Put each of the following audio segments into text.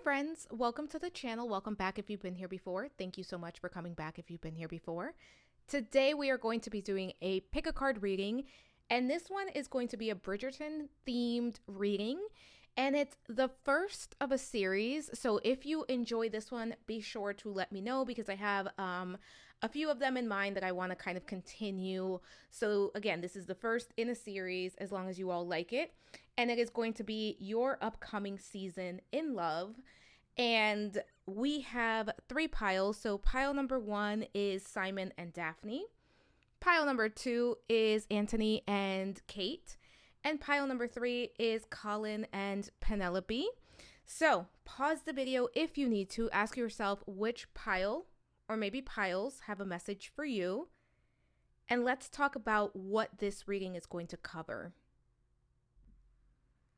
friends, welcome to the channel. Welcome back if you've been here before. Thank you so much for coming back if you've been here before. Today we are going to be doing a pick a card reading, and this one is going to be a Bridgerton themed reading, and it's the first of a series. So if you enjoy this one, be sure to let me know because I have a few of them in mind that I want to kind of continue. So again, this is the first in a series as long as you all like it. And it is going to be your upcoming season in love. And we have 3 piles. So pile number 1 is Simon and Daphne. Pile number 2 is Anthony and Kate. And pile number 3 is Colin and Penelope. So pause the video if you need to. Ask yourself which pile or maybe piles have a message for you. And let's talk about what this reading is going to cover.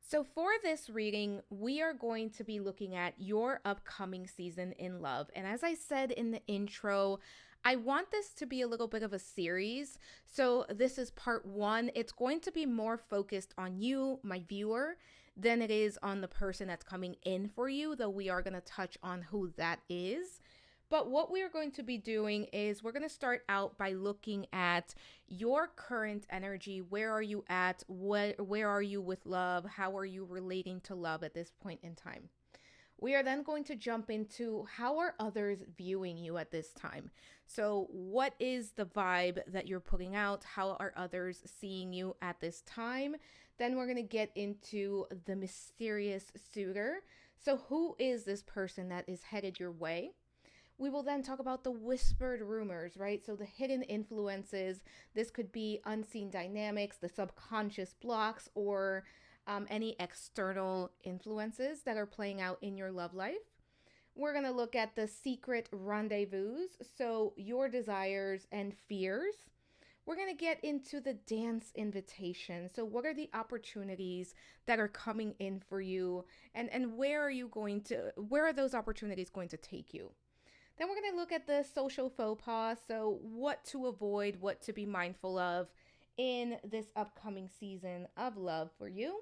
So for this reading, we are going to be looking at your upcoming season in love. And as I said in the intro, I want this to be a little bit of a series. So this is part 1. It's going to be more focused on you, my viewer, than it is on the person that's coming in for you, though we are going to touch on who that is. But what we are going to be doing is we're going to start out by looking at your current energy. Where are you at? Where are you with love? How are you relating to love at this point in time? We are then going to jump into how are others viewing you at this time? So what is the vibe that you're putting out? How are others seeing you at this time? Then we're going to get into the mysterious suitor. So who is this person that is headed your way? We will then talk about the whispered rumors, right? So the hidden influences. This could be unseen dynamics, the subconscious blocks, or any external influences that are playing out in your love life. We're going to look at the secret rendezvous, so your desires and fears. We're going to get into the dance invitation. So what are the opportunities that are coming in for you, and where are those opportunities going to take you? Then we're going to look at the social faux pas, so what to avoid, what to be mindful of in this upcoming season of love for you.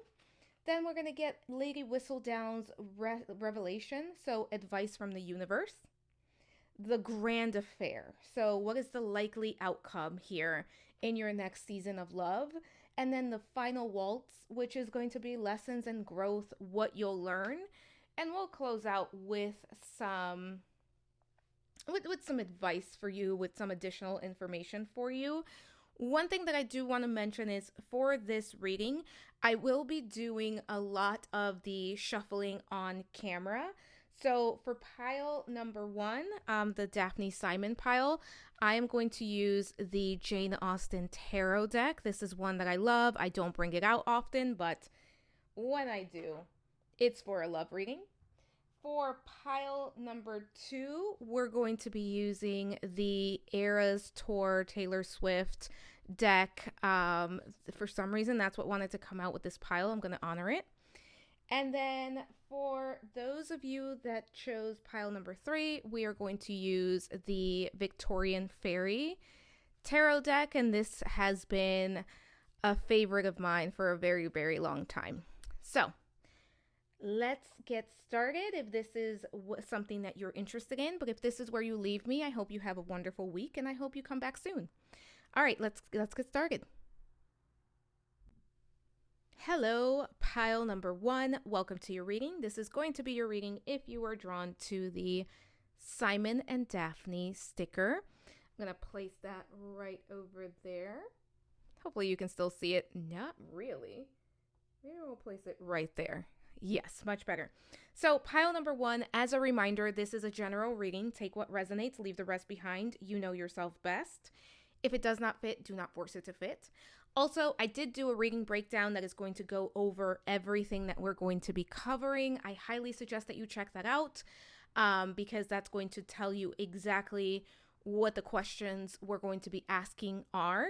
Then we're going to get Lady Whistledown's revelation, so advice from the universe. The grand affair, so what is the likely outcome here in your next season of love? And then the final waltz, which is going to be lessons and growth, what you'll learn. And we'll close out with some advice for you, with some additional information for you. One thing that I do want to mention is for this reading, I will be doing a lot of the shuffling on camera. So for pile number 1, the Daphne Simon pile, I am going to use the Jane Austen tarot deck. This is one that I love. I don't bring it out often, but when I do, it's for a love reading. For pile number 2, we're going to be using the Eras Tour Taylor Swift deck. For some reason, that's what wanted to come out with this pile. I'm going to honor it. And then for those of you that chose pile number 3, we are going to use the Victorian Fairy tarot deck. And this has been a favorite of mine for a very, very long time. So let's get started if this is something that you're interested in. But if this is where you leave me, I hope you have a wonderful week and I hope you come back soon. All right, let's get started. Hello, pile number 1. Welcome to your reading. This is going to be your reading if you are drawn to the Simon and Daphne sticker. I'm going to place that right over there. Hopefully you can still see it. Not really. Maybe we'll place it right there. Yes, much better. So pile number 1, as a reminder, this is a general reading. Take what resonates, leave the rest behind. You know yourself best. If it does not fit, do not force it to fit. Also, I did do a reading breakdown that is going to go over everything that we're going to be covering. I highly suggest that you check that out because that's going to tell you exactly what the questions we're going to be asking are,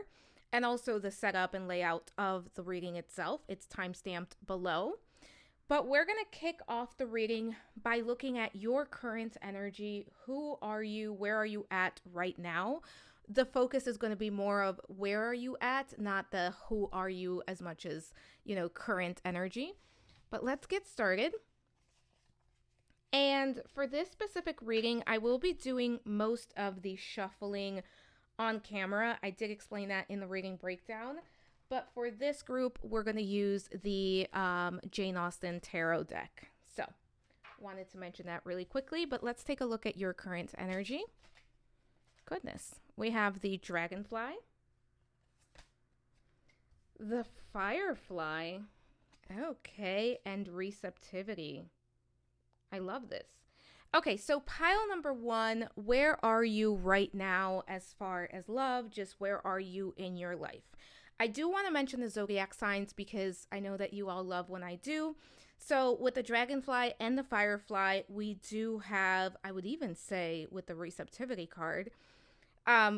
and also the setup and layout of the reading itself. It's time-stamped below. But we're going to kick off the reading by looking at your current energy. Who are you? Where are you at right now? The focus is going to be more of where are you at, not the who are you as much as, current energy. But let's get started. And for this specific reading, I will be doing most of the shuffling on camera. I did explain that in the reading breakdown. But for this group, we're going to use the Jane Austen Tarot deck. So, wanted to mention that really quickly, but let's take a look at your current energy. Goodness. We have the Dragonfly, the Firefly, okay, and Receptivity. I love this. Okay, so pile number 1, where are you right now as far as love? Just where are you in your life? I do want to mention the zodiac signs because I know that you all love when I do. So with the Dragonfly and the Firefly, we do have, I would even say with the Receptivity card,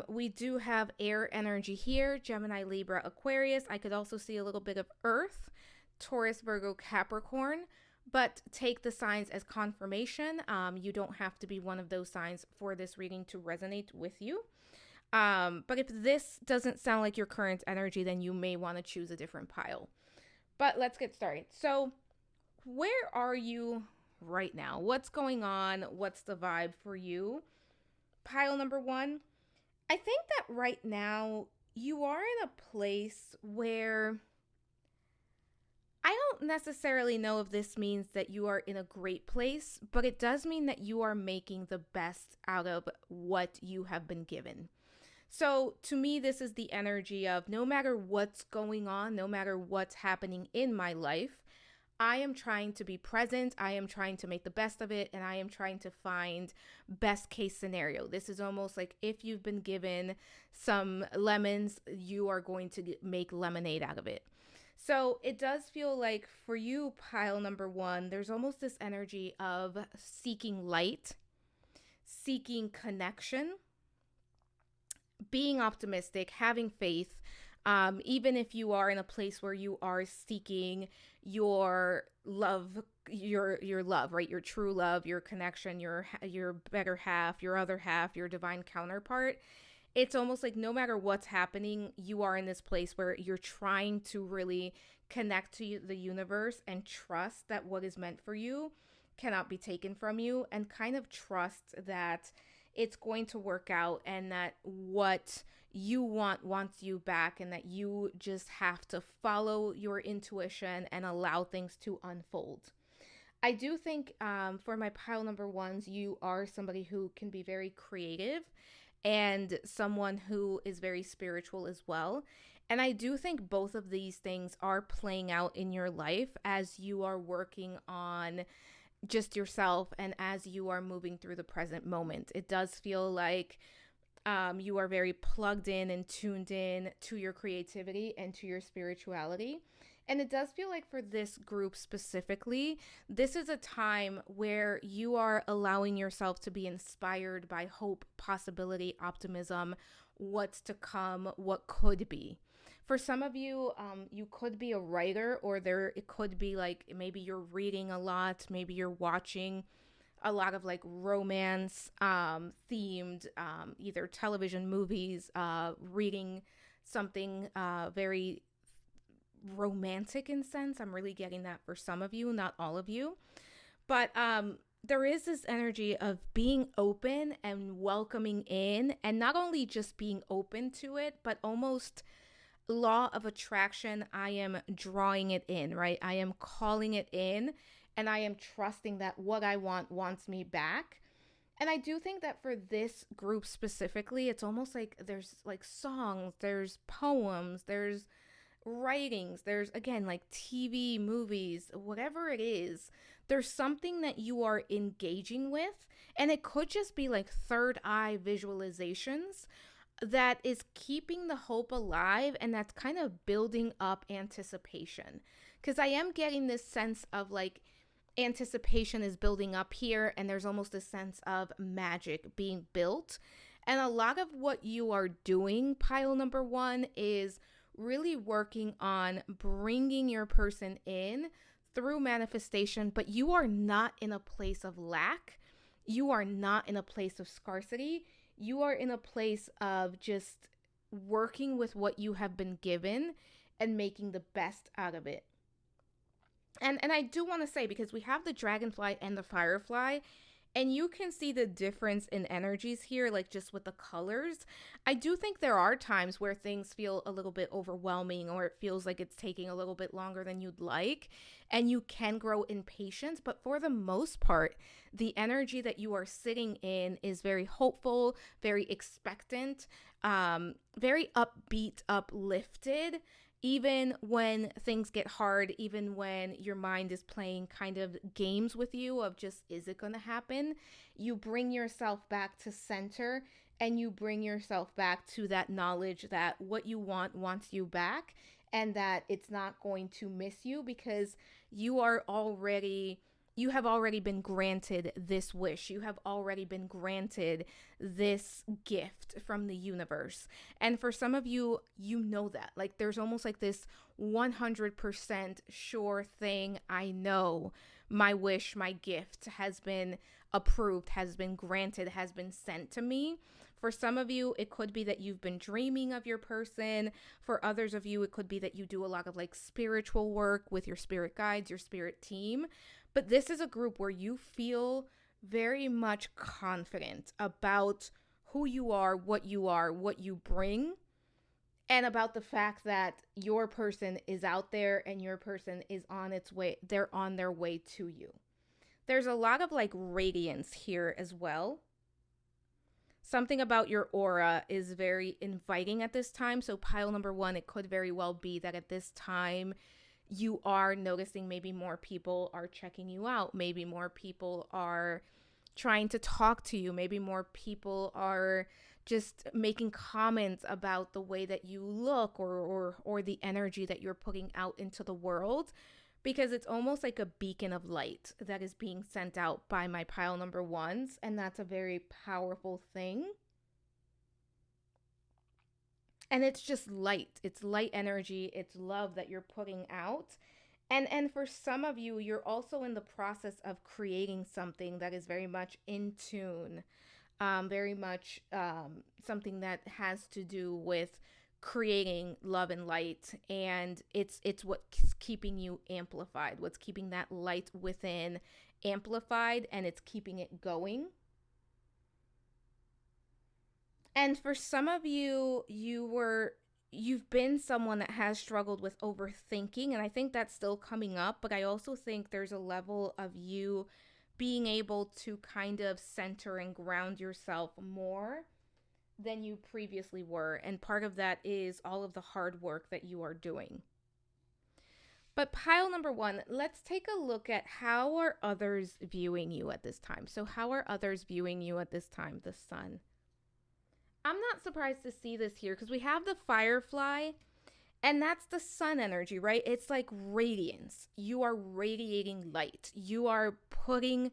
we do have air energy here, Gemini, Libra, Aquarius. I could also see a little bit of Earth, Taurus, Virgo, Capricorn, but take the signs as confirmation. You don't have to be one of those signs for this reading to resonate with you. But if this doesn't sound like your current energy, then you may want to choose a different pile. But let's get started. So where are you right now? What's going on? What's the vibe for you? Pile number 1. I think that right now you are in a place where I don't necessarily know if this means that you are in a great place, but it does mean that you are making the best out of what you have been given. So to me, this is the energy of no matter what's going on, no matter what's happening in my life, I am trying to be present. I am trying to make the best of it, and I am trying to find best case scenario. This is almost like if you've been given some lemons, you are going to make lemonade out of it. So it does feel like for you, pile number 1, there's almost this energy of seeking light, seeking connection, being optimistic, having faith, even if you are in a place where you are seeking your love, your love, right? Your true love, your connection, your better half, your other half, your divine counterpart. It's almost like no matter what's happening, you are in this place where you're trying to really connect to the universe and trust that what is meant for you cannot be taken from you, and kind of trust that it's going to work out and that what you want wants you back, and that you just have to follow your intuition and allow things to unfold. I do think for my pile number 1s, you are somebody who can be very creative and someone who is very spiritual as well. And I do think both of these things are playing out in your life as you are working on just yourself and as you are moving through the present moment. It does feel like you are very plugged in and tuned in to your creativity and to your spirituality. And it does feel like for this group specifically, this is a time where you are allowing yourself to be inspired by hope, possibility, optimism, what's to come, what could be. For some of you, you could be a writer, or it could be like maybe you're reading a lot, maybe you're watching a lot of like romance themed either television movies, reading something very romantic in sense. I'm really getting that for some of you, not all of you. But there is this energy of being open and welcoming in, and not only just being open to it, but almost law of attraction. I am drawing it in, right? I am calling it in, and I am trusting that what I want wants me back. And I do think that for this group specifically, it's almost like there's like songs, there's poems, there's writings, there's again like TV, movies, whatever it is, there's something that you are engaging with. And it could just be like third eye visualizations that is keeping the hope alive, and that's kind of building up anticipation. Because I am getting this sense of like anticipation is building up here, and there's almost a sense of magic being built. And a lot of what you are doing, pile number 1, is really working on bringing your person in through manifestation, but you are not in a place of lack. You are not in a place of scarcity. You are in a place of just working with what you have been given and making the best out of it. And I do want to say, because we have the dragonfly and the firefly, and you can see the difference in energies here, like just with the colors. I do think there are times where things feel a little bit overwhelming, or it feels like it's taking a little bit longer than you'd like, and you can grow impatient. But for the most part, the energy that you are sitting in is very hopeful, very expectant, very upbeat, uplifted. Even when things get hard, even when your mind is playing kind of games with you of just, is it going to happen? You bring yourself back to center, and you bring yourself back to that knowledge that what you want wants you back, and that it's not going to miss you, because you are already you have already been granted this wish. You have already been granted this gift from the universe. And for some of you, you know that. Like, there's almost like this 100% sure thing. I know my wish, my gift has been approved, has been granted, has been sent to me. For some of you, it could be that you've been dreaming of your person. For others of you, it could be that you do a lot of like spiritual work with your spirit guides, your spirit team. But this is a group where you feel very much confident about who you are, what you bring, and about the fact that your person is out there and your person is on its way. They're on their way to you. There's a lot of like radiance here as well. Something about your aura is very inviting at this time. So, pile number one, it could very well be that at this time you are noticing maybe more people are checking you out. Maybe more people are trying to talk to you. Maybe more people are just making comments about the way that you look, or the energy that you're putting out into the world, because it's almost like a beacon of light that is being sent out by my pile number ones, and that's a very powerful thing. And it's just light. It's light energy. It's love that you're putting out. And for some of you, you're also in the process of creating something that is very much in tune, very much something that has to do with creating love and light, and it's what's keeping you amplified, what's keeping that light within amplified, and it's keeping it going. And for some of you, you've been someone that has struggled with overthinking, and I think that's still coming up, but I also think there's a level of you being able to kind of center and ground yourself more than you previously were, and part of that is all of the hard work that you are doing. But pile number one, let's take a look at how are others viewing you at this time. So how are others viewing you at this time? The sun. I'm not surprised to see this here, because we have the firefly, and that's the sun energy, right? It's like radiance. You are radiating light. You are putting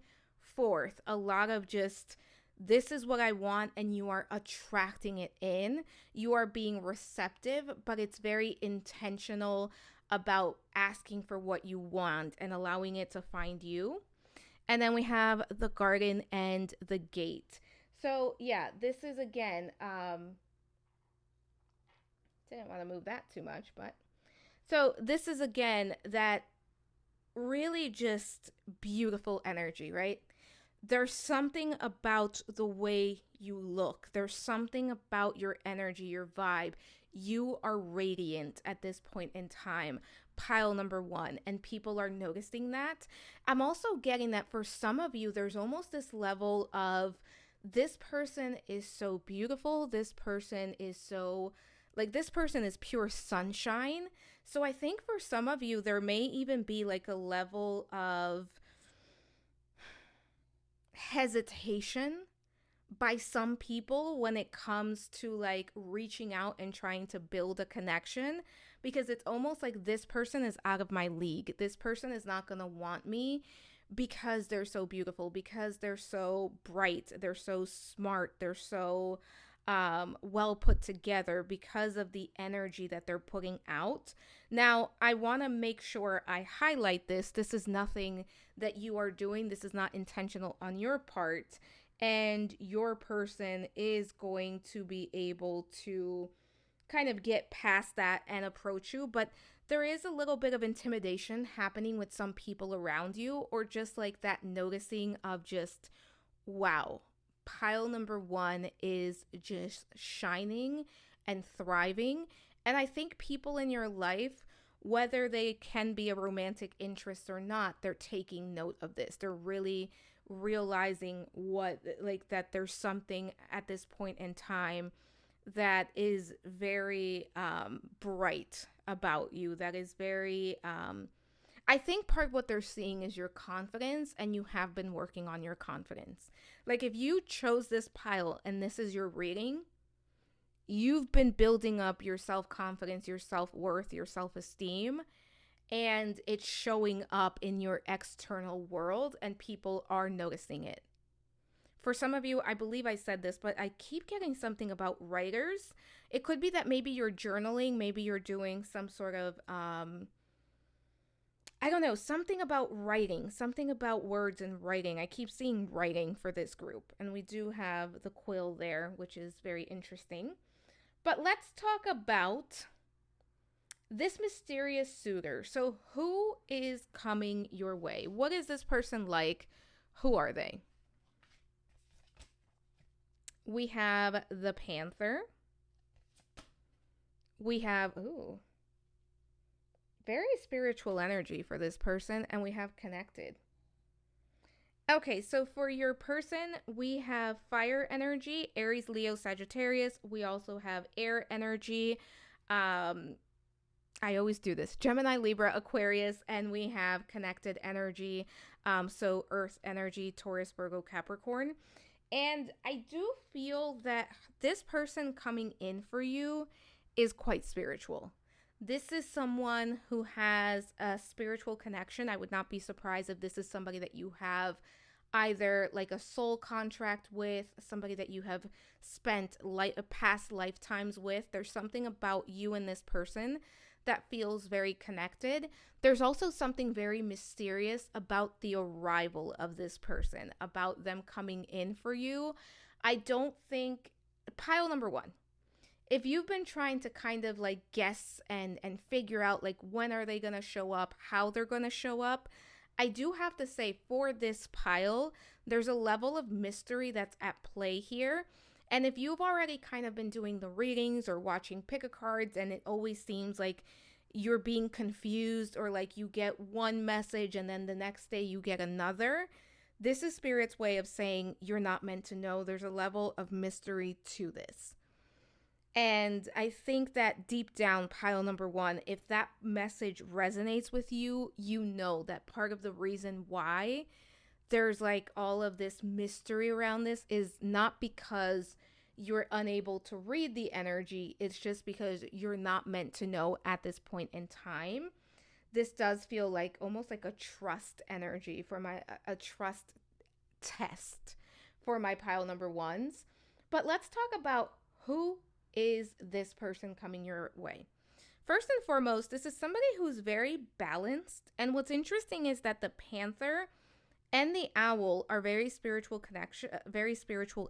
forth a lot of just, this is what I want, and you are attracting it in. You are being receptive, but it's very intentional about asking for what you want and allowing it to find you. And then we have the garden and the gate. So yeah, this is again, didn't want to move that too much, but so this is again that really just beautiful energy, right? There's something about the way you look. There's something about your energy, your vibe. You are radiant at this point in time. Pile number one, and people are noticing that. I'm also getting that for some of you, there's almost this level of, this person is so beautiful. This person is so, like, this person is pure sunshine. So I think for some of you, there may even be like a level of hesitation by some people when it comes to like reaching out and trying to build a connection, because it's almost like this person is out of my league. This person is not going to want me because they're so beautiful, because they're so bright, they're so smart, they're so well put together, because of the energy that they're putting out. Now, I want to make sure I highlight this. This is nothing that you are doing. This is not intentional on your part. And your person is going to be able to kind of get past that and approach you. But there is a little bit of intimidation happening with some people around you, or just like that noticing of just, wow, pile number one is just shining and thriving. And I think people in your life, whether they can be a romantic interest or not, they're taking note of this. They're really realizing what, like, that there's something at this point in time that is very bright about you, that is very I think part of what they're seeing is your confidence, and you have been working on your confidence. Like, if you chose this pile and this is your reading, you've been building up your self-confidence, your self-worth, your self-esteem, and it's showing up in your external world, and people are noticing it. For some of you, I believe I said this, but I keep getting something about writers. It could be that maybe you're journaling, maybe you're doing some sort of, I don't know, something about writing, something about words and writing. I keep seeing writing for this group, and we do have the quill there, which is very interesting. But let's talk about this mysterious suitor. So, who is coming your way? What is this person like? Who are they? We have the Panther. We have, ooh, very spiritual energy for this person. And we have connected. Okay, so for your person, we have fire energy, Aries, Leo, Sagittarius. We also have air energy. I always do this, Gemini, Libra, Aquarius, and we have connected energy. So earth energy, Taurus, Virgo, Capricorn. And I do feel that this person coming in for you is quite spiritual. This is someone who has a spiritual connection. I would not be surprised if this is somebody that you have either like a soul contract with, somebody that you have spent past lifetimes with. There's something about you and this person that feels very connected. There's also something very mysterious about the arrival of this person, about them coming in for you. I don't think, pile number one, if you've been trying to kind of like guess and figure out like when are they going to show up, how they're going to show up, I do have to say for this pile, there's a level of mystery that's at play here. And if you've already kind of been doing the readings or watching pick a cards, and it always seems like you're being confused, or like you get one message and then the next day you get another, this is Spirit's way of saying you're not meant to know. There's a level of mystery to this. And I think that deep down, pile number one, if that message resonates with you, you know that part of the reason why there's like all of this mystery around this is not because you're unable to read the energy. It's just because you're not meant to know at this point in time. This does feel like almost like a trust energy for a trust test for my pile number ones. But let's talk about who is this person coming your way. First and foremost, this is somebody who's very balanced. And what's interesting is that the Panther and the Owl are very spiritual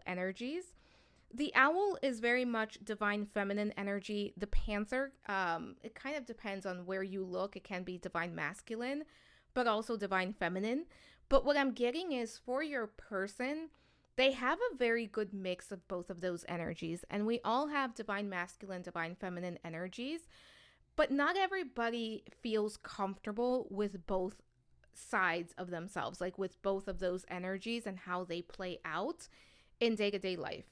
energies. The Owl is very much divine feminine energy. The Panther, it kind of depends on where you look. It can be divine masculine, but also divine feminine. But what I'm getting is for your person, they have a very good mix of both of those energies. And we all have divine masculine, divine feminine energies, but not everybody feels comfortable with both sides of themselves, like with both of those energies and how they play out in day-to-day life.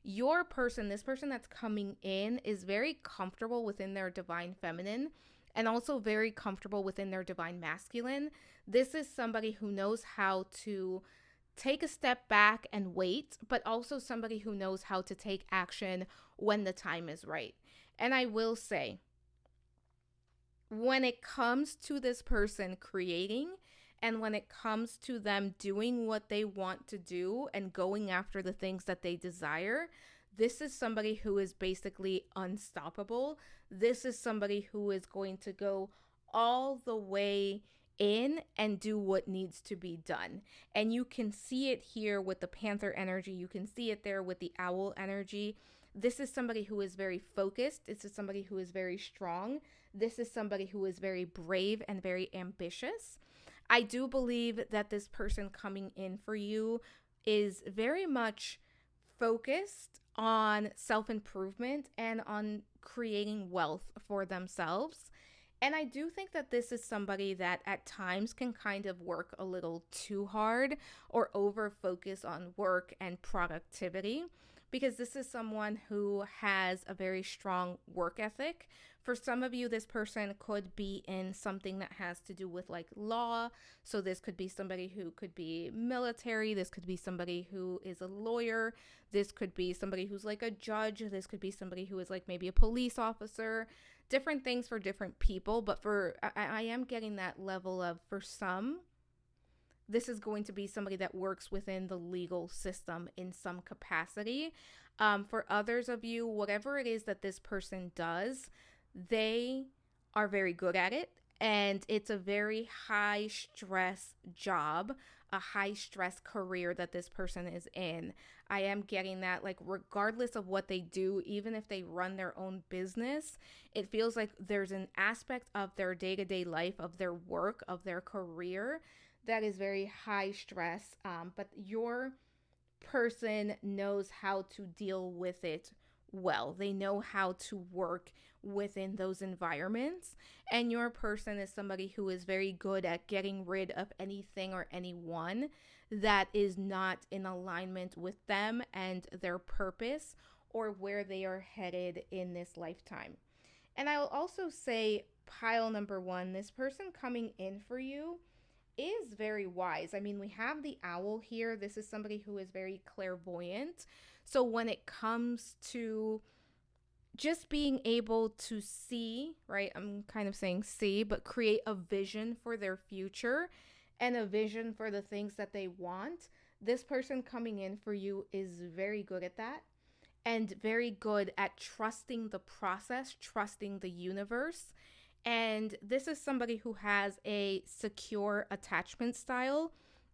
Your person, this person that's coming in, is very comfortable within their divine feminine and also very comfortable within their divine masculine. This is somebody who knows how to take a step back and wait, but also somebody who knows how to take action when the time is right. And I will say, when it comes to this person creating, and when it comes to them doing what they want to do and going after the things that they desire, this is somebody who is basically unstoppable. This is somebody who is going to go all the way in and do what needs to be done. And you can see it here with the Panther energy. You can see it there with the Owl energy. This is somebody who is very focused. This is somebody who is very strong. This is somebody who is very brave and very ambitious. I do believe that this person coming in for you is very much focused on self improvement and on creating wealth for themselves. And I do think that this is somebody that at times can kind of work a little too hard or over focus on work and productivity, because this is someone who has a very strong work ethic. For some of you, this person could be in something that has to do with like law. So this could be somebody who could be military. This could be somebody who is a lawyer. This could be somebody who's like a judge. This could be somebody who is like maybe a police officer. Different things for different people. But I am getting that level of, for some, this is going to be somebody that works within the legal system in some capacity. For others of you, whatever it is that this person does, they are very good at it. And it's a very high stress job, a high stress career that this person is in. I am getting that, like, regardless of what they do, even if they run their own business, it feels like there's an aspect of their day-to-day life, of their work, of their career that is very high stress. But your person knows how to deal with it well. They know how to work within those environments. And your person is somebody who is very good at getting rid of anything or anyone that is not in alignment with them and their purpose or where they are headed in this lifetime. And I'll also say, pile number one, this person coming in for you is very wise. I mean, we have the owl here. This is somebody who is very clairvoyant. So when it comes to just being able to see, right? I'm kind of saying see, but create a vision for their future and a vision for the things that they want. This person coming in for you is very good at that and very good at trusting the process, trusting the universe. And this is somebody who has a secure attachment style.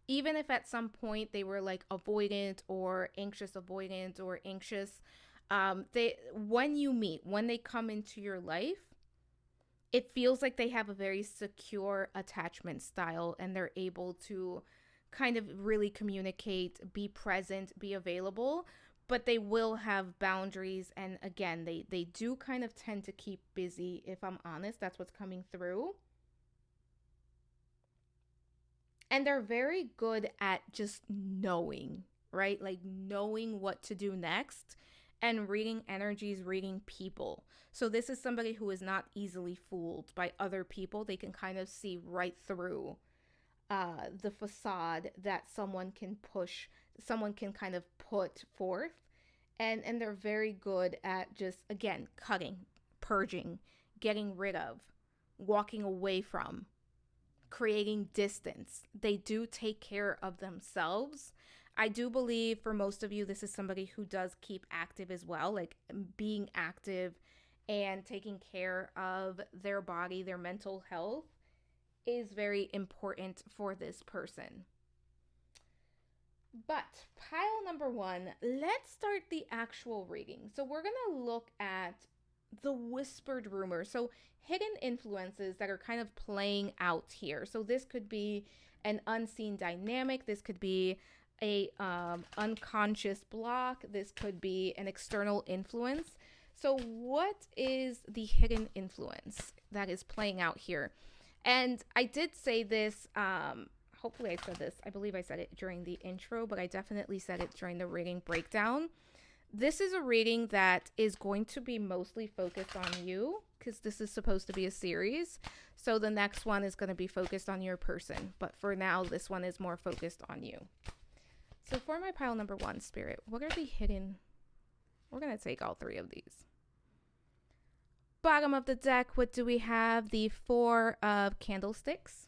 Even if at some point they were like avoidant or anxious avoidant or anxious, when you meet, when they come into your life, it feels like they have a very secure attachment style and they're able to kind of really communicate, be present, be available, but they will have boundaries. And again, they do kind of tend to keep busy, if I'm honest. That's what's coming through. And they're very good at just knowing, right? Like knowing what to do next and reading energies, reading people. So this is somebody who is not easily fooled by other people. They can kind of see right through the facade that someone can push, someone can kind of put forth. And they're very good at just, again, cutting, purging, getting rid of, walking away from, creating distance. They do take care of themselves. I do believe for most of you, this is somebody who does keep active as well, like being active and taking care of their body, their mental health is very important for this person. But pile number one, let's start the actual reading. So we're going to look at the whispered rumor. So hidden influences that are kind of playing out here. So this could be an unseen dynamic. This could be a unconscious block. This could be an external influence. So what is the hidden influence that is playing out here? And I did say this, hopefully I said this, I believe I said it during the intro, but I definitely said it during the reading breakdown. This is a reading that is going to be mostly focused on you because this is supposed to be a series. So the next one is going to be focused on your person. But for now, this one is more focused on you. So for my pile number one, Spirit, what are the hidden? We're going to take all three of these. Bottom of the deck, what do we have? The Four of Candlesticks.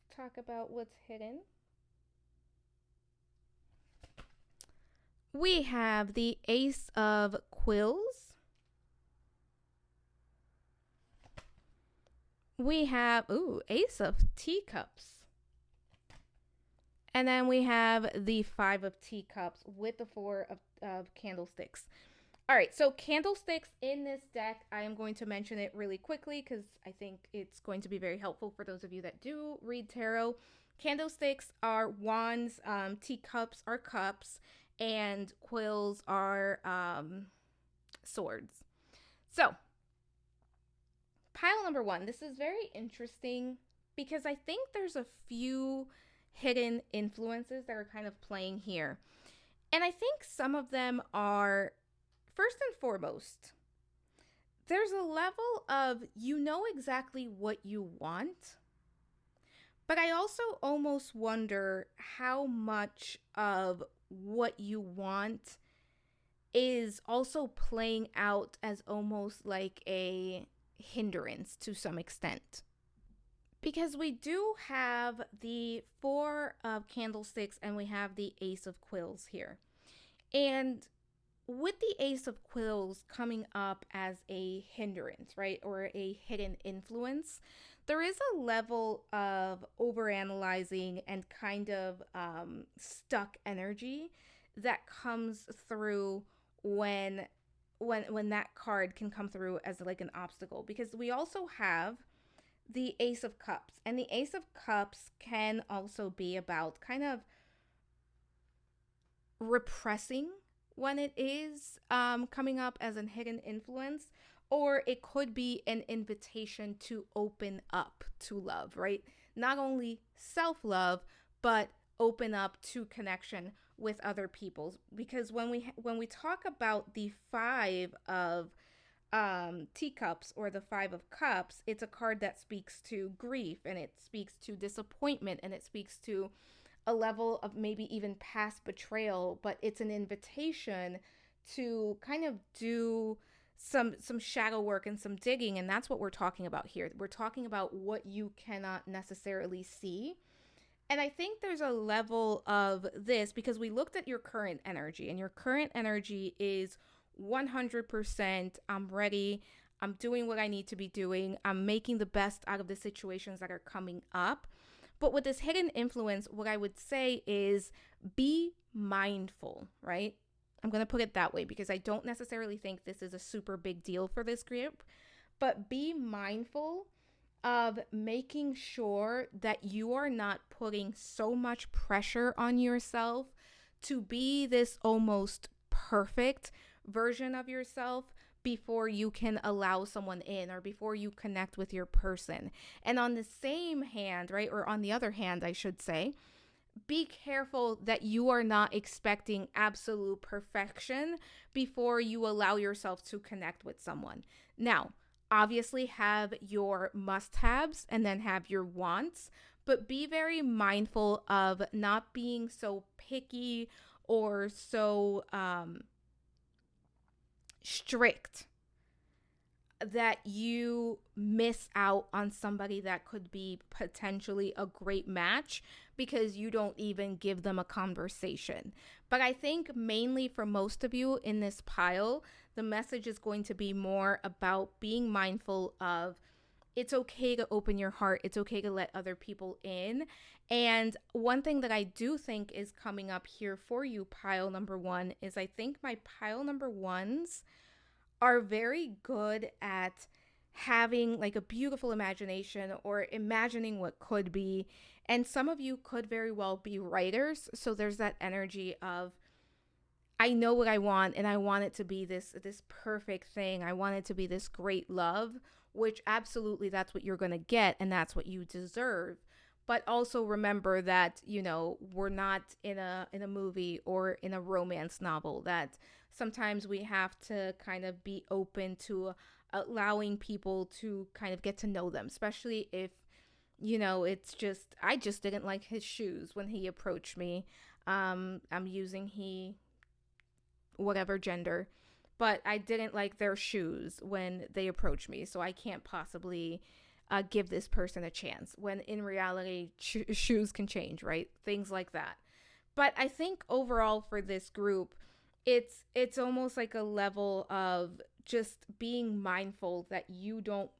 Let's talk about what's hidden. We have the Ace of Quills. We have, Ace of Teacups. And then we have the Five of Teacups with the Four of Candlesticks. All right, so candlesticks in this deck, I am going to mention it really quickly because I think it's going to be very helpful for those of you that do read tarot. Candlesticks are wands, teacups are cups, and quills are swords. So, pile number one, this is very interesting because I think there's a few hidden influences that are kind of playing here. And I think some of them are, first and foremost, there's a level of you know exactly what you want, but I also almost wonder how much of what you want is also playing out as almost like a hindrance to some extent. Because we do have the Four of Candlesticks and we have the Ace of Quills here. And with the Ace of Quills coming up as a hindrance, right, or a hidden influence, there is a level of overanalyzing and kind of stuck energy that comes through when when that card can come through as like an obstacle, because we also have the Ace of Cups, and the Ace of Cups can also be about kind of repressing when it is coming up as an hidden influence, or it could be an invitation to open up to love, right? Not only self love, but open up to connection with other people. Because when we talk about the Five of teacups or the Five of Cups, it's a card that speaks to grief, and it speaks to disappointment, and it speaks to a level of maybe even past betrayal, but it's an invitation to kind of do some shadow work and some digging, and that's what we're talking about here. We're talking about what you cannot necessarily see. And I think there's a level of this because we looked at your current energy, and your current energy is 100% I'm ready. I'm doing what I need to be doing. I'm making the best out of the situations that are coming up. But with this hidden influence, what I would say is be mindful, right? I'm going to put it that way because I don't necessarily think this is a super big deal for this group, but be mindful of making sure that you are not putting so much pressure on yourself to be this almost perfect version of yourself before you can allow someone in or before you connect with your person. And on the same hand, right, or on the other hand, I should say, be careful that you are not expecting absolute perfection before you allow yourself to connect with someone. Now, obviously have your must-haves and then have your wants, but be very mindful of not being so picky or so strict that you miss out on somebody that could be potentially a great match because you don't even give them a conversation. But I think mainly for most of you in this pile, the message is going to be more about being mindful of it's okay to open your heart. It's okay to let other people in. And one thing that I do think is coming up here for you, pile number one, is I think my pile number ones are very good at having like a beautiful imagination or imagining what could be. And some of you could very well be writers. So there's that energy of, I know what I want and I want it to be this perfect thing. I want it to be this great love, which absolutely that's what you're going to get and that's what you deserve. But also remember that, you know, we're not in a movie or in a romance novel, that sometimes we have to kind of be open to allowing people to kind of get to know them, especially if, you know, it's just, I just didn't like his shoes when he approached me. I'm using he, whatever gender, but I didn't like their shoes when they approached me. So I can't possibly give this person a chance when in reality shoes can change, right? Things like that. But I think overall for this group, it's almost like a level of just being mindful that you don't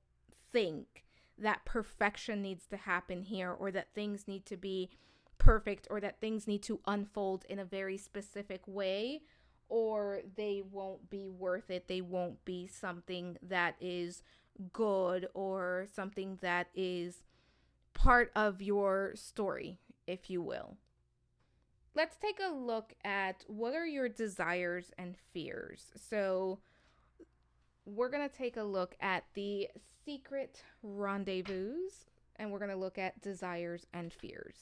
think that perfection needs to happen here, or that things need to be perfect, or that things need to unfold in a very specific way, or they won't be worth it. They won't be something that is good or something that is part of your story, if you will. Let's take a look at what are your desires and fears. So, we're going to take a look at the secret rendezvous, and we're going to look at desires and fears.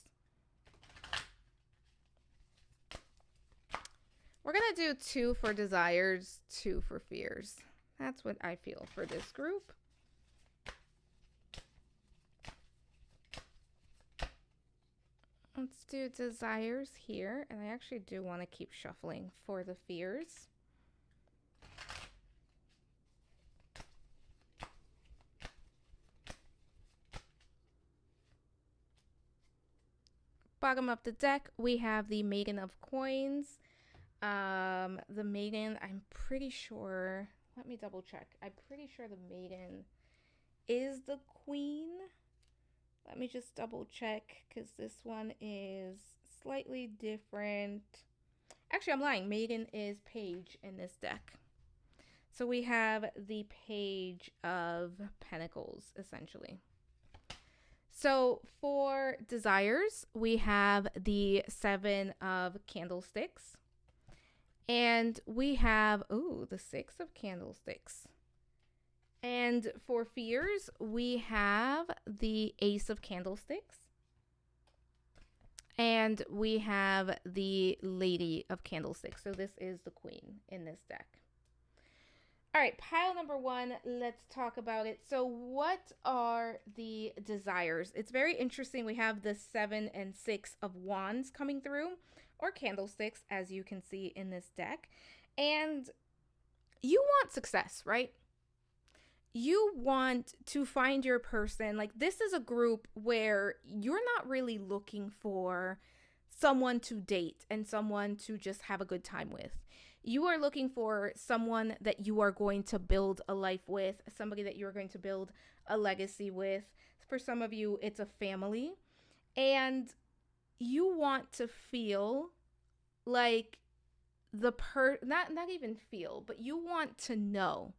We're going to do 2 for desires, 2 for fears. That's what I feel for this group. Let's do desires here, and I actually do want to keep shuffling for the fears. Bottom of the deck, we have the Maiden of Coins. The Maiden, I'm pretty sure, let me double check. I'm pretty sure the Maiden is the Queen. Let me just double check because this one is slightly different. Actually, I'm lying. Maiden is Page in this deck. So we have the Page of Pentacles, essentially. So for desires, we have the 7 of Candlesticks. And we have, the 6 of Candlesticks. And for fears, we have the Ace of Candlesticks. And we have the Lady of Candlesticks. So this is the Queen in this deck. All right, pile number 1, let's talk about it. So what are the desires? It's very interesting. We have the 7 and 6 of Wands coming through, or Candlesticks, as you can see in this deck. And you want success, right? You want to find your person. Like, this is a group where you're not really looking for someone to date and someone to just have a good time with. You are looking for someone that you are going to build a life with, somebody that you're going to build a legacy with. For some of you, it's a family. And you want to feel like not even feel, but you want to know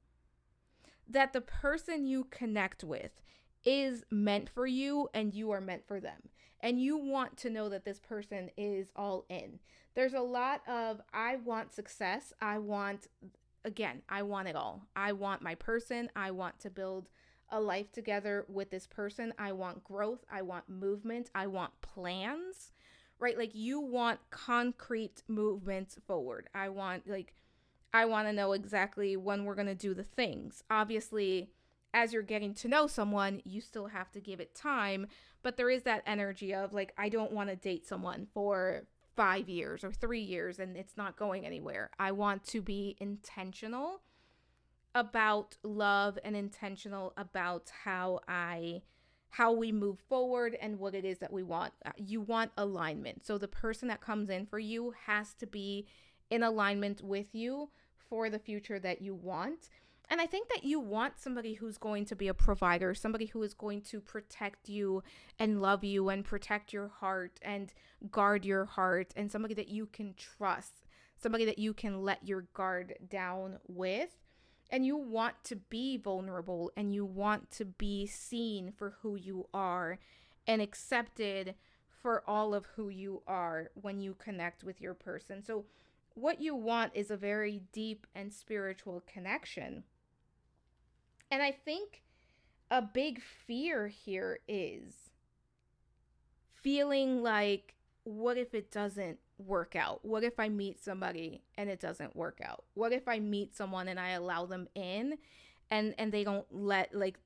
that the person you connect with is meant for you and you are meant for them. And you want to know that this person is all in. There's a lot of, I want success. I want it all. I want my person. I want to build a life together with this person. I want growth. I want movement. I want plans, right? Like, you want concrete movements forward. I want to know exactly when we're going to do the things. Obviously, as you're getting to know someone, you still have to give it time. But there is that energy of, like, I don't want to date someone for 5 years or 3 years and it's not going anywhere. I want to be intentional about love and intentional about how we move forward and what it is that we want. You want alignment. So the person that comes in for you has to be in alignment with you for the future that you want. And I think that you want somebody who's going to be a provider, somebody who is going to protect you and love you and protect your heart and guard your heart, and somebody that you can trust, somebody that you can let your guard down with. And you want to be vulnerable and you want to be seen for who you are and accepted for all of who you are when you connect with your person. So what you want is a very deep and spiritual connection. And I think a big fear here is feeling like, what if it doesn't work out? What if I meet somebody and it doesn't work out? What if I meet someone and I allow them in and they don't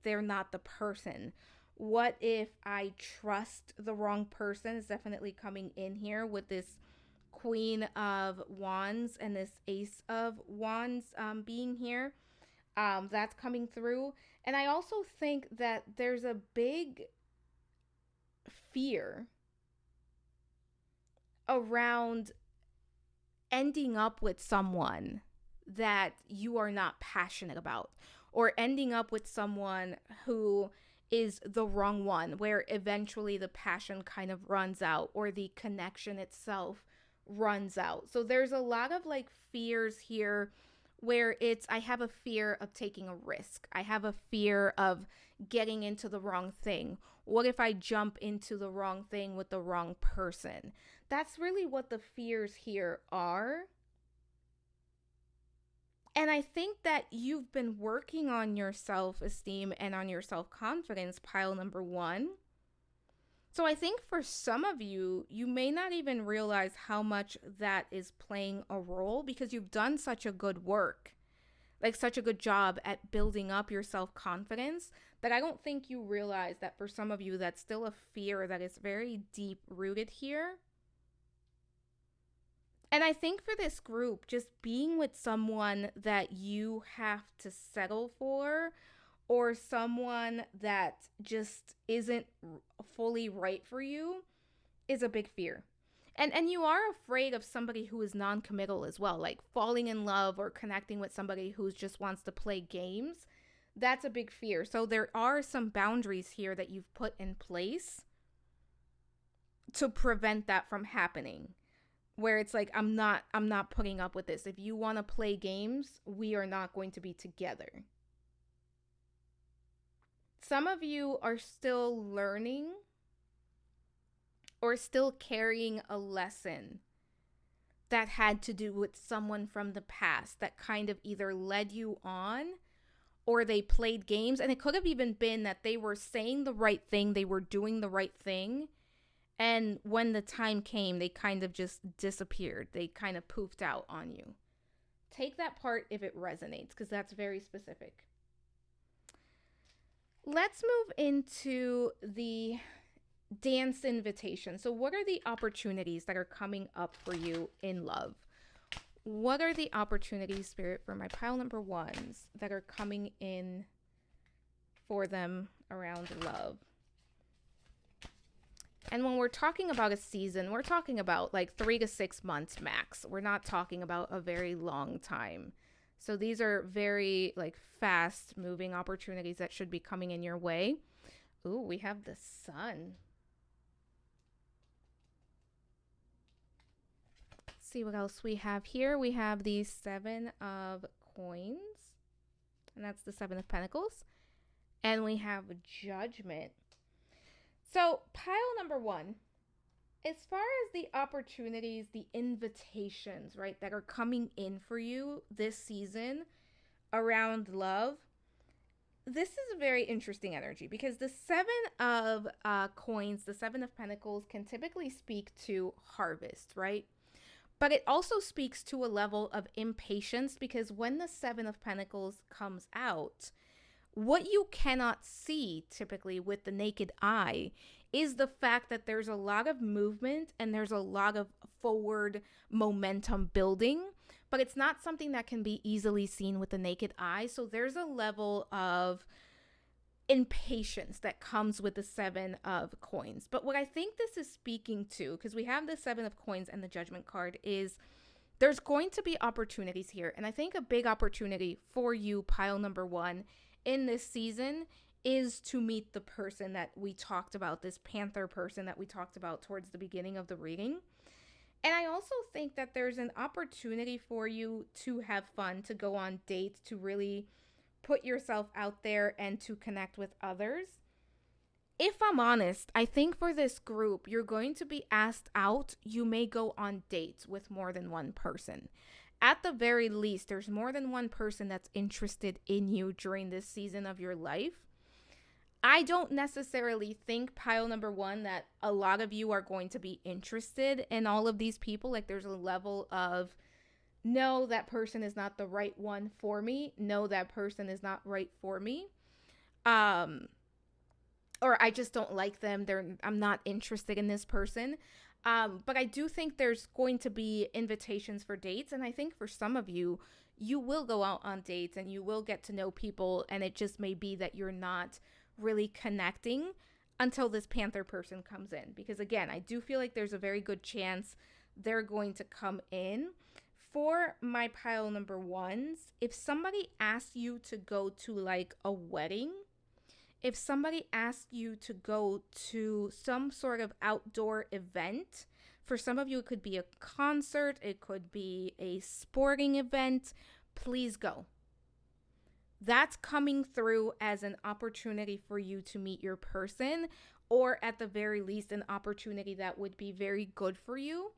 they're not the person? What if I trust the wrong person? Is definitely coming in here with this Queen of Wands and this Ace of Wands being here. That's coming through. And I also think that there's a big fear around ending up with someone that you are not passionate about, or ending up with someone who is the wrong one, where eventually the passion kind of runs out or the connection itself runs out. So there's a lot of like fears here where it's I have a fear of taking a risk. I have a fear of getting into the wrong thing. What if I jump into the wrong thing with the wrong person? That's really what the fears here are. And I think that you've been working on your self esteem and on your self confidence, pile number one. So I think for some of you, you may not even realize how much that is playing a role because you've done such a good work, like such a good job at building up your self confidence, that I don't think you realize that for some of you, that's still a fear that is very deep rooted here. And I think for this group, just being with someone that you have to settle for or someone that just isn't fully right for you is a big fear. And you are afraid of somebody who is non-committal as well, like falling in love or connecting with somebody who just wants to play games. That's a big fear. So there are some boundaries here that you've put in place to prevent that from happening. Where it's like I'm not putting up with this. If you want to play games, we are not going to be together. Some of you are still learning or still carrying a lesson that had to do with someone from the past that kind of either led you on or they played games. And it could have even been that they were saying the right thing, they were doing the right thing. And when the time came, they kind of just disappeared. They kind of poofed out on you. Take that part if it resonates, because that's very specific. Let's move into the dance invitation. So what are the opportunities that are coming up for you in love? What are the opportunities, Spirit, for my pile number ones that are coming in for them around love? And when we're talking about a season, we're talking about like 3 to 6 months max. We're not talking about a very long time. So these are very like fast moving opportunities that should be coming in your way. Ooh, we have the sun. Let's see what else we have here. We have the 7 of coins. And that's the 7 of pentacles. And we have judgment. So pile number one, as far as the opportunities, the invitations, right, that are coming in for you this season around love, this is a very interesting energy because the 7 of coins, the 7 of pentacles can typically speak to harvest, right? But it also speaks to a level of impatience because when the 7 of pentacles comes out, what you cannot see typically with the naked eye is the fact that there's a lot of movement and there's a lot of forward momentum building, but it's not something that can be easily seen with the naked eye. So there's a level of impatience that comes with the 7 of coins. But what I think this is speaking to, because we have the 7 of coins and the judgment card, is there's going to be opportunities here. And I think a big opportunity for you, pile number one, in this season is to meet the person that we talked about, this panther person that we talked about towards the beginning of the reading. And I also think that there's an opportunity for you to have fun, to go on dates, to really put yourself out there and to connect with others. If I'm honest, I think for this group, you're going to be asked out. You may go on dates with more than one person. At the very least, there's more than one person that's interested in you during this season of your life. I don't necessarily think, pile number one, that a lot of you are going to be interested in all of these people. Like there's a level of, no, that person is not the right one for me. No, that person is not right for me. Or I just don't like them. I'm not interested in this person. But I do think there's going to be invitations for dates. And I think for some of you, you will go out on dates and you will get to know people. And it just may be that you're not really connecting until this panther person comes in. Because again, I do feel like there's a very good chance they're going to come in. For my pile number ones, if somebody asks you to go to like a wedding, if somebody asks you to go to some sort of outdoor event, for some of you, it could be a concert, it could be a sporting event, please go. That's coming through as an opportunity for you to meet your person, or at the very least, an opportunity that would be very good for you.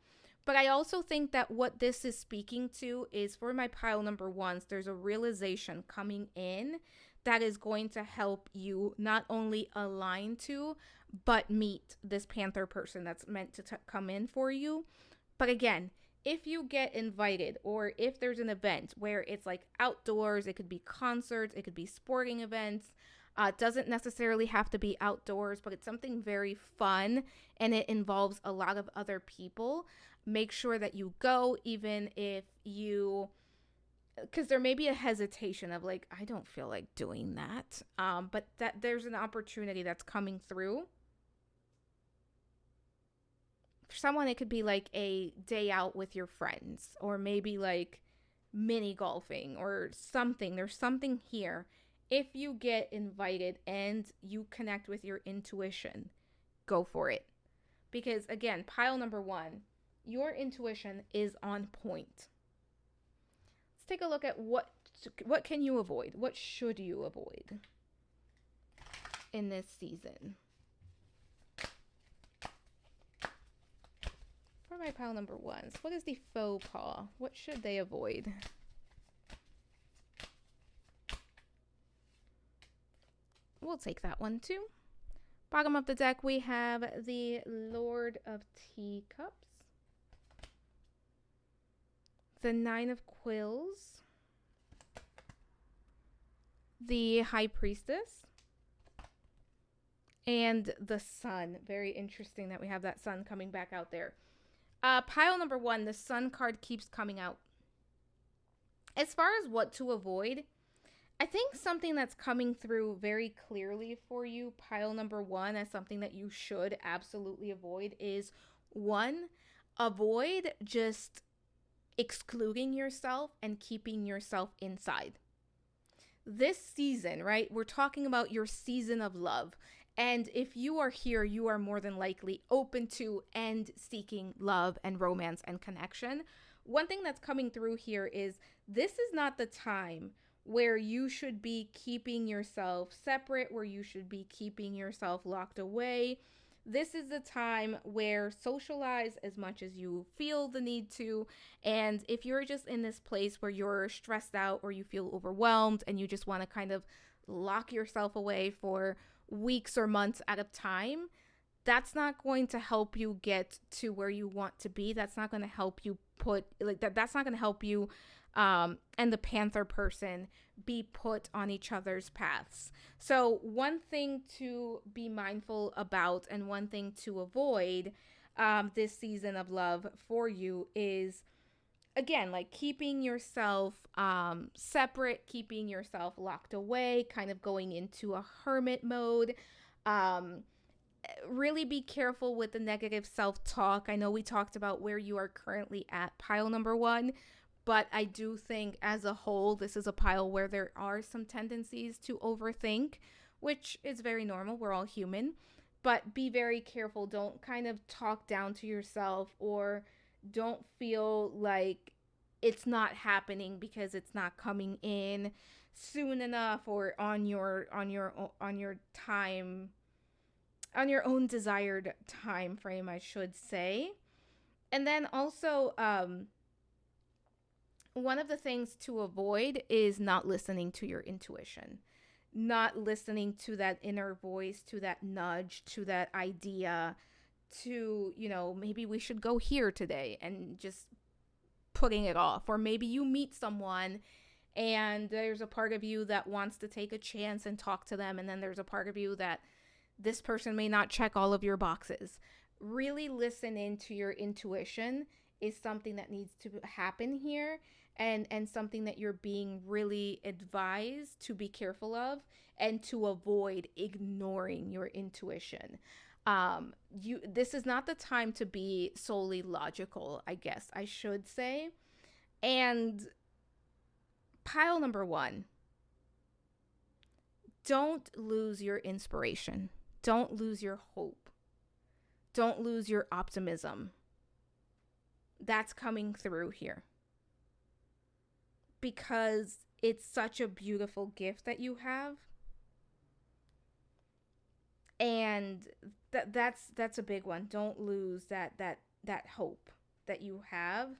But I also think that what this is speaking to is for my pile number ones, there's a realization coming in that is going to help you not only align to, but meet this Panther person that's meant to come in for you. But again, if you get invited or if there's an event where it's like outdoors, it could be concerts, it could be sporting events. It doesn't necessarily have to be outdoors, but it's something very fun and it involves a lot of other people. Make sure that you go, even if you, because there may be a hesitation of like, I don't feel like doing that. But that there's an opportunity that's coming through. For someone, it could be like a day out with your friends, or maybe like mini golfing or something. There's something here. If you get invited and you connect with your intuition, go for it. Because again, pile number one, your intuition is on point. Let's take a look at what can you avoid? What should you avoid in this season? For my pile number ones, what is the faux pas? What should they avoid? We'll take that one too. Bottom of the deck, we have the Lord of Teacups, the Nine of Quills, the High Priestess, and the Sun. Very interesting that we have that Sun coming back out there. Pile number one, the Sun card keeps coming out. As far as what to avoid, I think something that's coming through very clearly for you, pile number one, as something that you should absolutely avoid is, one, avoid just excluding yourself and keeping yourself inside. This season, right, we're talking about your season of love. And if you are here, you are more than likely open to and seeking love and romance and connection. One thing that's coming through here is this is not the time where you should be keeping yourself separate, where you should be keeping yourself locked away. This is the time where socialize as much as you feel the need to. And if you're just in this place where you're stressed out or you feel overwhelmed and you just want to kind of lock yourself away for weeks or months at a time, that's not going to help you get to where you want to be. That's not going to help you that's not going to help you and the Panther person be put on each other's paths. So one thing to be mindful about and one thing to avoid this season of love for you is, again, like keeping yourself separate, keeping yourself locked away, kind of going into a hermit mode. Really be careful with the negative self-talk. I know we talked about where you are currently at pile number one, but I do think as a whole, this is a pile where there are some tendencies to overthink, which is very normal. We're all human, but be very careful. Don't kind of talk down to yourself, or don't feel like it's not happening because it's not coming in soon enough or on your time, on your own desired time frame, I should say. And then also, one of the things to avoid is not listening to your intuition, not listening to that inner voice, to that nudge, to that idea, to, maybe we should go here today, and just putting it off. Or maybe you meet someone and there's a part of you that wants to take a chance and talk to them, and then there's a part of you that this person may not check all of your boxes. Really listen into your intuition is something that needs to happen here, and something that you're being really advised to be careful of and to avoid ignoring your intuition. This is not the time to be solely logical, I guess I should say. And pile number one, Don't lose your inspiration. Don't lose your hope. Don't lose your optimism. That's coming through here. Because it's such a beautiful gift that you have. And that's a big one. Don't lose that hope that you have,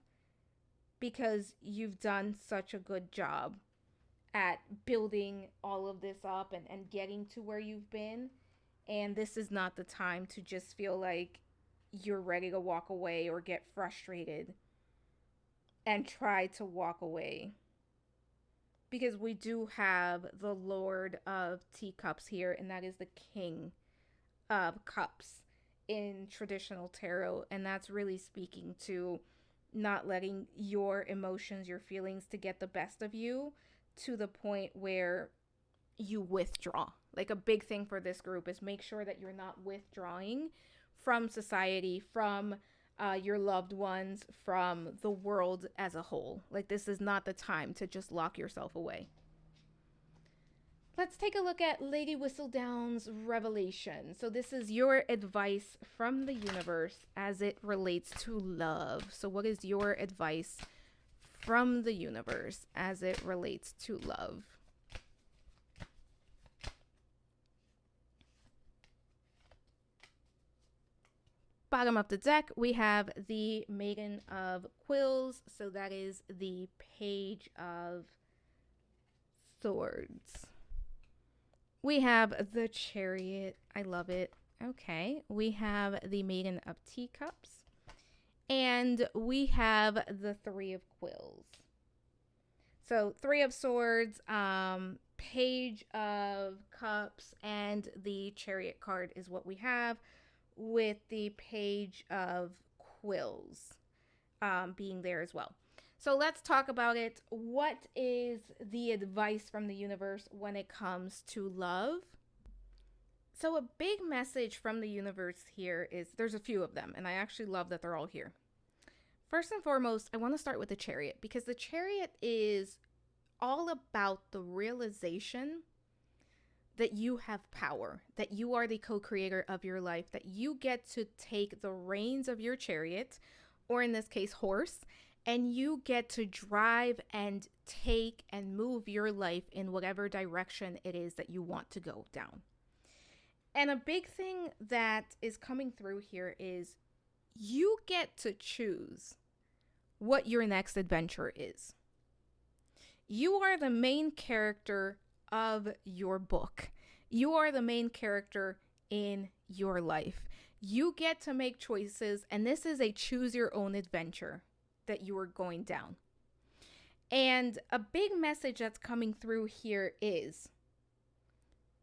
because you've done such a good job at building all of this up and getting to where you've been. And this is not the time to just feel like you're ready to walk away or get frustrated and try to walk away. Because we do have the Lord of Teacups here, and that is the King of Cups in traditional tarot. And that's really speaking to not letting your emotions, your feelings to get the best of you to the point where you withdraw. Like, a big thing for this group is make sure that you're not withdrawing from society, from your loved ones, from the world as a whole. Like, this is not the time to just lock yourself away. Let's take a look at Lady Whistledown's revelation. So this is your advice from the universe as it relates to love. So what is your advice from the universe as it relates to love? Bottom of the deck, we have the Maiden of Quills. So that is the Page of Swords. We have the Chariot. I love it. Okay. We have the Maiden of Teacups. And we have the Three of Quills. So Three of Swords, Page of Cups, and the Chariot card is what we have, with the Page of Quills being there as well. So let's talk about it. What is the advice from the universe when it comes to love? So a big message from the universe here is, there's a few of them, and I actually love that they're all here. First and foremost, I want to start with the Chariot, because the Chariot is all about the realization that you have power, that you are the co-creator of your life, that you get to take the reins of your chariot, or in this case, horse, and you get to drive and take and move your life in whatever direction it is that you want to go down. And a big thing that is coming through here is you get to choose what your next adventure is. You are the main character of your book. You are the main character in your life. You get to make choices, and this is a choose your own adventure that you are going down. And a big message that's coming through here is,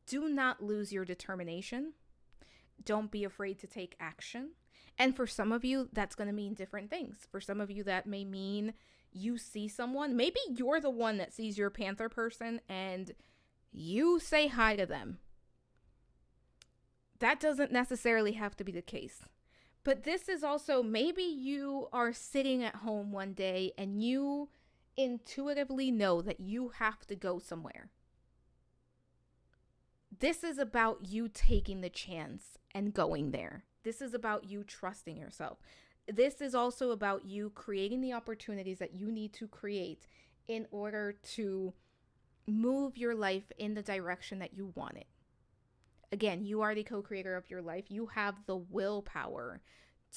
do not lose your determination. Don't be afraid to take action. And for some of you, that's going to mean different things. For some of you, that may mean you see someone. Maybe you're the one that sees your panther person and you say hi to them. That doesn't necessarily have to be the case. But this is also, maybe you are sitting at home one day and you intuitively know that you have to go somewhere. This is about you taking the chance and going there. This is about you trusting yourself. This is also about you creating the opportunities that you need to create in order to move your life in the direction that you want it. Again, you are the co-creator of your life. You have the willpower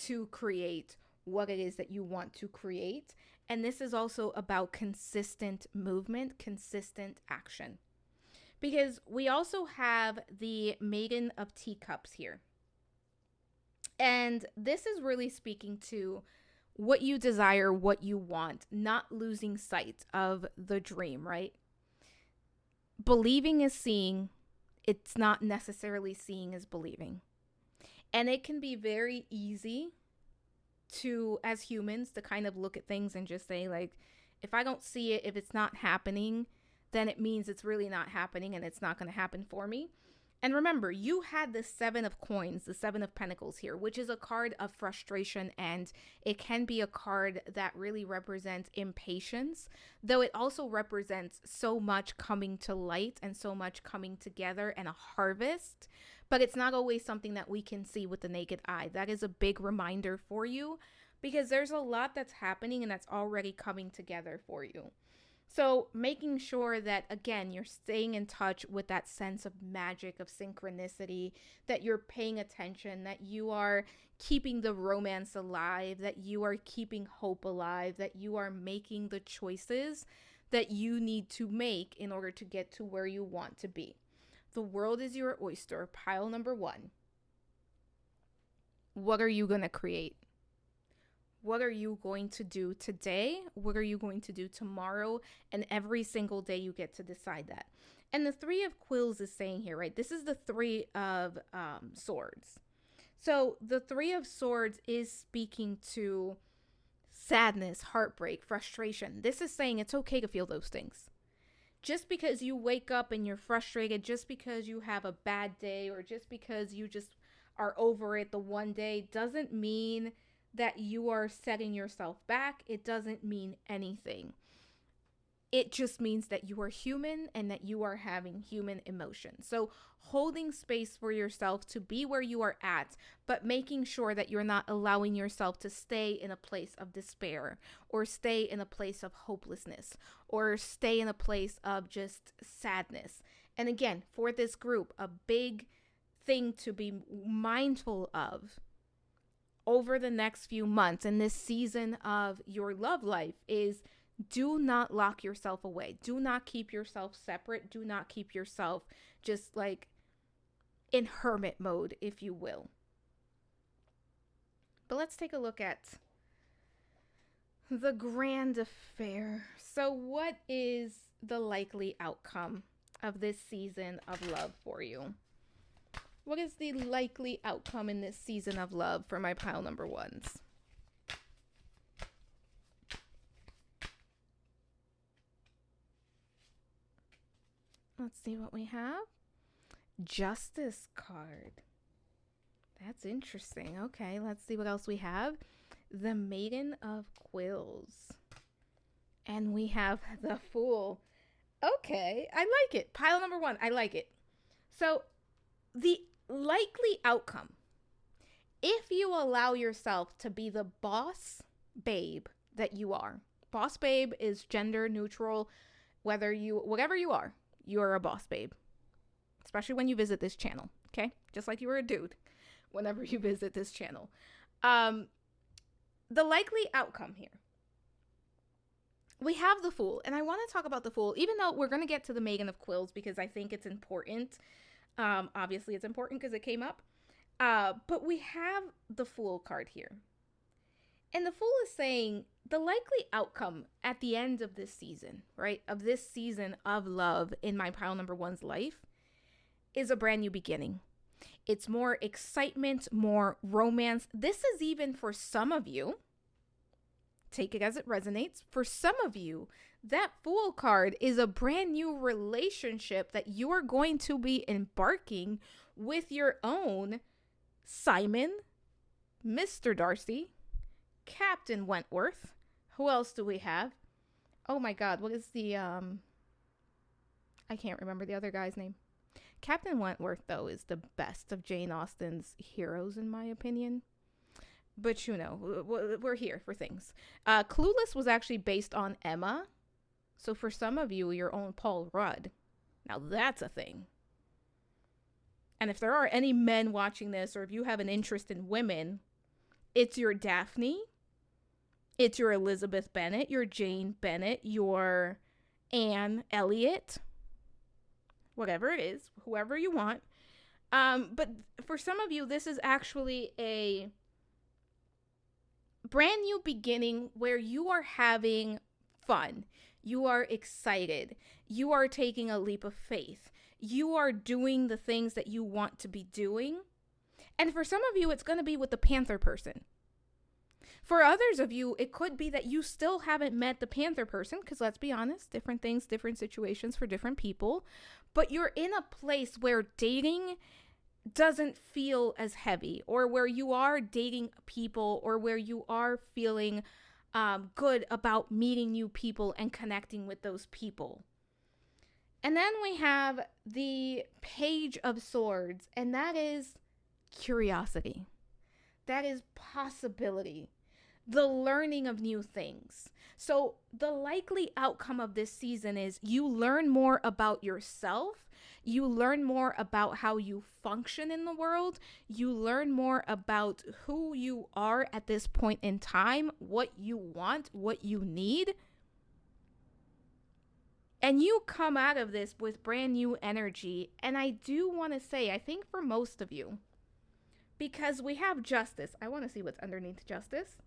to create what it is that you want to create. And this is also about consistent movement, consistent action. Because we also have the Maiden of Teacups here. And this is really speaking to what you desire, what you want, not losing sight of the dream, right? Believing is seeing. It's not necessarily seeing as believing. And it can be very easy to, as humans, to kind of look at things and just say, like, if I don't see it, if it's not happening, then it means it's really not happening and it's not going to happen for me. And remember, you had the Seven of Coins, the Seven of Pentacles here, which is a card of frustration, and it can be a card that really represents impatience, though it also represents so much coming to light and so much coming together and a harvest. But it's not always something that we can see with the naked eye. That is a big reminder for you because there's a lot that's happening and that's already coming together for you. So making sure that, again, you're staying in touch with that sense of magic, of synchronicity, that you're paying attention, that you are keeping the romance alive, that you are keeping hope alive, that you are making the choices that you need to make in order to get to where you want to be. The world is your oyster, pile number 1. What are you going to create? What are you going to do today? What are you going to do tomorrow? And every single day you get to decide that. And the Three of Quills is saying here, right? This is the Three of Swords. So the Three of Swords is speaking to sadness, heartbreak, frustration. This is saying it's okay to feel those things. Just because you wake up and you're frustrated, just because you have a bad day, or just because you just are over it the one day, doesn't mean that you are setting yourself back. It doesn't mean anything. It just means that you are human and that you are having human emotions. So holding space for yourself to be where you are at, but making sure that you're not allowing yourself to stay in a place of despair, or stay in a place of hopelessness, or stay in a place of just sadness. And again, for this group, a big thing to be mindful of over the next few months in this season of your love life is, do not lock yourself away. Do not keep yourself separate. Do not keep yourself just like in hermit mode, if you will. But let's take a look at the grand affair. So what is the likely outcome of this season of love for you? What is the likely outcome in this season of love for my pile number 1s? Let's see what we have. Justice card. That's interesting. Okay, let's see what else we have. The Maiden of Quills. And we have the Fool. Okay, I like it. Pile number 1, I like it. So the likely outcome, if you allow yourself to be the boss babe that you are. Boss babe is gender neutral. Whatever you are, you're a boss babe. Especially when you visit this channel, okay? Just like you were a dude whenever you visit this channel. The likely outcome here. We have the Fool, and I want to talk about the Fool, even though we're going to get to the Maiden of Quills because I think it's important. Obviously it's important because it came up. But we have the Fool card here. And the Fool is saying the likely outcome at the end of this season, right? Of this season of love in my pile number 1's life is a brand new beginning. It's more excitement, more romance. This is even for some of you, take it as it resonates. For some of you, that Fool card is a brand new relationship that you are going to be embarking with your own Simon, Mr. Darcy, Captain Wentworth. Who else do we have? Oh my God, what is the, I can't remember the other guy's name. Captain Wentworth, though, is the best of Jane Austen's heroes, in my opinion. But, you know, we're here for things. Clueless was actually based on Emma. So for some of you, your own Paul Rudd. Now that's a thing. And if there are any men watching this, or if you have an interest in women, it's your Daphne. It's your Elizabeth Bennet, your Jane Bennet, your Anne Elliot. Whatever it is, whoever you want. But for some of you, this is actually a brand new beginning where you are having fun. You are excited. You are taking a leap of faith. You are doing the things that you want to be doing. And for some of you, it's going to be with the Panther person. For others of you, it could be that you still haven't met the Panther person, because let's be honest, different things, different situations for different people. but you're in a place where dating doesn't feel as heavy, or where you are dating people, or where you are feeling good about meeting new people and connecting with those people. And then we have the Page of Swords, and that is curiosity. That is possibility, the learning of new things. So the likely outcome of this season is you learn more about yourself. You learn more about how you function in the world. You learn more about who you are at this point in time, what you want, what you need. And you come out of this with brand new energy. And I do want to say, I think for most of you, because we have justice. I want to see what's underneath justice.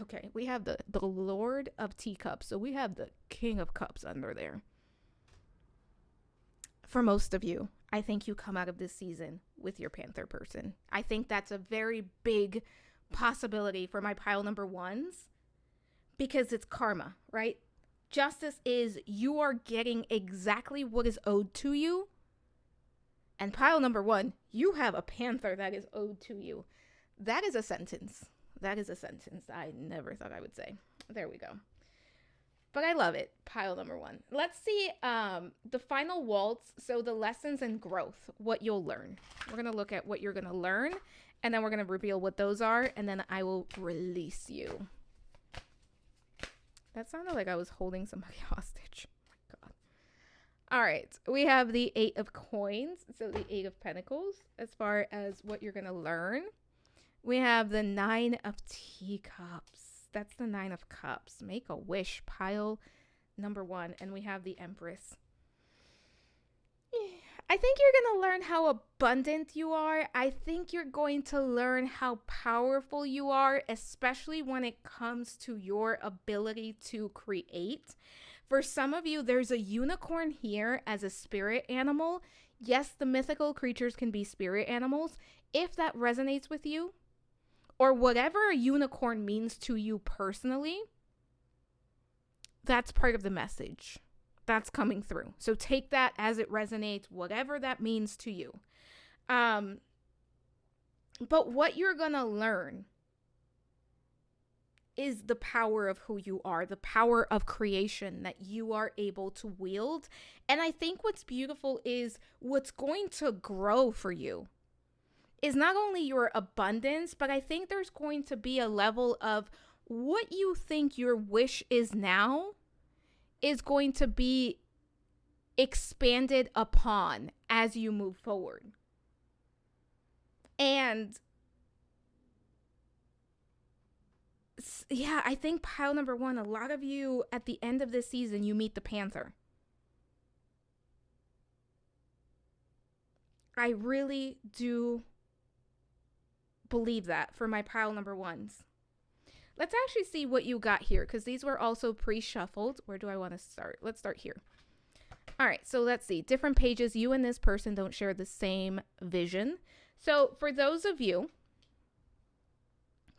Okay, we have the Lord of Teacups. So we have the King of Cups under there. For most of you, I think you come out of this season with your Panther person. I think that's a very big possibility for my pile number ones, because it's karma, right? Justice is you are getting exactly what is owed to you. And pile number one, you have a Panther that is owed to you. That is a sentence. That is a sentence I never thought I would say. There we go. But I love it. Pile number one. Let's see the final waltz. So the lessons and growth, what you'll learn. We're going to look at what you're going to learn, and then we're going to reveal what those are, and then I will release you. That sounded like I was holding somebody hostage. Oh my God. All right. We have the 8 of coins. So the 8 of pentacles as far as what you're going to learn. We have the 9 of teacups. That's the 9 of cups. Make a wish, pile number one. And we have the Empress. I think you're going to learn how abundant you are. I think you're going to learn how powerful you are, especially when it comes to your ability to create. For some of you, there's a unicorn here as a spirit animal. Yes, the mythical creatures can be spirit animals. If that resonates with you, or whatever a unicorn means to you personally, that's part of the message that's coming through. So take that as it resonates, whatever that means to you. But what you're going to learn is the power of who you are, the power of creation that you are able to wield. And I think what's beautiful is what's going to grow for you is not only your abundance, but I think there's going to be a level of what you think your wish is now is going to be expanded upon as you move forward. And yeah, I think pile number one, a lot of you at the end of this season, you meet the Panther. I really do believe that for my pile number ones. Let's actually see what you got here, because these were also pre-shuffled. Where do I want to start? Let's start here. All right, so let's see. Different pages. You and this person don't share the same vision. So for those of you,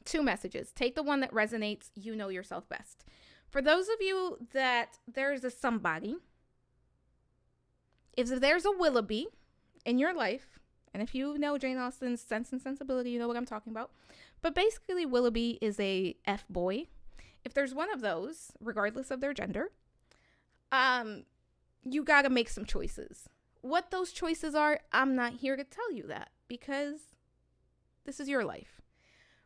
2 messages. Take the one that resonates. You know yourself best. For those of you that there's a somebody, if there's a Willoughby in your life, and if you know Jane Austen's Sense and Sensibility, you know what I'm talking about. But basically, Willoughby is a F-boy. If there's one of those, regardless of their gender, you got to make some choices. What those choices are, I'm not here to tell you that, because this is your life.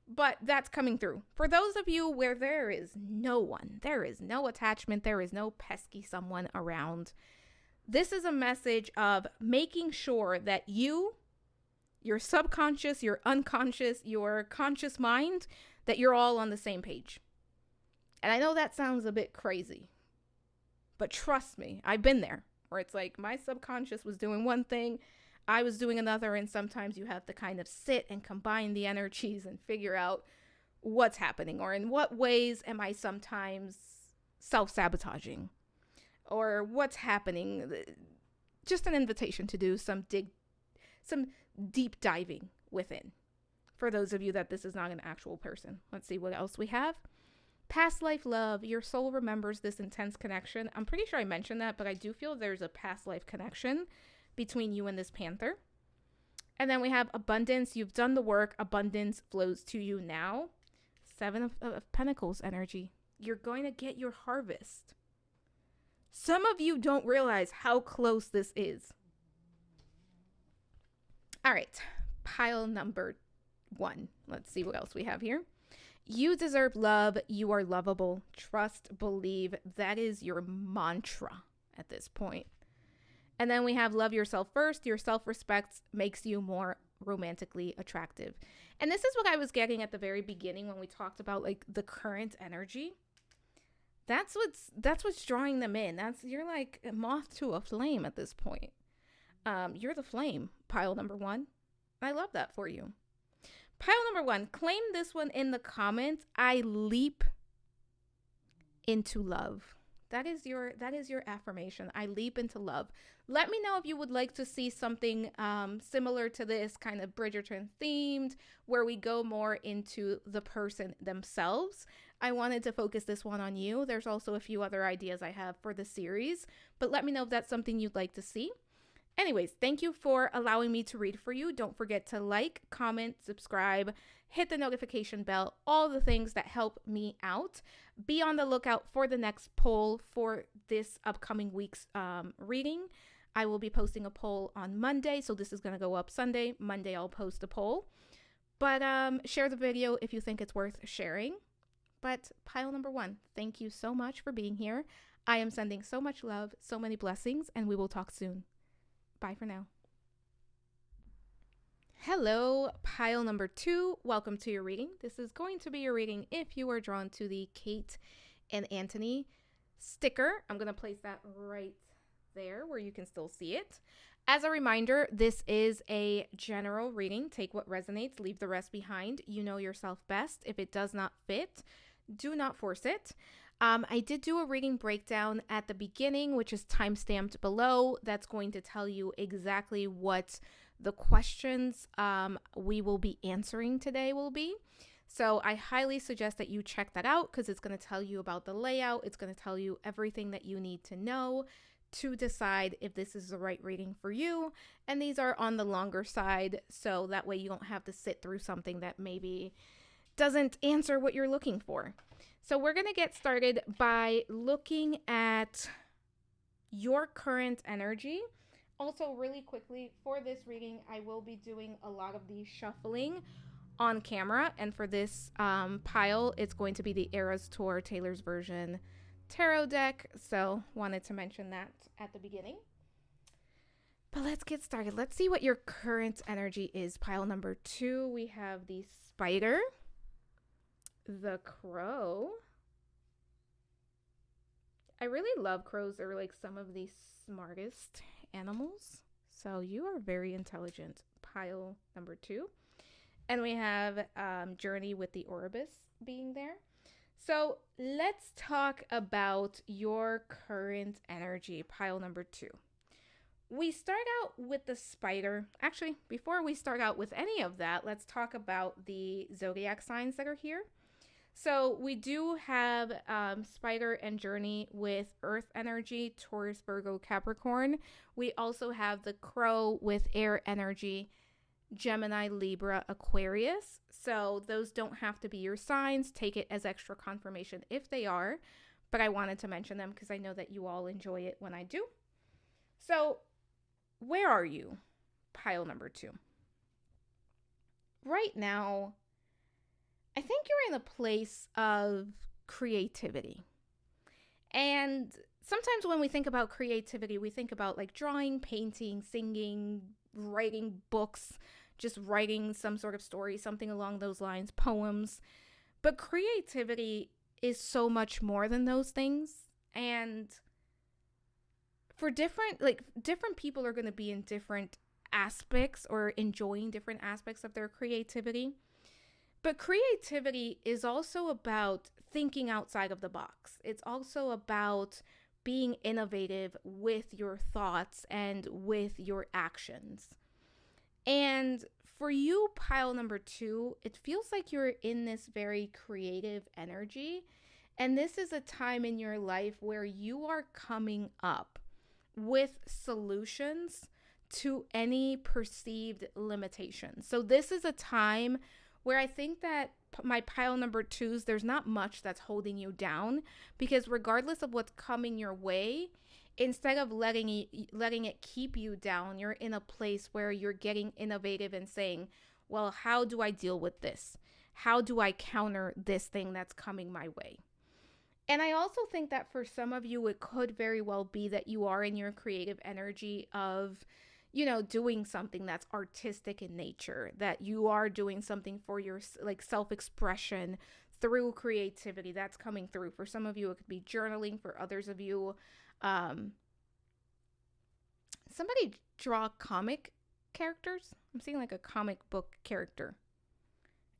But that's coming through. For those of you where there is no one, there is no attachment, there is no pesky someone around, this is a message of making sure that you, your subconscious, your unconscious, your conscious mind, that you're all on the same page. And I know that sounds a bit crazy, but trust me, I've been there, where it's like my subconscious was doing one thing, I was doing another, and sometimes you have to kind of sit and combine the energies and figure out what's happening, or in what ways am I sometimes self-sabotaging, or what's happening. Just an invitation to do some deep diving within, for those of you that this is not an actual person. Let's see what else we have. Past life love. Your soul remembers this intense connection. I'm pretty sure I mentioned that, but I do feel there's a past life connection between you and this panther. And then we have abundance. You've done the work. Abundance flows to you now. Seven of Pentacles energy. You're going to get your harvest. Some of you don't realize how close this is. All right. Pile number 1. Let's see what else we have here. You deserve love. You are lovable. Trust, believe. That is your mantra at this point. And then we have love yourself first. Your self-respect makes you more romantically attractive. And this is what I was getting at the very beginning when we talked about like the current energy. That's what's drawing them in. You're like a moth to a flame at this point. You're the flame, pile number 1. I love that for you. Pile number 1, claim this one in the comments. I leap into love. That is your affirmation. I leap into love. Let me know if you would like to see something similar to this, kind of Bridgerton themed, where we go more into the person themselves. I wanted to focus this one on you. There's also a few other ideas I have for the series, but let me know if that's something you'd like to see. Anyways, thank you for allowing me to read for you. Don't forget to like, comment, subscribe, hit the notification bell, all the things that help me out. Be on the lookout for the next poll for this upcoming week's reading. I will be posting a poll on Monday, so this is going to go up Sunday. Monday, I'll post a poll. But share the video if you think it's worth sharing. But pile number 1, thank you so much for being here. I am sending so much love, so many blessings, and we will talk soon. Bye for now. Hello, pile number 2. Welcome to your reading. This is going to be your reading if you are drawn to the Kate and Anthony sticker. I'm going to place that right there where you can still see it. As a reminder, this is a general reading. Take what resonates, leave the rest behind. You know yourself best. If it does not fit, do not force it. I did do a reading breakdown at the beginning, which is timestamped below. That's going to tell you exactly what the questions we will be answering today will be. So I highly suggest that you check that out because it's going to tell you about the layout. It's going to tell you everything that you need to know to decide if this is the right reading for you. And these are on the longer side, so that way you don't have to sit through something that maybe doesn't answer what you're looking for. So we're going to get started by looking at your current energy. Also, really quickly, for this reading, I will be doing a lot of the shuffling on camera. And for this pile, it's going to be the Eras Tour Taylor's Version tarot deck. So wanted to mention that at the beginning. But let's get started. Let's see what your current energy is. Pile number 2, we have the Spider, the Crow. I really love crows. They're like some of the smartest animals. So you are very intelligent. Pile number 2. And we have Journey with the Oribus being there. So let's talk about your current energy. Pile number 2. We start out with the Spider. Actually, before we start out with any of that, let's talk about the zodiac signs that are here. So we do have Spider and Journey with Earth energy, Taurus, Virgo, Capricorn. We also have the Crow with air energy, Gemini, Libra, Aquarius. So those don't have to be your signs. Take it as extra confirmation if they are. But I wanted to mention them because I know that you all enjoy it when I do. So where are you? Pile number 2. Right now, I think you're in a place of creativity. And sometimes when we think about creativity, we think about like drawing, painting, singing, writing books, just writing some sort of story, something along those lines, poems. But creativity is so much more than those things. And for different people are going to be in different aspects or enjoying different aspects of their creativity. But creativity is also about thinking outside of the box. It's also about being innovative with your thoughts and with your actions. And for you, pile number 2, it feels like you're in this very creative energy. And this is a time in your life where you are coming up with solutions to any perceived limitations. So this is a time where I think that my pile number twos, there's not much that's holding you down, because regardless of what's coming your way, instead of letting it keep you down, you're in a place where you're getting innovative and saying, well, how do I deal with this? How do I counter this thing that's coming my way? And I also think that for some of you, it could very well be that you are in your creative energy of, doing something that's artistic in nature, that you are doing something for your like self-expression through creativity that's coming through. For some of you, it could be journaling. For others of you, um, somebody draw comic characters. I'm seeing like a comic book character.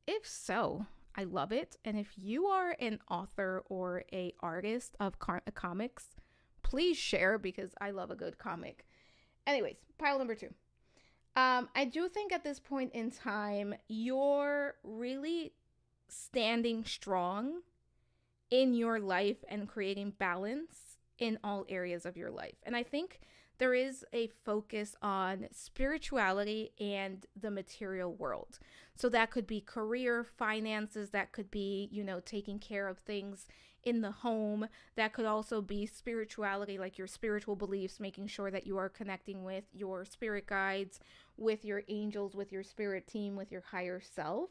If so, I love it. And if you are an author or a artist of comics, please share, because I love a good comic. Anyways, pile number two. I do think at this point in time, you're really standing strong in your life and creating balance in all areas of your life. And I think there is a focus on spirituality and the material world. So that could be career, finances, that could be, taking care of things in the home. That could also be spirituality, like your spiritual beliefs, making sure that you are connecting with your spirit guides, with your angels, with your spirit team, with your higher self.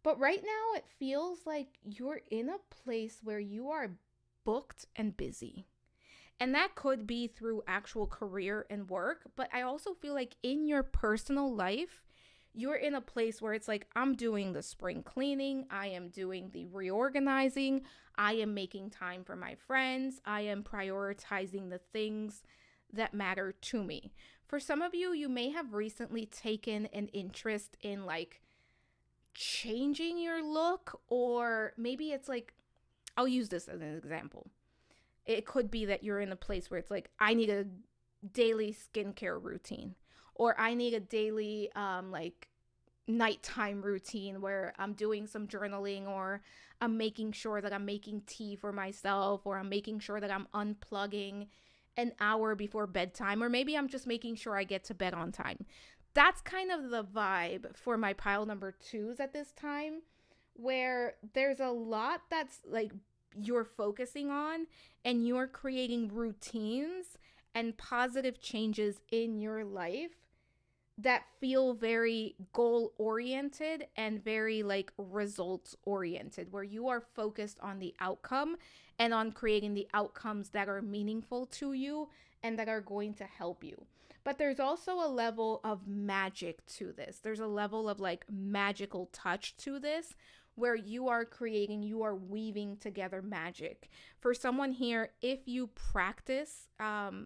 But right now, it feels like you're in a place where you are booked and busy. And that could be through actual career and work. But I also feel like in your personal life, you're in a place where it's like, I'm doing the spring cleaning, I am doing the reorganizing, I am making time for my friends, I am prioritizing the things that matter to me. For some of you, you may have recently taken an interest in like changing your look, or maybe it's like, I'll use this as an example. It could be that you're in a place where it's like, I need a daily skincare routine, or I need a daily like nighttime routine where I'm doing some journaling, or I'm making sure that I'm making tea for myself, or I'm making sure that I'm unplugging an hour before bedtime, or maybe I'm just making sure I get to bed on time. That's kind of the vibe for my pile number twos at this time, where there's a lot that's like you're focusing on, and you're creating routines and positive changes in your life that feel very goal oriented and very like results oriented, where you are focused on the outcome and on creating the outcomes that are meaningful to you and that are going to help you. But there's also a level of magic to this. There's a level of like magical touch to this, where you are creating, you are weaving together magic. For someone here, if you practice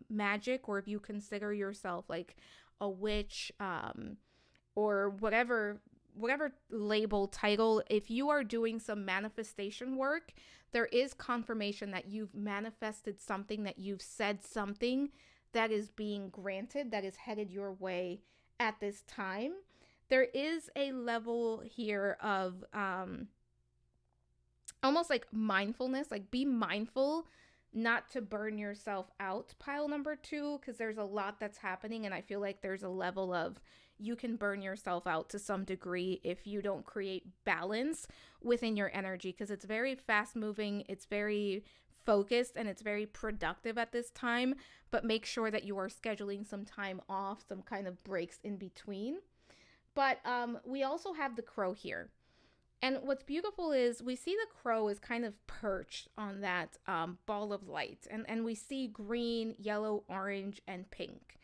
magic, or if you consider yourself like a witch, or whatever label title, if you are doing some manifestation work, there is confirmation that you've manifested something, that you've said something that is being granted, that is headed your way at this time. There is a level here of almost like mindfulness, like be mindful not to burn yourself out, pile number two, because there's a lot that's happening, and I feel like there's a level of you can burn yourself out to some degree if you don't create balance within your energy, because it's very fast moving, it's very focused, and it's very productive at this time. But make sure that you are scheduling some time off, some kind of breaks in between. But we also have the crow here. And what's beautiful is we see the crow is kind of perched on that ball of light. And we see green, yellow, orange, and pink.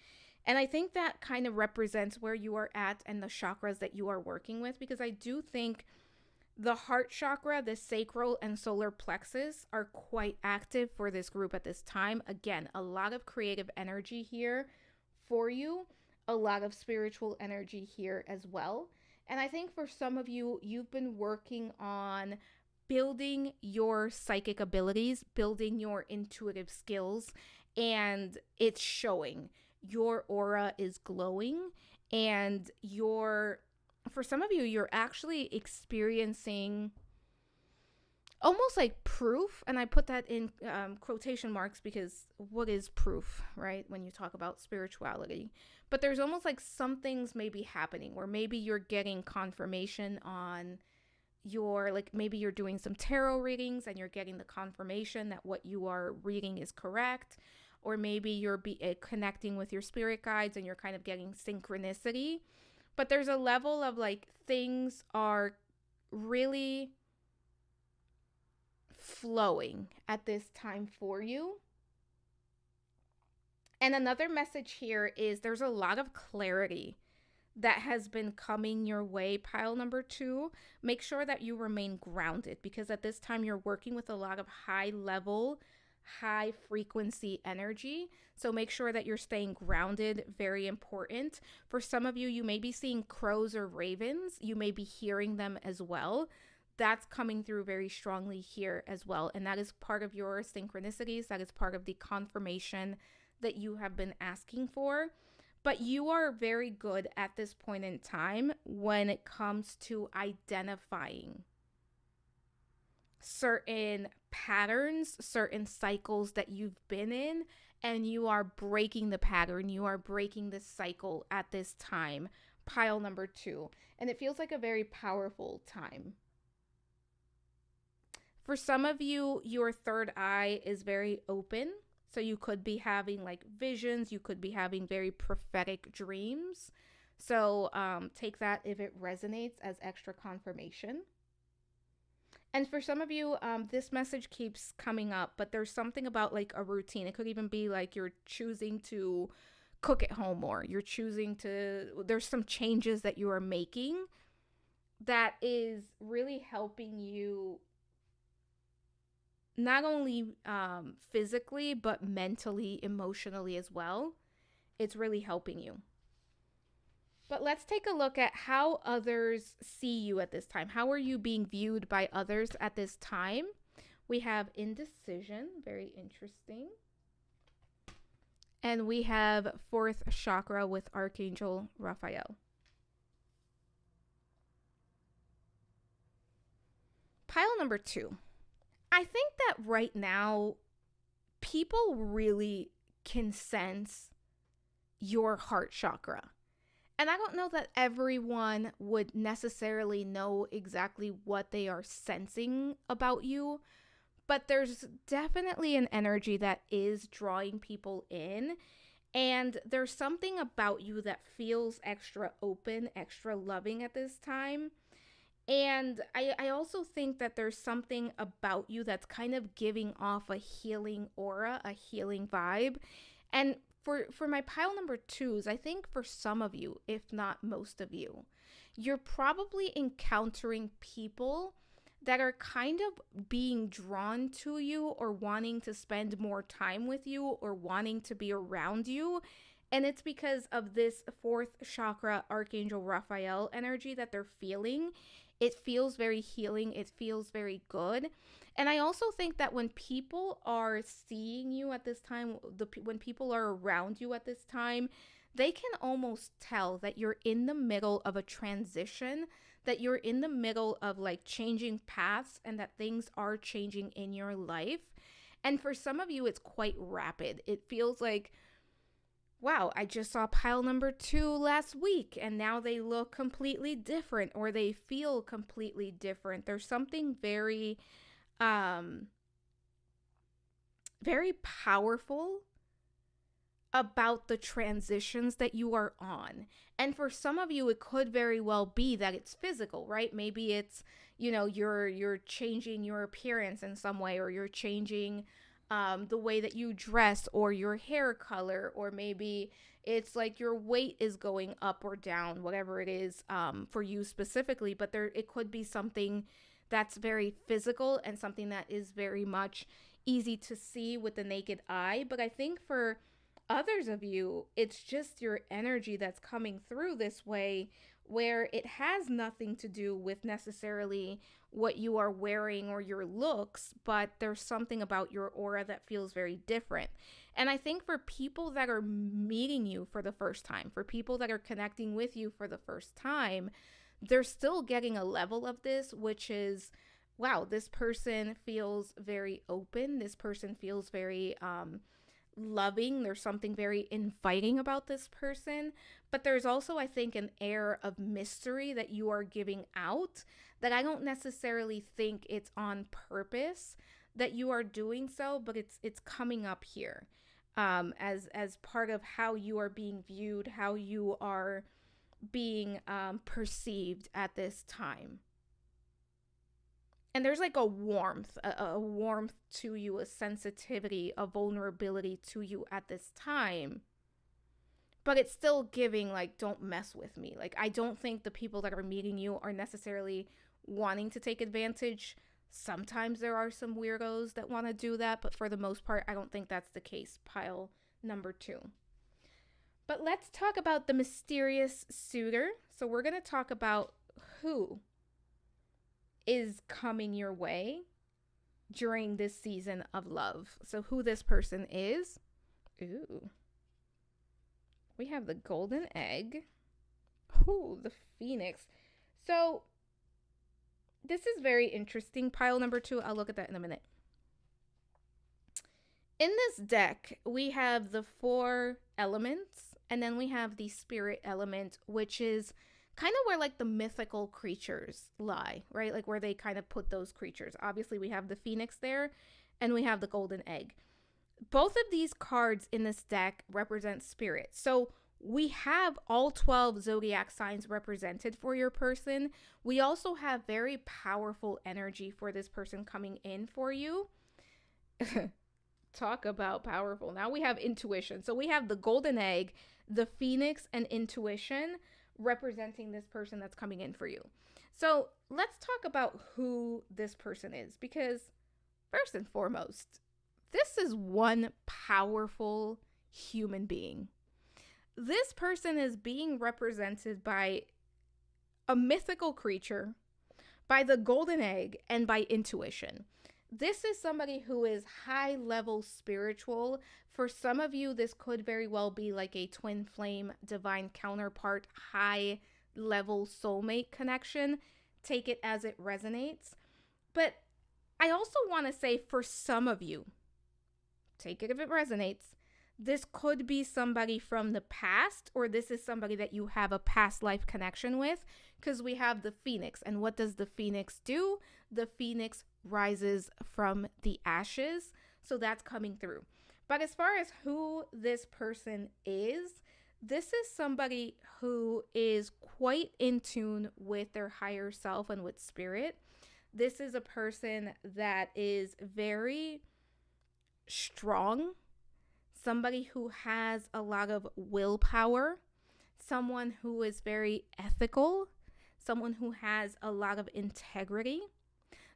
And I think that kind of represents where you are at and the chakras that you are working with, because I do think the heart chakra, the sacral and solar plexus are quite active for this group at this time. Again, a lot of creative energy here for you, a lot of spiritual energy here as well. And I think for some of you, you've been working on building your psychic abilities, building your intuitive skills, and it's showing. Your aura is glowing, and for some of you, you're actually experiencing almost like proof. And I put that in quotation marks because what is proof, right? When you talk about spirituality. But there's almost like some things may be happening where maybe you're getting confirmation on your, like maybe you're doing some tarot readings and you're getting the confirmation that what you are reading is correct. Or maybe you're connecting with your spirit guides and you're kind of getting synchronicity. But there's a level of like things are really flowing at this time for you. And another message here is there's a lot of clarity that has been coming your way, pile number 2. Make sure that you remain grounded because at this time you're working with a lot of high level, high frequency energy. So make sure that you're staying grounded. Very important. For some of you, you may be seeing crows or ravens. You may be hearing them as well. That's coming through very strongly here as well. And that is part of your synchronicities. That is part of the confirmation that you have been asking for. But you are very good at this point in time when it comes to identifying certain patterns, certain cycles that you've been in, and you are breaking the pattern. You are breaking the cycle at this time, pile number 2. And it feels like a very powerful time. For some of you, your third eye is very open. So you could be having like visions. You could be having very prophetic dreams. So take that if it resonates as extra confirmation. And for some of you, this message keeps coming up, but there's something about like a routine. It could even be like you're choosing to cook at home more. You're choosing to, there's some changes that you are making that is really helping you not only physically, but mentally, emotionally as well. It's really helping you. But let's take a look at how others see you at this time. How are you being viewed by others at this time? We have indecision, very interesting. And we have 4th chakra with Archangel Raphael. Pile number 2. I think that right now, people really can sense your heart chakra. And I don't know that everyone would necessarily know exactly what they are sensing about you, but there's definitely an energy that is drawing people in. And there's something about you that feels extra open, extra loving at this time. And I also think that there's something about you that's kind of giving off a healing aura, a healing vibe. And for my pile number 2s, I think for some of you, if not most of you, you're probably encountering people that are kind of being drawn to you or wanting to spend more time with you or wanting to be around you. And it's because of this 4th chakra Archangel Raphael energy that they're feeling. It feels very healing. It feels very good. And I also think that when people are seeing you at this time, when people are around you at this time, they can almost tell that you're in the middle of a transition, that you're in the middle of like changing paths and that things are changing in your life. And for some of you, it's quite rapid. It feels like, wow, I just saw pile number 2 last week and now they look completely different or they feel completely different. There's something very, very powerful about the transitions that you are on. And for some of you, it could very well be that it's physical, right? Maybe it's, you're changing your appearance in some way, or you're changing the way that you dress or your hair color, or maybe it's like your weight is going up or down, whatever it is for you specifically. But it could be something that's very physical and something that is very much easy to see with the naked eye. But I think for others of you, it's just your energy that's coming through this way, where it has nothing to do with necessarily what you are wearing or your looks, but there's something about your aura that feels very different. And I think for people that are meeting you for the first time, for people that are connecting with you for the first time, they're still getting a level of this, which is wow, this person feels very open. This person feels very loving. There's something very inviting about this person. But there's also, I think, an air of mystery that you are giving out that I don't necessarily think it's on purpose that you are doing so, but it's coming up here as part of how you are being viewed, how you are being perceived at this time. And there's like a warmth to you, a sensitivity, a vulnerability to you at this time. But it's still giving, like, don't mess with me. Like, I don't think the people that are meeting you are necessarily wanting to take advantage. Sometimes there are some weirdos that want to do that, but for the most part, I don't think that's the case. Pile number 2. But let's talk about the mysterious suitor. So we're going to talk about who is coming your way during this season of love. So who this person is. Ooh. We have the golden egg. Ooh, the phoenix. So this is very interesting. Pile number 2. I'll look at that in a minute. In this deck, we have the 4 elements, and then we have the spirit element, which is kind of where like the mythical creatures lie, right? Like where they kind of put those creatures. Obviously, we have the phoenix there, and we have the golden egg. Both of these cards in this deck represent spirit. So we have all 12 zodiac signs represented for your person. We also have very powerful energy for this person coming in for you. Talk about powerful. Now we have intuition. So we have the golden egg, the phoenix, and intuition representing this person that's coming in for you. So let's talk about who this person is, because first and foremost, this is one powerful human being. This person is being represented by a mythical creature, by the golden egg, and by intuition. This is somebody who is high level spiritual. For some of you, this could very well be like a twin flame, divine counterpart, high level soulmate connection. Take it as it resonates. But I also want to say for some of you, take it if it resonates, this could be somebody from the past, or this is somebody that you have a past life connection with, because we have the phoenix. And what does the phoenix do? The phoenix rises from the ashes. So that's coming through. But as far as who this person is, this is somebody who is quite in tune with their higher self and with spirit. This is a person that is very strong, somebody who has a lot of willpower, someone who is very ethical, someone who has a lot of integrity.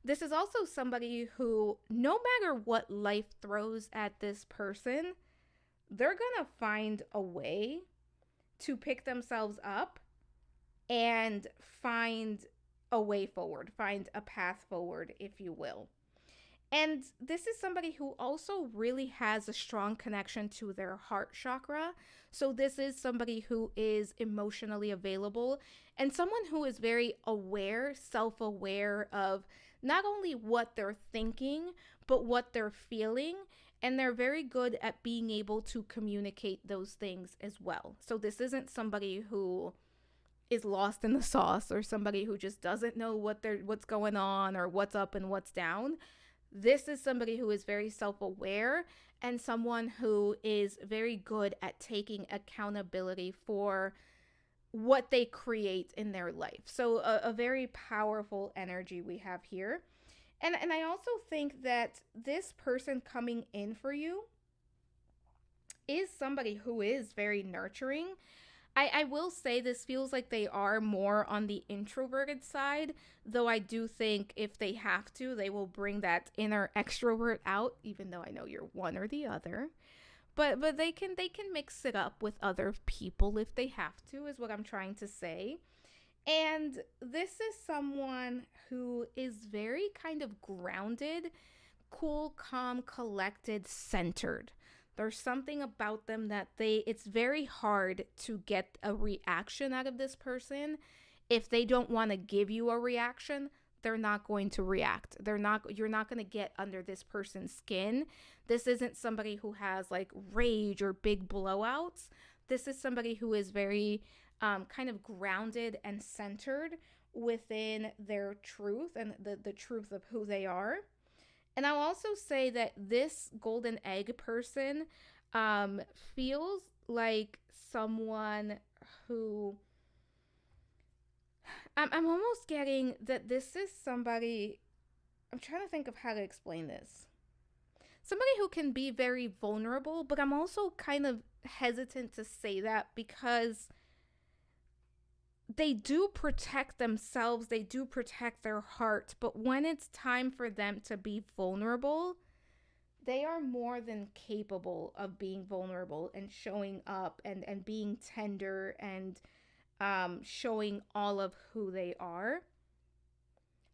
This is also somebody who, no matter what life throws at this person, they're going to find a way to pick themselves up and find a way forward, find a path forward, if you will. And this is somebody who also really has a strong connection to their heart chakra. So this is somebody who is emotionally available and someone who is very aware, self-aware of not only what they're thinking, but what they're feeling. And they're very good at being able to communicate those things as well. So this isn't somebody who is lost in the sauce or somebody who just doesn't know what's going on or what's up and what's down. This is somebody who is very self-aware and someone who is very good at taking accountability for what they create in their life. So a very powerful energy we have here. And I also think that this person coming in for you is somebody who is very nurturing. I will say this feels like they are more on the introverted side, though I do think if they have to, they will bring that inner extrovert out, even though I know you're one or the other. But they can mix it up with other people if they have to, is what I'm trying to say. And this is someone who is very kind of grounded, cool, calm, collected, centered. There's something about them that it's very hard to get a reaction out of this person. If they don't want to give you a reaction, they're not going to react. You're not going to get under this person's skin. This isn't somebody who has like rage or big blowouts. This is somebody who is very kind of grounded and centered within their truth and the truth of who they are. And I'll also say that this golden egg person feels like someone who I'm almost getting that this is somebody. I'm trying to think of how to explain this. Somebody who can be very vulnerable, but I'm also kind of hesitant to say that because they do protect themselves, they do protect their heart, but when it's time for them to be vulnerable, they are more than capable of being vulnerable and showing up and being tender and showing all of who they are.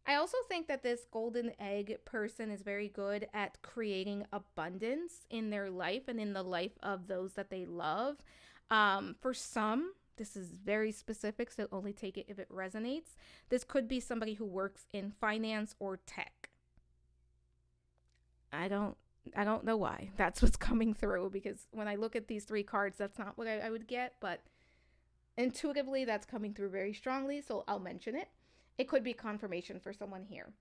I also think that this golden egg person is very good at creating abundance in their life and in the life of those that they love. For some, this is very specific, so only take it if it resonates. This could be somebody who works in finance or tech. I don't know why. That's what's coming through, because when I look at these three cards, that's not what I would get, but intuitively that's coming through very strongly, so I'll mention it. It could be confirmation for someone here.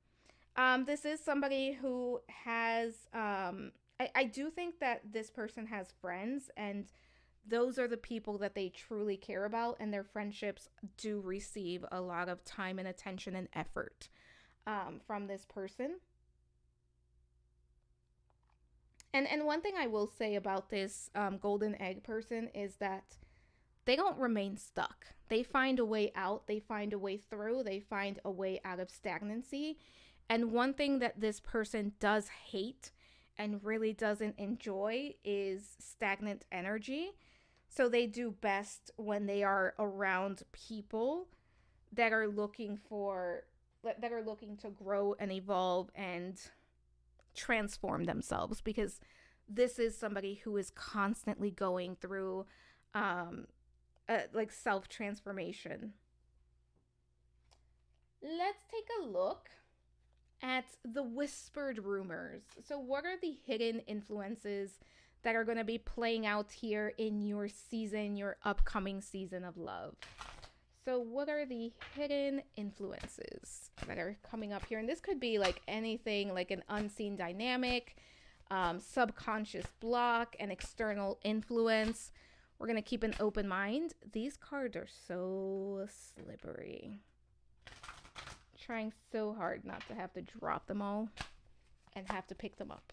This is somebody who has, I do think that this person has friends, and those are the people that they truly care about, and their friendships do receive a lot of time and attention and effort from this person. And one thing I will say about this golden egg person is that they don't remain stuck. They find a way out. They find a way through. They find a way out of stagnancy. And one thing that this person does hate and really doesn't enjoy is stagnant energy. So they do best when they are around people that are looking to grow and evolve and transform themselves, because this is somebody who is constantly going through like self-transformation. Let's take a look at the whispered rumors. So what are the hidden influences that are going to be playing out here in your season, your upcoming season of love? So what are the hidden influences that are coming up here? And this could be like anything, like an unseen dynamic, subconscious block, an external influence. We're going to keep an open mind. These cards are so slippery. Trying so hard not to have to drop them all and have to pick them up.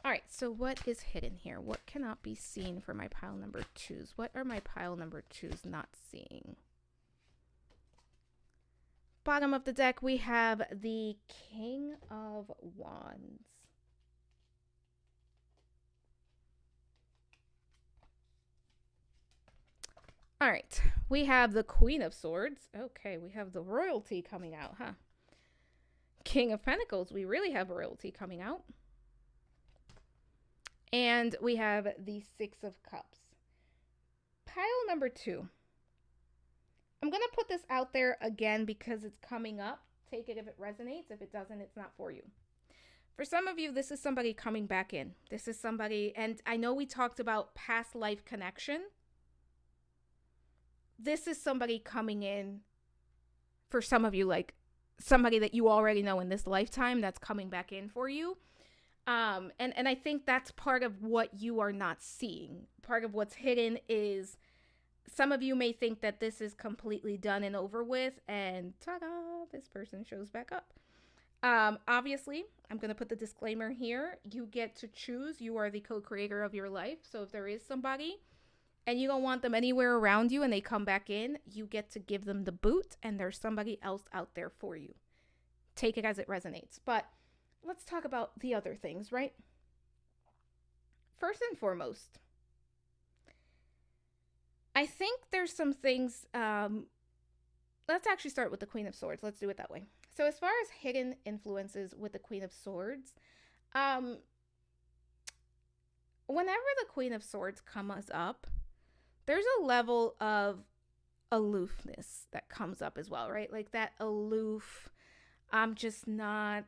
All right, so what is hidden here? What cannot be seen for my pile number twos? What are my pile number twos not seeing? Bottom of the deck, we have the King of Wands. All right, we have the Queen of Swords. Okay, we have the royalty coming out, huh? King of Pentacles, we really have royalty coming out. And we have the Six of Cups. Pile number two. I'm going to put this out there again because it's coming up. Take it if it resonates. If it doesn't, it's not for you. For some of you, this is somebody coming back in. This is somebody, and I know we talked about past life connection. This is somebody coming in for some of you, like somebody that you already know in this lifetime that's coming back in for you. And I think that's part of what you are not seeing. Part of what's hidden is some of you may think that this is completely done and over with, and ta-da, this person shows back up. Obviously, I'm going to put the disclaimer here. You get to choose. You are the co-creator of your life. So if there is somebody and you don't want them anywhere around you and they come back in, you get to give them the boot, and there's somebody else out there for you. Take it as it resonates. But let's talk about the other things, right? First and foremost, I think there's some things, let's actually start with the Queen of Swords. Let's do it that way. So as far as hidden influences with the Queen of Swords, whenever the Queen of Swords comes up, there's a level of aloofness that comes up as well, right? Like that aloof, I'm just not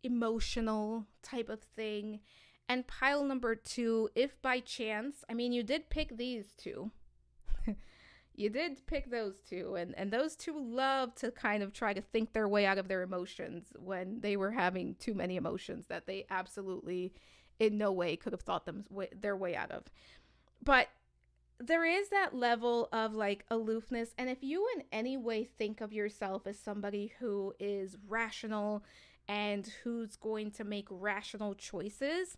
emotional type of thing. And pile number two, if by chance, I mean, you did pick these two. You did pick those two, and those two love to kind of try to think their way out of their emotions when they were having too many emotions that they absolutely in no way could have thought their way out of. But there is that level of like aloofness, and if you in any way think of yourself as somebody who is rational and who's going to make rational choices,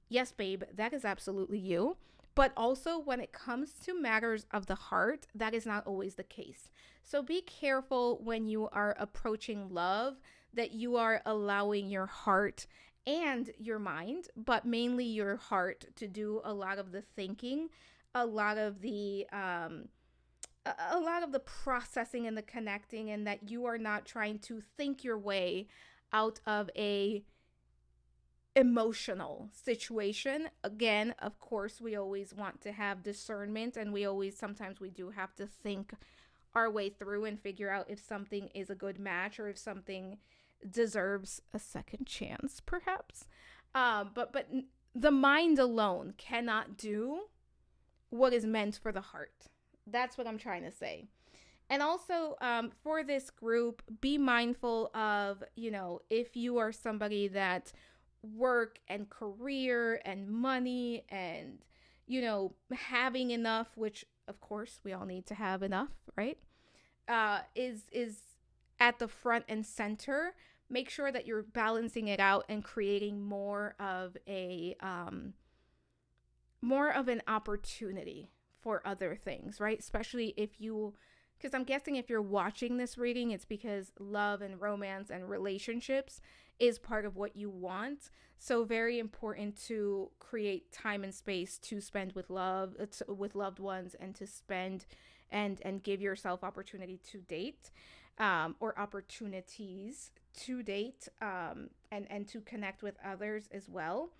yes, babe, that is absolutely you. But also, when it comes to matters of the heart, that is not always the case. So be careful when you are approaching love that you are allowing your heart and your mind, but mainly your heart, to do a lot of the thinking, a lot of the a lot of the processing and the connecting, and that you are not trying to think your way out of a emotional situation. Again, of course, we always want to have discernment, and we always sometimes we do have to think our way through and figure out if something is a good match or if something deserves a second chance, perhaps. But the mind alone cannot do what is meant for the heart. That's what I'm trying to say. And also, for this group, be mindful of, if you are somebody that work and career and money and, having enough, which of course we all need to have enough, right? Is at the front and center. Make sure that you're balancing it out and creating more of an opportunity for other things, right? Especially if you, because I'm guessing if you're watching this reading, it's because love and romance and relationships is part of what you want. So very important to create time and space to spend with with loved ones, and to spend and give yourself opportunity to date, or opportunities to date, and to connect with others as well.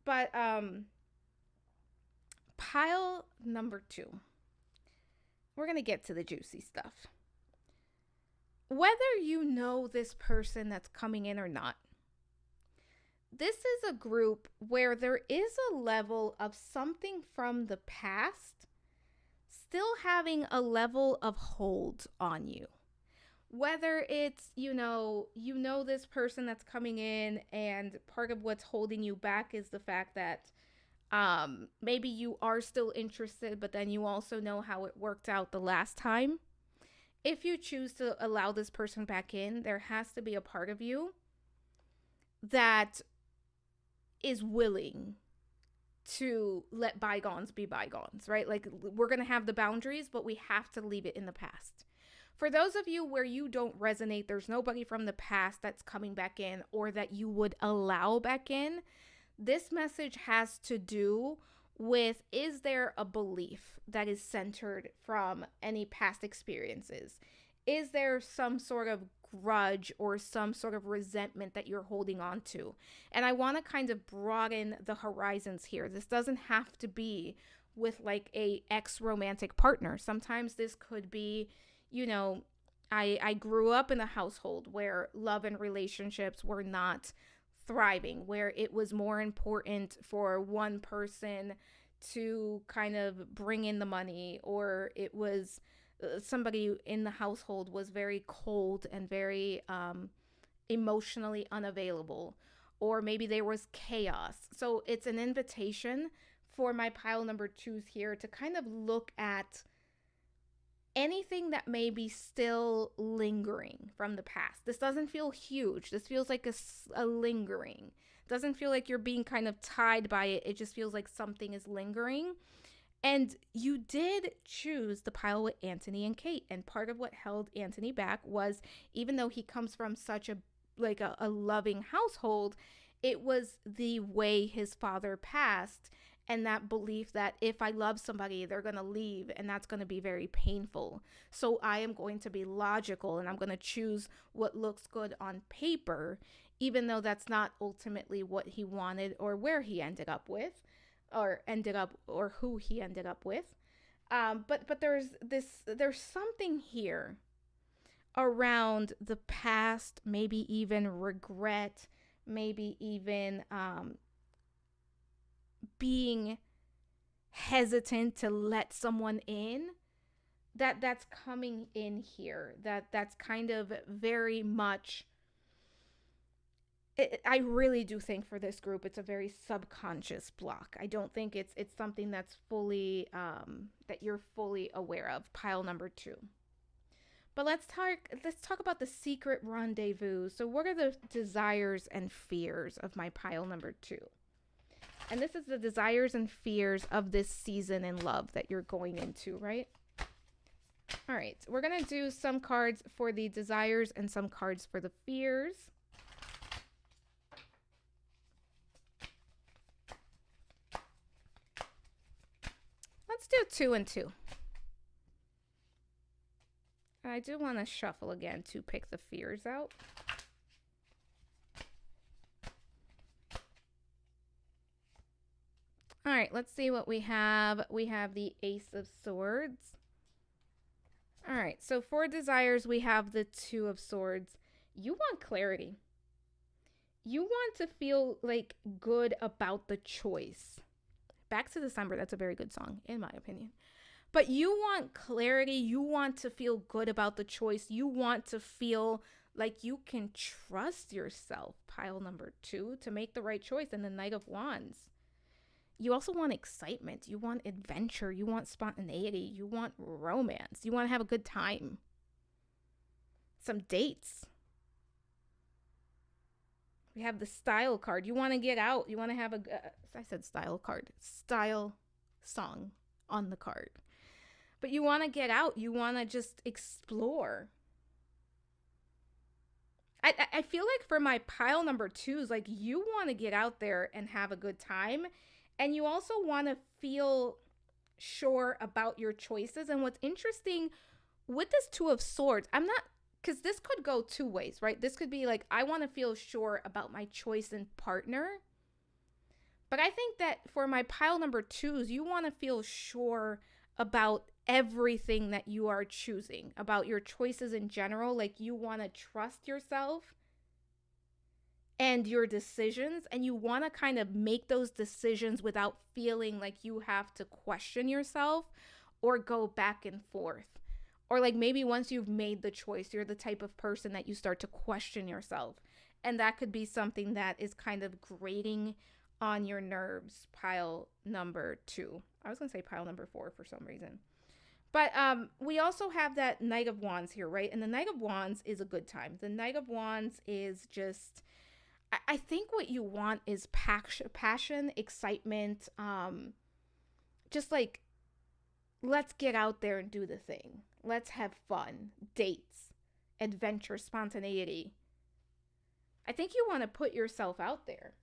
But pile number two, we're going to get to the juicy stuff. Whether you know this person that's coming in or not, this is a group where there is a level of something from the past still having a level of hold on you. Whether it's, this person that's coming in, and part of what's holding you back is the fact that maybe you are still interested, but then you also know how it worked out the last time. If you choose to allow this person back in, there has to be a part of you that is willing to let bygones be bygones, right? Like, we're going to have the boundaries, but we have to leave it in the past. For those of you where you don't resonate, there's nobody from the past that's coming back in or that you would allow back in. This message has to do with, is there a belief that is centered from any past experiences? Is there some sort of grudge or some sort of resentment that you're holding on to? And I want to kind of broaden the horizons here. This doesn't have to be with like a ex-romantic partner. Sometimes this could be, I grew up in a household where love and relationships were not thriving, where it was more important for one person to kind of bring in the money, or it was somebody in the household was very cold and very emotionally unavailable, or maybe there was chaos. So it's an invitation for my pile number twos here to kind of look at anything that may be still lingering from the past. This doesn't feel huge. This feels like a lingering. It doesn't feel like you're being kind of tied by it. It just feels like something is lingering. And you did choose the pile with Anthony and Kate. And part of what held Anthony back was, even though he comes from such a loving household, it was the way his father passed, and that belief that if I love somebody, they're going to leave, and that's going to be very painful. So I am going to be logical, and I'm going to choose what looks good on paper, even though that's not ultimately what he wanted or where he ended up with, or who he ended up with. But there's something here around the past, maybe even regret, maybe even being hesitant to let someone in. That's coming in here. That's kind of very much I really do think for this group it's a very subconscious block. I don't think it's something that's fully that you're fully aware of. Pile number 2. But let's talk about the secret rendezvous. So what are the desires and fears of my pile number 2? And this is the desires and fears of this season in love that you're going into, right? All right, we're going to do some cards for the desires and some cards for the fears. Let's do 2 and 2. I do want to shuffle again to pick the fears out. All right, let's see what we have. We have the Ace of Swords. All right, so for desires, we have the 2 of Swords. You want clarity. You want to feel like good about the choice. Back to December, that's a very good song, in my opinion. But you want clarity. You want to feel good about the choice. You want to feel like you can trust yourself, pile number 2, to make the right choice. And the Knight of Wands. You also want excitement. You want adventure. You want spontaneity. You want romance. You want to have a good time. Some dates. We have the style card. You want to get out. You want to have I said style card. Style song on the card. But you want to get out. You want to just explore. I feel like for my pile number 2s, like you want to get out there and have a good time. And you also want to feel sure about your choices. And what's interesting with this 2 of Swords, I'm not, because this could go 2 ways, right? This could be like, I want to feel sure about my choice in partner. But I think that for my pile number 2s, you want to feel sure about everything that you are choosing, about your choices in general. Like you want to trust yourself and your decisions, and you want to kind of make those decisions without feeling like you have to question yourself or go back and forth. Or like maybe once you've made the choice, you're the type of person that you start to question yourself. And that could be something that is kind of grating on your nerves, pile number 2. I was going to say pile number 4 for some reason. But we also have that Knight of Wands here, right? And the Knight of Wands is a good time. The Knight of Wands is just, I think what you want is passion, excitement, just like, let's get out there and do the thing. Let's have fun, dates, adventure, spontaneity. I think you want to put yourself out there.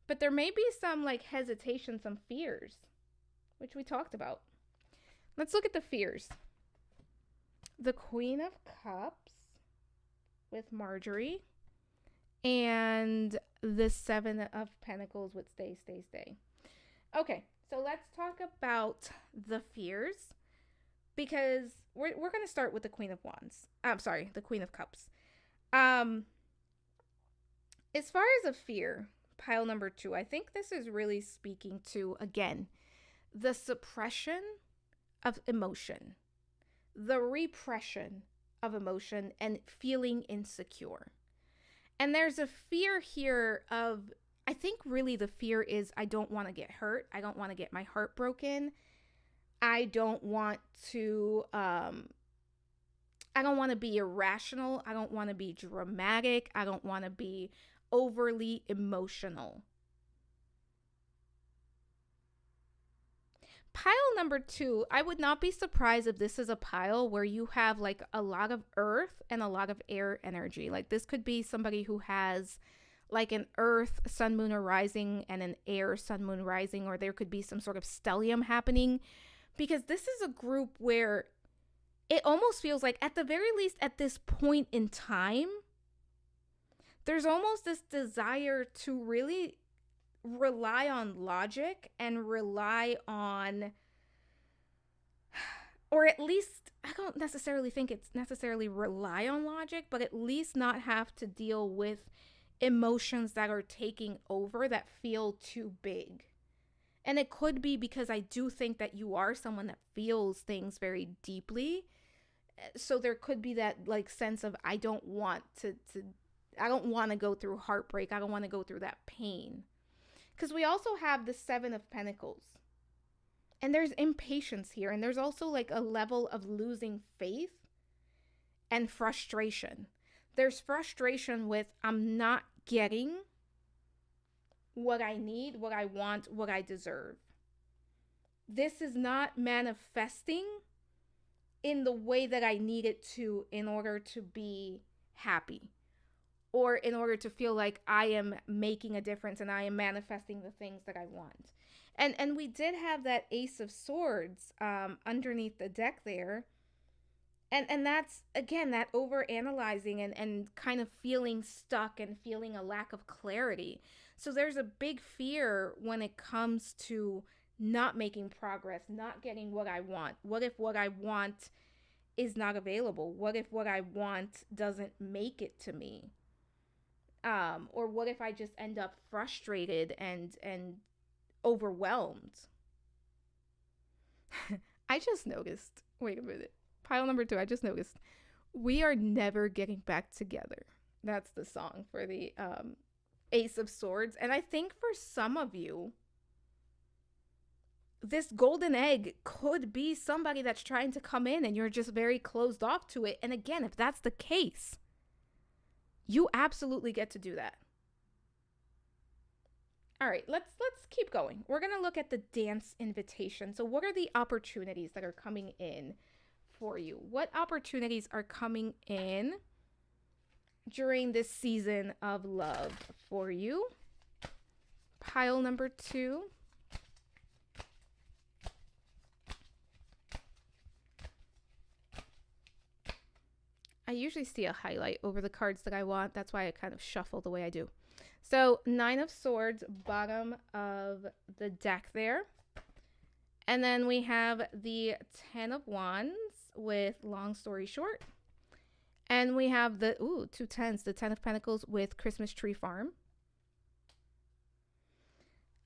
But there may be some like hesitation, some fears, which we talked about. Let's look at the fears. The Queen of Cups with Marjorie. And the 7 of Pentacles with stay, stay, stay. Okay, so let's talk about the fears, because we're going to start with the Queen of Wands. I'm sorry, the Queen of Cups. As far as a fear, pile number 2, I think this is really speaking to, again, the suppression of emotion, the repression of emotion, and feeling insecure. And there's a fear here of, I think really the fear is, I don't want to get hurt. I don't want to get my heart broken. I don't want to be irrational. I don't want to be dramatic. I don't want to be overly emotional. Pile number 2, I would not be surprised if this is a pile where you have like a lot of earth and a lot of air energy. Like this could be somebody who has like an earth, sun, moon, or rising and an air, sun, moon, rising, or there could be some sort of stellium happening, because this is a group where it almost feels like, at the very least at this point in time, there's almost this desire to really rely on logic and rely on, or at least, I don't necessarily think it's necessarily rely on logic, but at least not have to deal with emotions that are taking over that feel too big. And it could be because I do think that you are someone that feels things very deeply. So there could be that like sense of I don't want to I don't want to go through heartbreak. I don't want to go through that pain. Because we also have the 7 of Pentacles. And there's impatience here. And there's also like a level of losing faith and frustration. There's frustration with I'm not getting what I need, what I want, what I deserve. This is not manifesting in the way that I need it to in order to be happy or in order to feel like I am making a difference and I am manifesting the things that I want. And we did have that Ace of Swords underneath the deck there. And that's, again, that over analyzing and kind of feeling stuck and feeling a lack of clarity. So there's a big fear when it comes to not making progress, not getting what I want. What if what I want is not available? What if what I want doesn't make it to me? Or what if I just end up frustrated and overwhelmed? I just noticed, wait a minute, pile number 2, I just noticed, we are never getting back together. That's the song for the Ace of Swords. And I think for some of you, this golden egg could be somebody that's trying to come in and you're just very closed off to it. And again, if that's the case, you absolutely get to do that. All right, let's keep going. We're going to look at the dance invitation. So what are the opportunities that are coming in for you? What opportunities are coming in during this season of love for you? Pile number 2. I usually see a highlight over the cards that I want. That's why I kind of shuffle the way I do. So 9 of Swords, bottom of the deck there. And then we have the 10 of Wands with long story short. And we have the, 2 10s, the 10 of Pentacles with Christmas Tree Farm.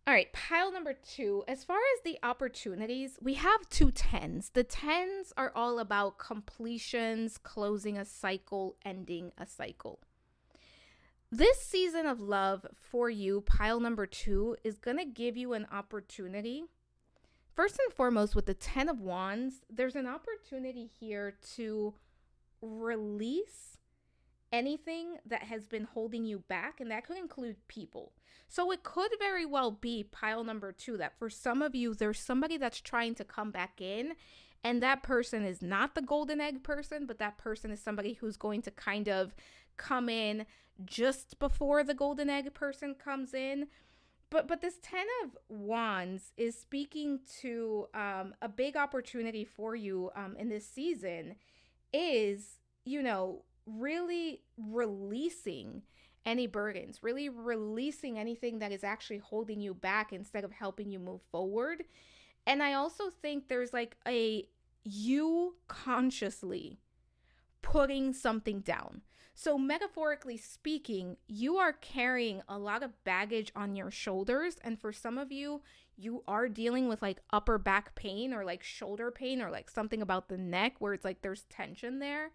All right, pile number 2. As far as the opportunities, we have 2 10s. The 10s are all about completions, closing a cycle, ending a cycle. This season of love for you, pile number 2, is going to give you an opportunity. First and foremost, with the 10 of Wands, there's an opportunity here to release anything that has been holding you back, and that could include people. So it could very well be, pile number 2, that for some of you, there's somebody that's trying to come back in, and that person is not the golden egg person, but that person is somebody who's going to kind of come in just before the golden egg person comes in. But this 10 of Wands is speaking to a big opportunity for you in this season is, really releasing any burdens, really releasing anything that is actually holding you back instead of helping you move forward. And I also think there's like you consciously putting something down. So metaphorically speaking, you are carrying a lot of baggage on your shoulders. And for some of you, you are dealing with like upper back pain or like shoulder pain or like something about the neck where it's like there's tension there.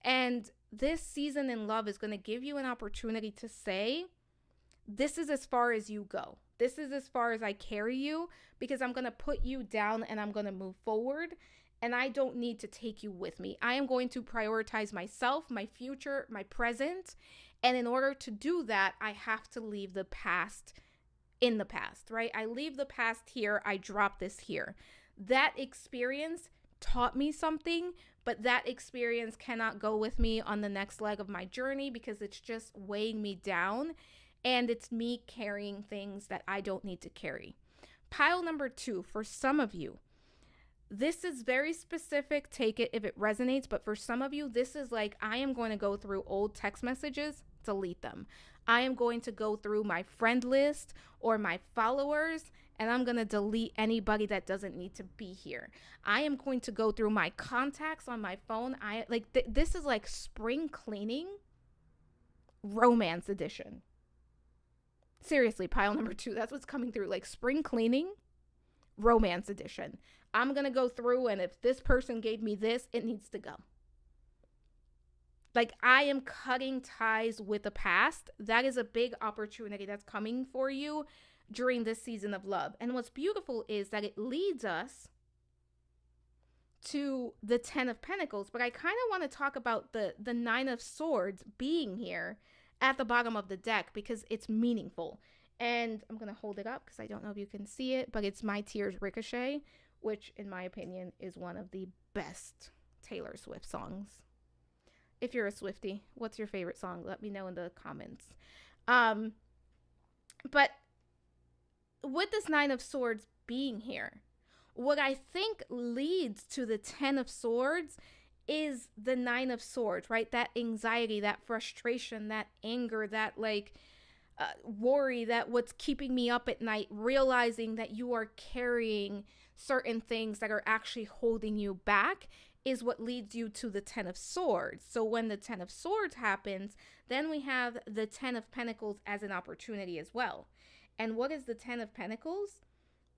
And this season in love is going to give you an opportunity to say, this is as far as you go. This is as far as I carry you, because I'm going to put you down and I'm going to move forward. And I don't need to take you with me. I am going to prioritize myself, my future, my present. And in order to do that, I have to leave the past in the past, right? I leave the past here. I drop this here. That experience taught me something, but that experience cannot go with me on the next leg of my journey because it's just weighing me down and it's me carrying things that I don't need to carry. Pile number 2, for some of you, this is very specific. Take it if it resonates. But for some of you, this is like, I am going to go through old text messages, delete them. I am going to go through my friend list or my followers, and I'm going to delete anybody that doesn't need to be here. I am going to go through my contacts on my phone. This is like spring cleaning romance edition. Seriously, pile number 2. That's what's coming through, like spring cleaning romance edition. I'm going to go through, and if this person gave me this, it needs to go. Like, I am cutting ties with the past. That is a big opportunity that's coming for you during this season of love. And what's beautiful is that it leads us to the 10 of Pentacles. But I kind of want to talk about the 9 of Swords being here at the bottom of the deck because it's meaningful. And I'm going to hold it up because I don't know if you can see it, but it's My Tears Ricochet, which in my opinion is one of the best Taylor Swift songs. If you're a Swiftie, what's your favorite song? Let me know in the comments. But with this 9 of Swords being here, what I think leads to the 10 of Swords is the 9 of Swords, right? That anxiety, that frustration, that anger, that worry, that what's keeping me up at night, realizing that you are carrying certain things that are actually holding you back is what leads you to the 10 of Swords. So when the 10 of Swords happens, then we have the 10 of Pentacles as an opportunity as well. And what is the 10 of Pentacles?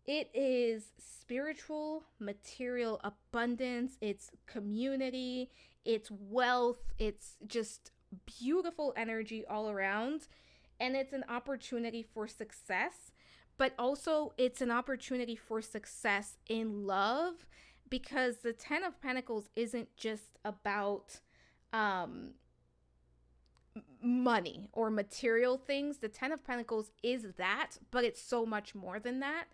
It is spiritual, material abundance, it's community, it's wealth, it's just beautiful energy all around. And it's an opportunity for success, but also it's an opportunity for success in love, because the 10 of Pentacles isn't just about money or material things. The 10 of Pentacles is that, but it's so much more than that.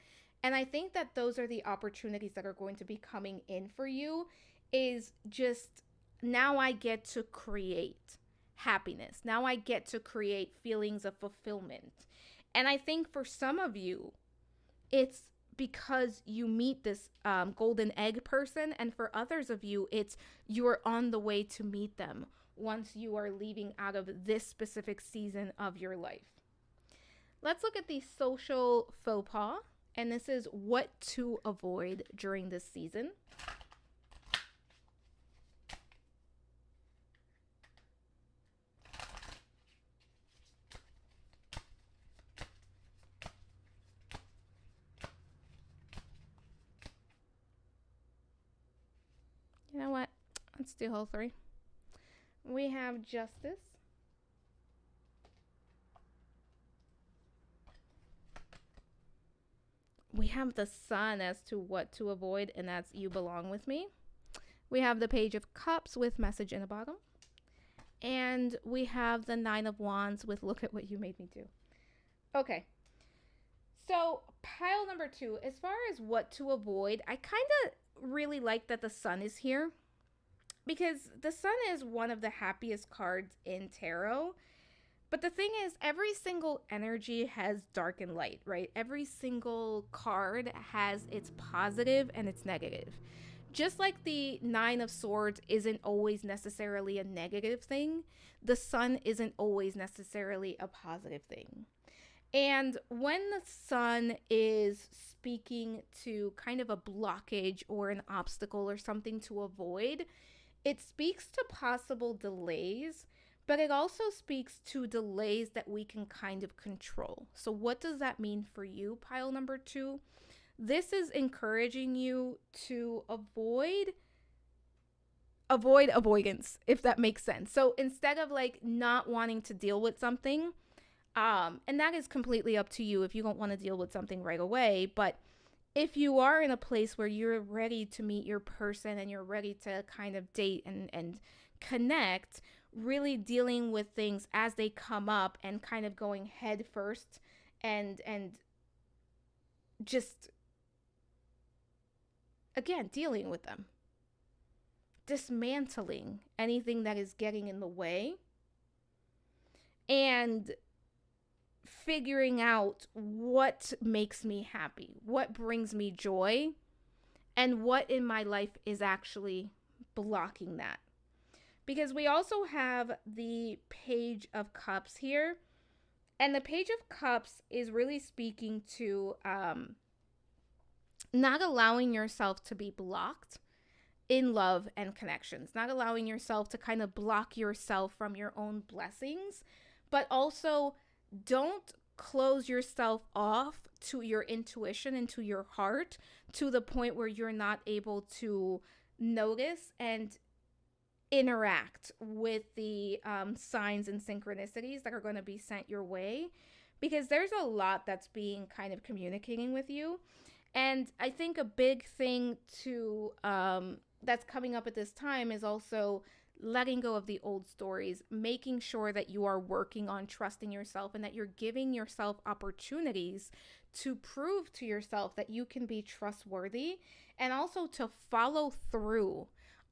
And I think that those are the opportunities that are going to be coming in for you, is just now I get to create happiness. Now I get to create feelings of fulfillment. And I think for some of you, it's because you meet this golden egg person. And for others of you, it's you're on the way to meet them once you are leaving out of this specific season of your life. Let's look at the social faux pas. And this is what to avoid during this season. You know what? Let's do whole 3. We have Justice. We have the Sun as to what to avoid, and that's you belong with me. We have the Page of Cups with message in the bottom. And we have the 9 of Wands with look at what you made me do. Okay. So pile number 2, as far as what to avoid, I kind of really like that the Sun is here, because the Sun is one of the happiest cards in tarot. But the thing is, every single energy has dark and light, right? Every single card has its positive and its negative. Just like the 9 of Swords isn't always necessarily a negative thing, the Sun isn't always necessarily a positive thing. And when the Sun is speaking to kind of a blockage or an obstacle or something to avoid, it speaks to possible delays, but it also speaks to delays that we can kind of control. So what does that mean for you, pile number 2? This is encouraging you to avoid avoidance, if that makes sense. So instead of like not wanting to deal with something, and that is completely up to you if you don't want to deal with something right away, but if you are in a place where you're ready to meet your person and you're ready to kind of date and connect, really dealing with things as they come up and kind of going head first and just, again, dealing with them. Dismantling anything that is getting in the way and figuring out what makes me happy, what brings me joy, and what in my life is actually blocking that. Because we also have the Page of Cups here, And the Page of Cups is really speaking to not allowing yourself to be blocked in love and connections, not allowing yourself to kind of block yourself from your own blessings, but also don't close yourself off to your intuition and to your heart to the point where you're not able to notice and interact with the signs and synchronicities that are going to be sent your way, because there's a lot that's being kind of communicating with you. And I think a big thing to that's coming up at this time is also letting go of the old stories, making sure that you are working on trusting yourself and that you're giving yourself opportunities to prove to yourself that you can be trustworthy, and also to follow through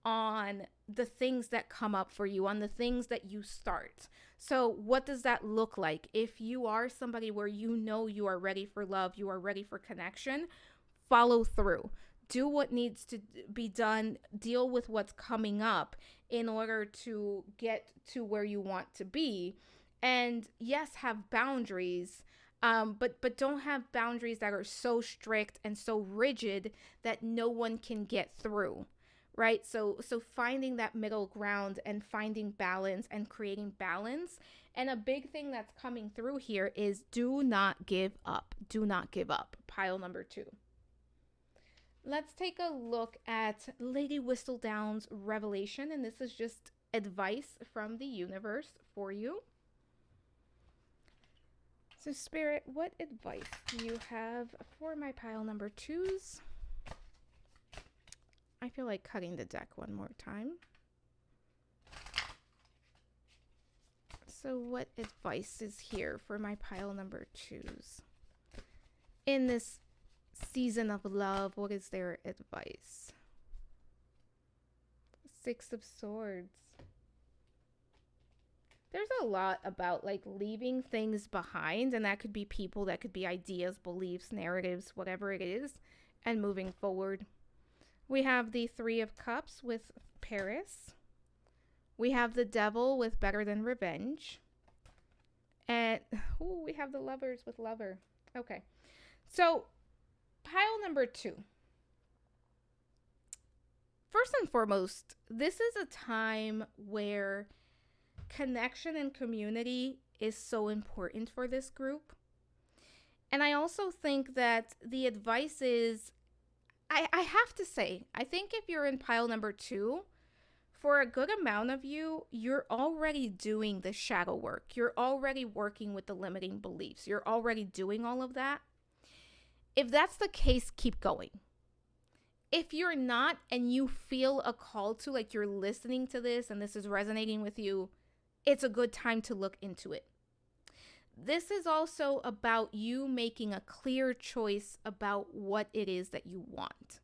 on the things that come up for you, on the things that you start. So what does that look like? If you are somebody where you know you are ready for love, you are ready for connection, follow through. Do what needs to be done, deal with what's coming up in order to get to where you want to be. And yes, have boundaries, but don't have boundaries that are so strict and so rigid that no one can get through. Right? So finding that middle ground and finding balance and creating balance. And a big thing that's coming through here is do not give up. Do not give up. Pile number 2. Let's take a look at Lady Whistledown's revelation, and this is just advice from the universe for you. So Spirit, what advice do you have for my pile number 2s? I feel like cutting the deck one more time. So what advice is here for my pile number 2s? In this season of love, what is their advice? 6 of Swords. There's a lot about like leaving things behind, and that could be people, that could be ideas, beliefs, narratives, whatever it is, and moving forward. We have the 3 of Cups with Paris. We have the Devil with Better Than Revenge. And we have the Lovers with Lover. Okay. So pile number 2. First and foremost, this is a time where connection and community is so important for this group. And I also think that the advice is, I have to say, I think if you're in pile number 2, for a good amount of you, you're already doing the shadow work. You're already working with the limiting beliefs. You're already doing all of that. If that's the case, keep going. If you're not, and you feel a call to, like you're listening to this and this is resonating with you, it's a good time to look into it. This is also about you making a clear choice about what it is that you want.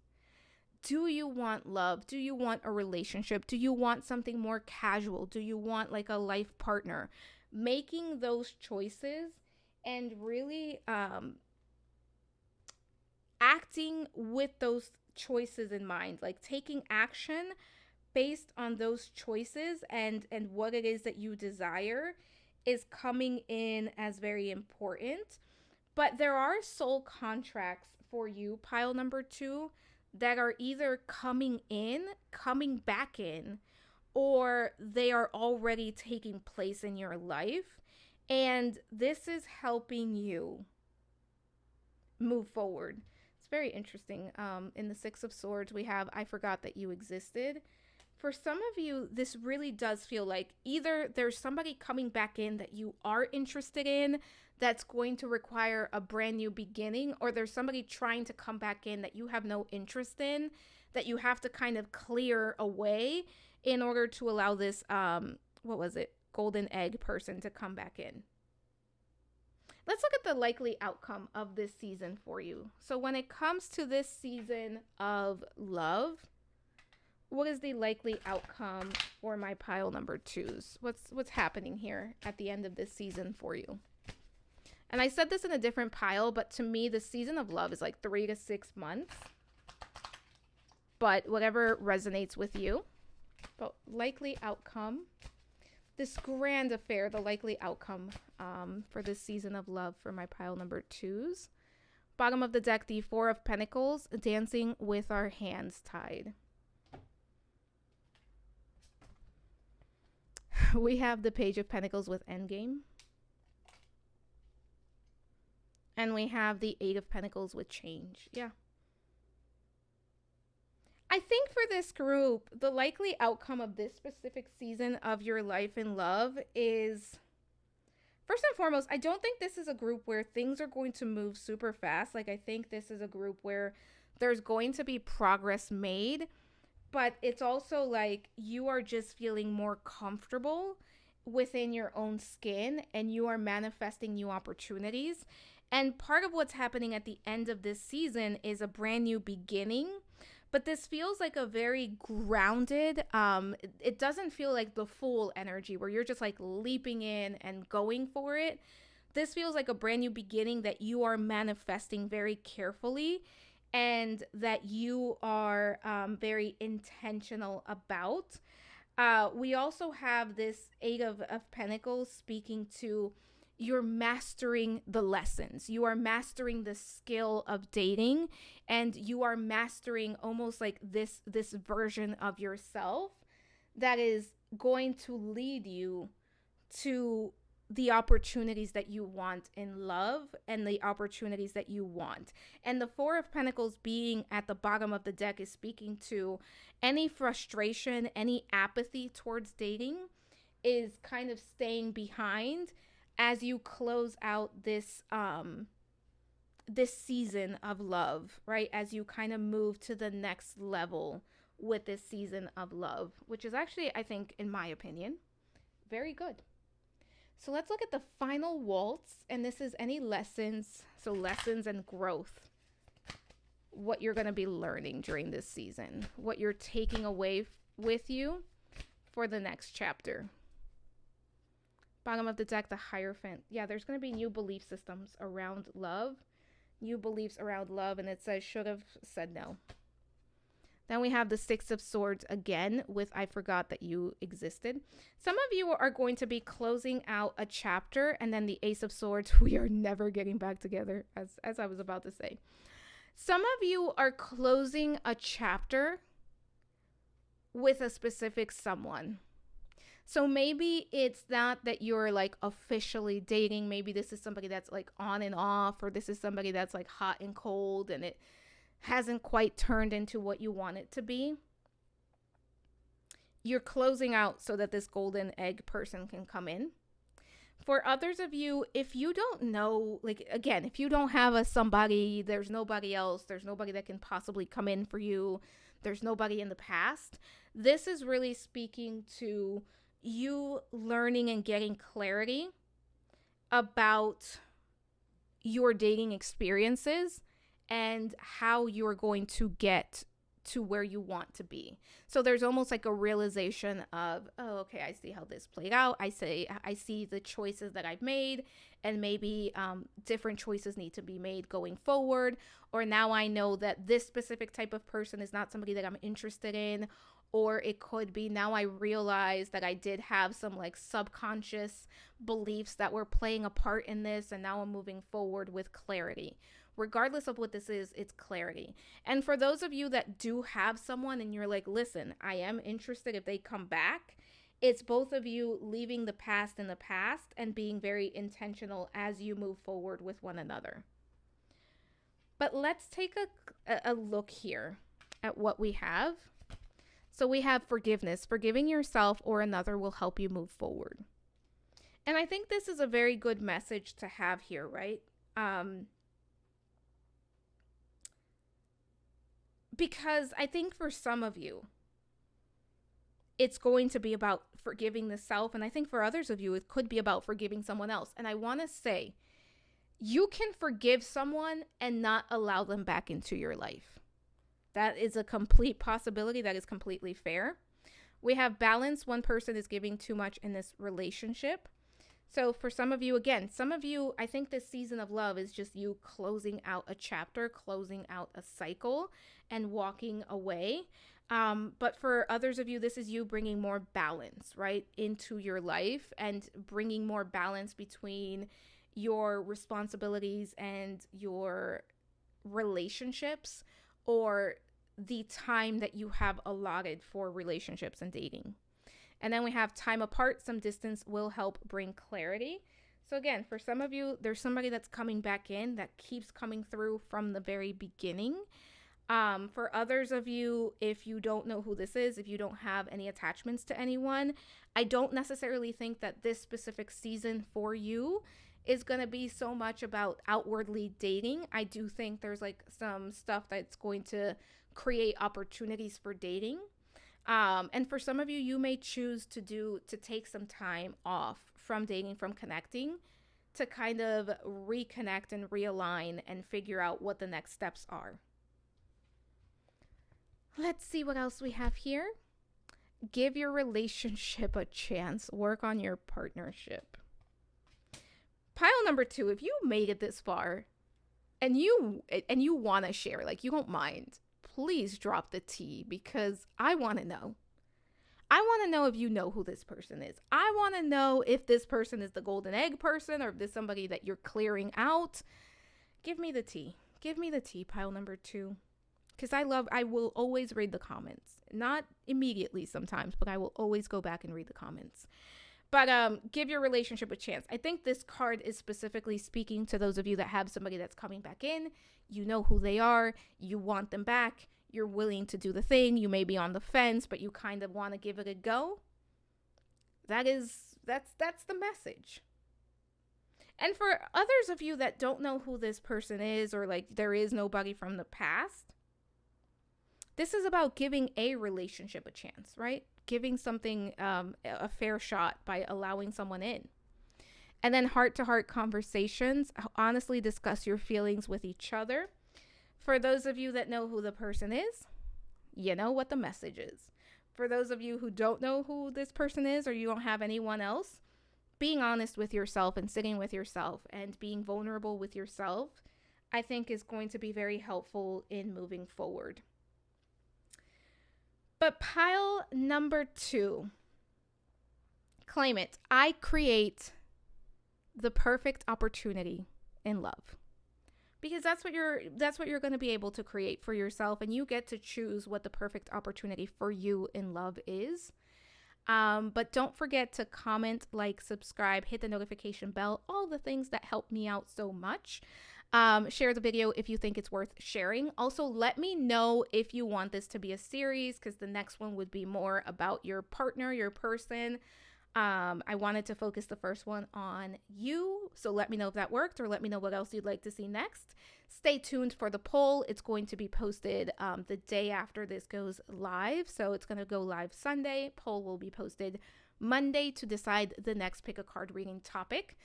Do you want love? Do you want a relationship? Do you want something more casual? Do you want like a life partner? Making those choices and really acting with those choices in mind, like taking action based on those choices and what it is that you desire is coming in as very important. But there are soul contracts for you, pile number 2, that are either coming back in, or they are already taking place in your life. And this is helping you move forward. It's very interesting. In the 6 of Swords, we have, I forgot that you existed. For some of you, this really does feel like either there's somebody coming back in that you are interested in that's going to require a brand new beginning, or there's somebody trying to come back in that you have no interest in, that you have to kind of clear away in order to allow this, golden egg person to come back in. Let's look at the likely outcome of this season for you. So when it comes to this season of love, what is the likely outcome for my pile number 2s? What's happening here at the end of this season for you? And I said this in a different pile, but to me, the season of love is like 3 to 6 months. But whatever resonates with you. But likely outcome this grand affair, the likely outcome for this season of love for my pile number 2s. Bottom of the deck, the Four of Pentacles, dancing with our hands tied. We have the Page of Pentacles with Endgame. And we have the Eight of Pentacles with change. Yeah. I think for this group, the likely outcome of this specific season of your life in love is, first and foremost, I don't think this is a group where things are going to move super fast. Like, I think this is a group where there's going to be progress made, but it's also like you are just feeling more comfortable within your own skin and you are manifesting new opportunities. And part of what's happening at the end of this season is a brand new beginning. But this feels like a very grounded, it doesn't feel like the full energy where you're just like leaping in and going for it. This feels like a brand new beginning that you are manifesting very carefully and that you are very intentional about. We also have this Eight of Pentacles speaking to you're mastering the lessons. You are mastering the skill of dating, and you are mastering almost like this version of yourself that is going to lead you to the opportunities that you want in love and the opportunities that you want. And the Four of Pentacles being at the bottom of the deck is speaking to any frustration, any apathy towards dating is kind of staying behind as you close out this this season of love, right? As you kind of move to the next level with this season of love, which is actually, I think, in my opinion, very good. So let's look at the final waltz, and this is any lessons, so lessons and growth, what you're going to be learning during this season, what you're taking away with you for the next chapter. Bottom of the deck, the Hierophant. Yeah, there's going to be new belief systems around love. New beliefs around love. And it says, should have said no. Then we have the Six of Swords again with I forgot that you existed. Some of you are going to be closing out a chapter. And then the Ace of Swords, we are never getting back together, as I was about to say. Some of you are closing a chapter with a specific someone. So maybe it's not that you're like officially dating. Maybe this is somebody that's like on and off, or this is somebody that's like hot and cold and it hasn't quite turned into what you want it to be. You're closing out so that this golden egg person can come in. For others of you, if you don't know, like, again, if you don't have a somebody, there's nobody else, there's nobody that can possibly come in for you, there's nobody in the past, this is really speaking to you learning and getting clarity about your dating experiences and how you're going to get to where you want to be. So there's almost like a realization of, oh, okay, I see how this played out. I see the choices that I've made, and maybe different choices need to be made going forward. Or now I know that this specific type of person is not somebody that I'm interested in. Or it could be now I realize that I did have some like subconscious beliefs that were playing a part in this, and now I'm moving forward with clarity. Regardless of what this is, it's clarity. And for those of you that do have someone and you're like, listen, I am interested if they come back, it's both of you leaving the past in the past and being very intentional as you move forward with one another. But let's take a look here at what we have. So we have forgiveness. Forgiving yourself or another will help you move forward. And I think this is a very good message to have here, right? Because I think for some of you, it's going to be about forgiving the self. And I think for others of you, it could be about forgiving someone else. And I want to say, you can forgive someone and not allow them back into your life. That is a complete possibility. That is completely fair. We have balance. One person is giving too much in this relationship. So for some of you, again, some of you, I think this season of love is just you closing out a chapter, closing out a cycle and walking away. But for others of you, this is you bringing more balance, right, into your life and bringing more balance between your responsibilities and your relationships, or the time that you have allotted for relationships and dating. And then we have time apart. Some distance will help bring clarity. So, again, for some of you, there's somebody that's coming back in that keeps coming through from the very beginning. For others of you, if you don't know who this is, if you don't have any attachments to anyone, I don't necessarily think that this specific season for you is going to be so much about outwardly dating. I do think there's like some stuff that's going to create opportunities for dating. And for some of you, you may choose to take some time off from dating, from connecting, to kind of reconnect and realign and figure out what the next steps are. Let's see what else we have here. Give your relationship a chance. Work on your partnership. Pile number 2, if you made it this far and you want to share, like you don't mind, please drop the tea, because I want to know. I want to know if you know who this person is. I want to know if this person is the golden egg person, or if there's somebody that you're clearing out. Give me the tea. Give me the tea, pile number 2. Because I will always read the comments. Not immediately sometimes, but I will always go back and read the comments. But give your relationship a chance. I think this card is specifically speaking to those of you that have somebody that's coming back in. You know who they are. You want them back. You're willing to do the thing. You may be on the fence, but you kind of want to give it a go. That's the message. And for others of you that don't know who this person is, or like there is nobody from the past, this is about giving a relationship a chance, right? Giving something a fair shot by allowing someone in. And then heart-to-heart conversations. Honestly discuss your feelings with each other. For those of you that know who the person is, you know what the message is. For those of you who don't know who this person is, or you don't have anyone else, being honest with yourself and sitting with yourself and being vulnerable with yourself, I think is going to be very helpful in moving forward. But pile number 2, claim it. I create the perfect opportunity in love. Because that's what you're going to be able to create for yourself, and you get to choose what the perfect opportunity for you in love is. But don't forget to comment, like, subscribe, hit the notification bell, all the things that help me out so much. Share the video if you think it's worth sharing. Also, let me know if you want this to be a series, because the next one would be more about your partner, your person. I wanted to focus the first one on you, so let me know if that worked, or let me know what else you'd like to see next. Stay tuned for the poll. It's going to be posted the day after this goes live, so it's going to go live Sunday. Poll will be posted Monday to decide the next pick a card reading topic.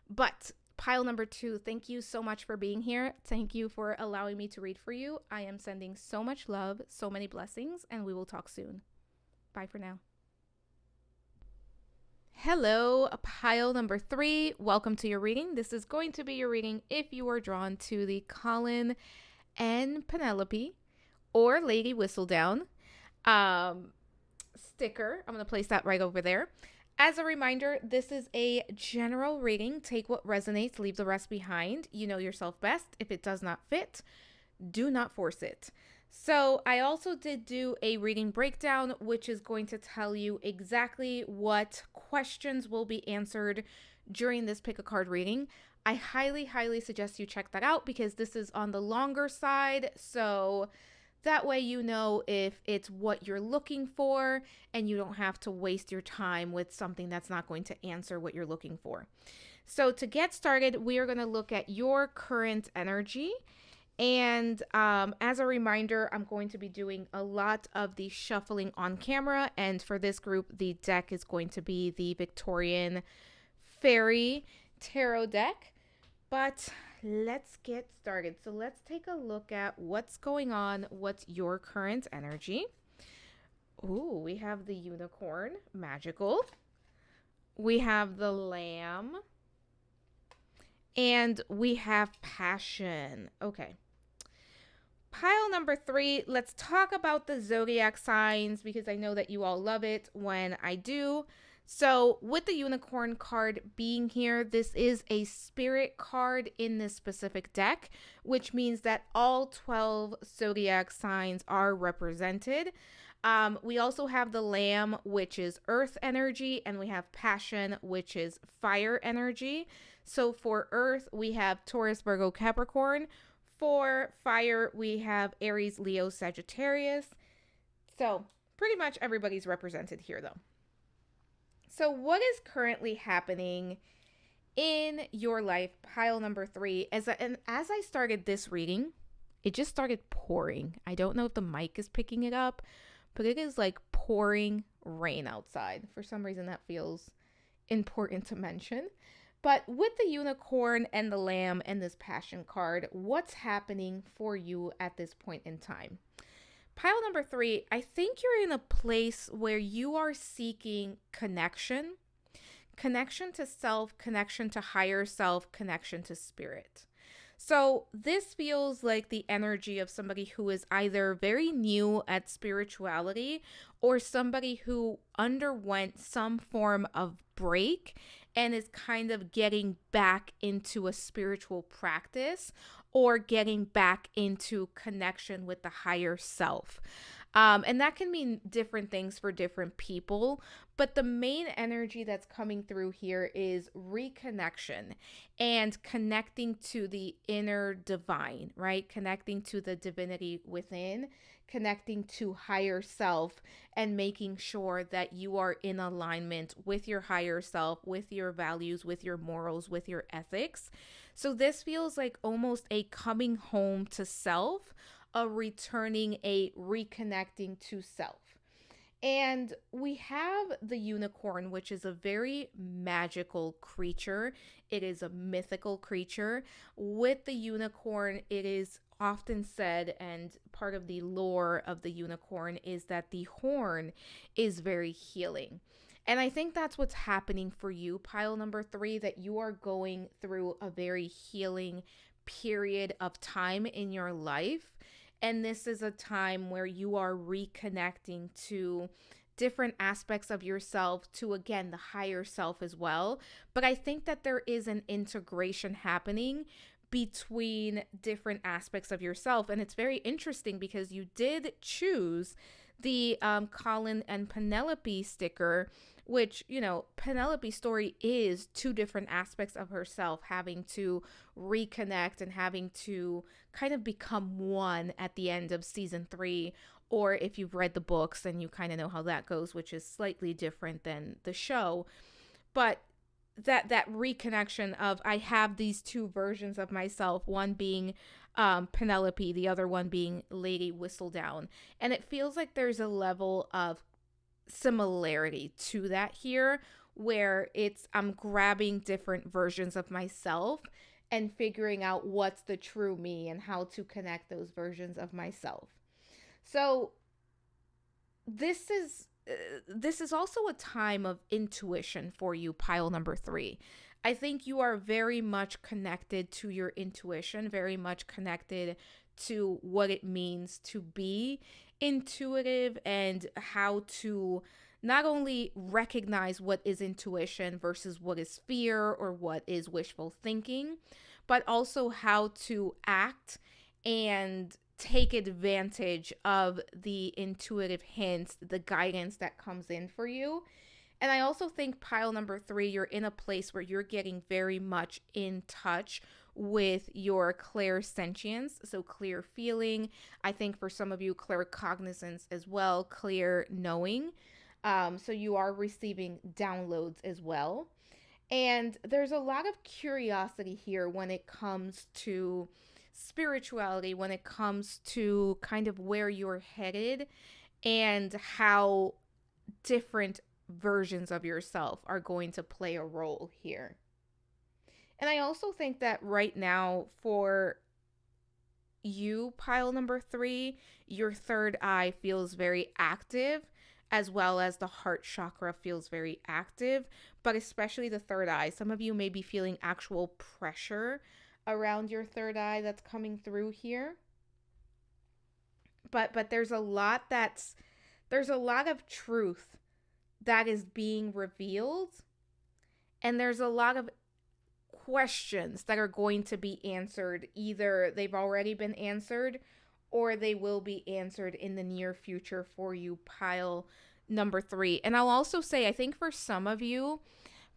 But pile number 2, thank you so much for being here. Thank you for allowing me to read for you. I am sending so much love, so many blessings, and we will talk soon. Bye for now. Hello, pile number 3. Welcome to your reading. This is going to be your reading if you are drawn to the Colin and Penelope or Lady Whistledown sticker. I'm going to place that right over there. As a reminder, this is a general reading. Take what resonates, leave the rest behind. You know yourself best. If it does not fit, do not force it. So I also did do a reading breakdown, which is going to tell you exactly what questions will be answered during this pick a card reading. I highly, highly suggest you check that out, because this is on the longer side. So that way you know if it's what you're looking for, and you don't have to waste your time with something that's not going to answer what you're looking for. So to get started, we are going to look at your current energy. And as a reminder, I'm going to be doing a lot of the shuffling on camera. And for this group, the deck is going to be the Victorian Fairy Tarot deck. But let's get started. So let's take a look at what's going on. What's your current energy? Ooh, we have the Unicorn, magical. We have the Lamb. And we have Passion. Okay. Pile number 3, let's talk about the zodiac signs because I know that you all love it when I do. So, with the unicorn card being here, this is a spirit card in this specific deck, which means that all 12 zodiac signs are represented. We also have the lamb, which is earth energy, and we have passion, which is fire energy. So, for earth, we have Taurus, Virgo, Capricorn. For fire, we have Aries, Leo, Sagittarius. So, pretty much everybody's represented here, though. So, what is currently happening in your life? Pile number 3. As I started this reading, it just started pouring. I don't know if the mic is picking it up, but it is like pouring rain outside. For some reason, that feels important to mention. But with the unicorn and the lamb and this passion card, what's happening for you at this point in time? Pile number 3, I think you're in a place where you are seeking connection, connection to self, connection to higher self, connection to spirit. So this feels like the energy of somebody who is either very new at spirituality or somebody who underwent some form of break and is kind of getting back into a spiritual practice or getting back into connection with the higher self. And that can mean different things for different people. But the main energy that's coming through here is reconnection and connecting to the inner divine, right? Connecting to the divinity within, connecting to higher self, and making sure that you are in alignment with your higher self, with your values, with your morals, with your ethics. So this feels like almost a coming home to self, a returning, a reconnecting to self. And we have the unicorn, which is a very magical creature. It is a mythical creature. With the unicorn, it is often said, and part of the lore of the unicorn is that the horn is very healing. And I think that's what's happening for you, pile number 3, that you are going through a very healing period of time in your life. And this is a time where you are reconnecting to different aspects of yourself, to again, the higher self as well. But I think that there is an integration happening between different aspects of yourself. And it's very interesting because you did choose the Colin and Penelope sticker, which, you know, Penelope's story is 2 different aspects of herself having to reconnect and having to kind of become one at the end of season 3. Or if you've read the books, then you kind of know how that goes, which is slightly different than the show. But that reconnection of I have these 2 versions of myself, one being Penelope, the other one being Lady Whistledown. And it feels like there's a level of similarity to that here where I'm grabbing different versions of myself and figuring out what's the true me and how to connect those versions of myself. So this is also a time of intuition for you, pile number 3. I think you are very much connected to your intuition, very much connected to what it means to be intuitive and how to not only recognize what is intuition versus what is fear or what is wishful thinking, but also how to act and take advantage of the intuitive hints, the guidance that comes in for you. And I also think pile number 3, you're in a place where you're getting very much in touch with your clairsentience, so clear feeling. I think for some of you, claircognizance as well, clear knowing. So you are receiving downloads as well. And there's a lot of curiosity here when it comes to spirituality, when it comes to kind of where you're headed and how different versions of yourself are going to play a role here. And I also think that right now for you, pile number 3, your third eye feels very active, as well as the heart chakra feels very active, but especially the third eye. Some of you may be feeling actual pressure around your third eye that's coming through here. but there's a lot of truth that is being revealed, and there's a lot of questions that are going to be answered. Either they've already been answered or they will be answered in the near future for you, pile number 3. And I'll also say, I think for some of you,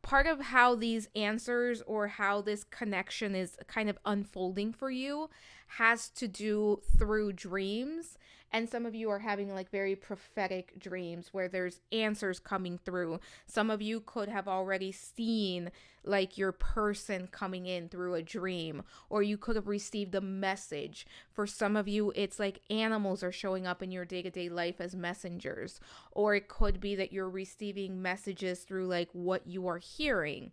part of how these answers or how this connection is kind of unfolding for you has to do through dreams. And some of you are having like very prophetic dreams where there's answers coming through. Some of you could have already seen like your person coming in through a dream, or you could have received a message. For some of you, it's like animals are showing up in your day-to-day life as messengers, or it could be that you're receiving messages through like what you are hearing.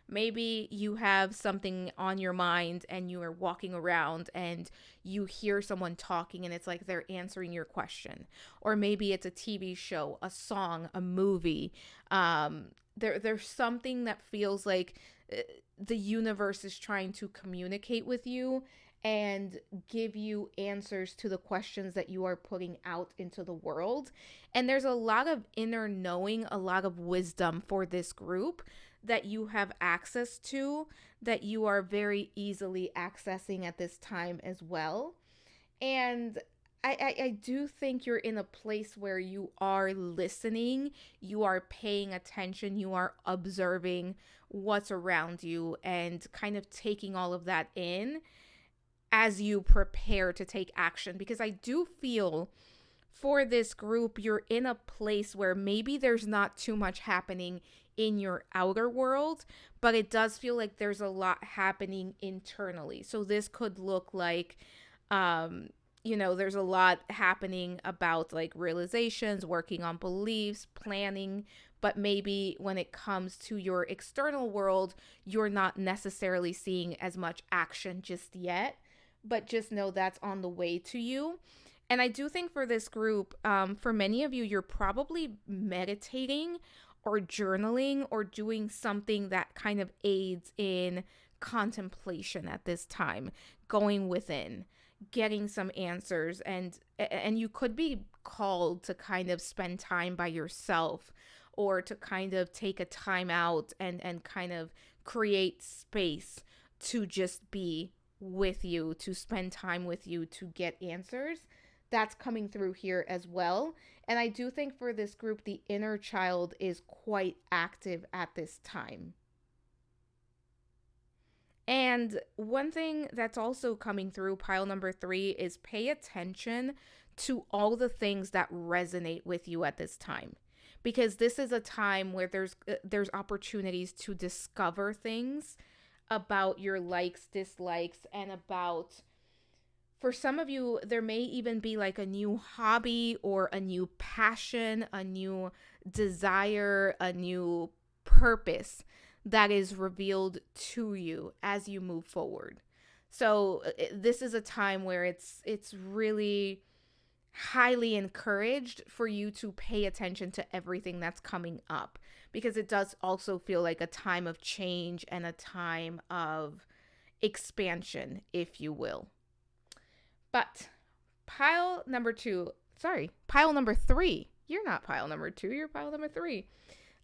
Maybe you have something on your mind and you are walking around and you hear someone talking and it's like they're answering your question. Or maybe it's a TV show, a song, a movie. There's something that feels like the universe is trying to communicate with you and give you answers to the questions that you are putting out into the world. And there's a lot of inner knowing, a lot of wisdom for this group that you have access to, that you are very easily accessing at this time as well. And I do think you're in a place where you are listening, you are paying attention, you are observing what's around you and kind of taking all of that in as you prepare to take action. Because I do feel for this group, you're in a place where maybe there's not too much happening in your outer world, but it does feel like there's a lot happening internally. So this could look like, there's a lot happening about like realizations, working on beliefs, planning, but maybe when it comes to your external world, you're not necessarily seeing as much action just yet, but just know that's on the way to you. And I do think for this group, for many of you, you're probably meditating or journaling or doing something that kind of aids in contemplation at this time, going within, getting some answers, and you could be called to kind of spend time by yourself or to kind of take a time out and kind of create space to just be with you, to spend time with you, to get answers. That's coming through here as well. And I do think for this group, the inner child is quite active at this time. And one thing that's also coming through pile number 3 is pay attention to all the things that resonate with you at this time. Because this is a time where there's opportunities to discover things about your likes, dislikes, and about, for some of you, there may even be like a new hobby or a new passion, a new desire, a new purpose that is revealed to you as you move forward. So this is a time where it's really highly encouraged for you to pay attention to everything that's coming up, because it does also feel like a time of change and a time of expansion, if you will. But pile number 3. You're not pile number 2, you're pile number 3.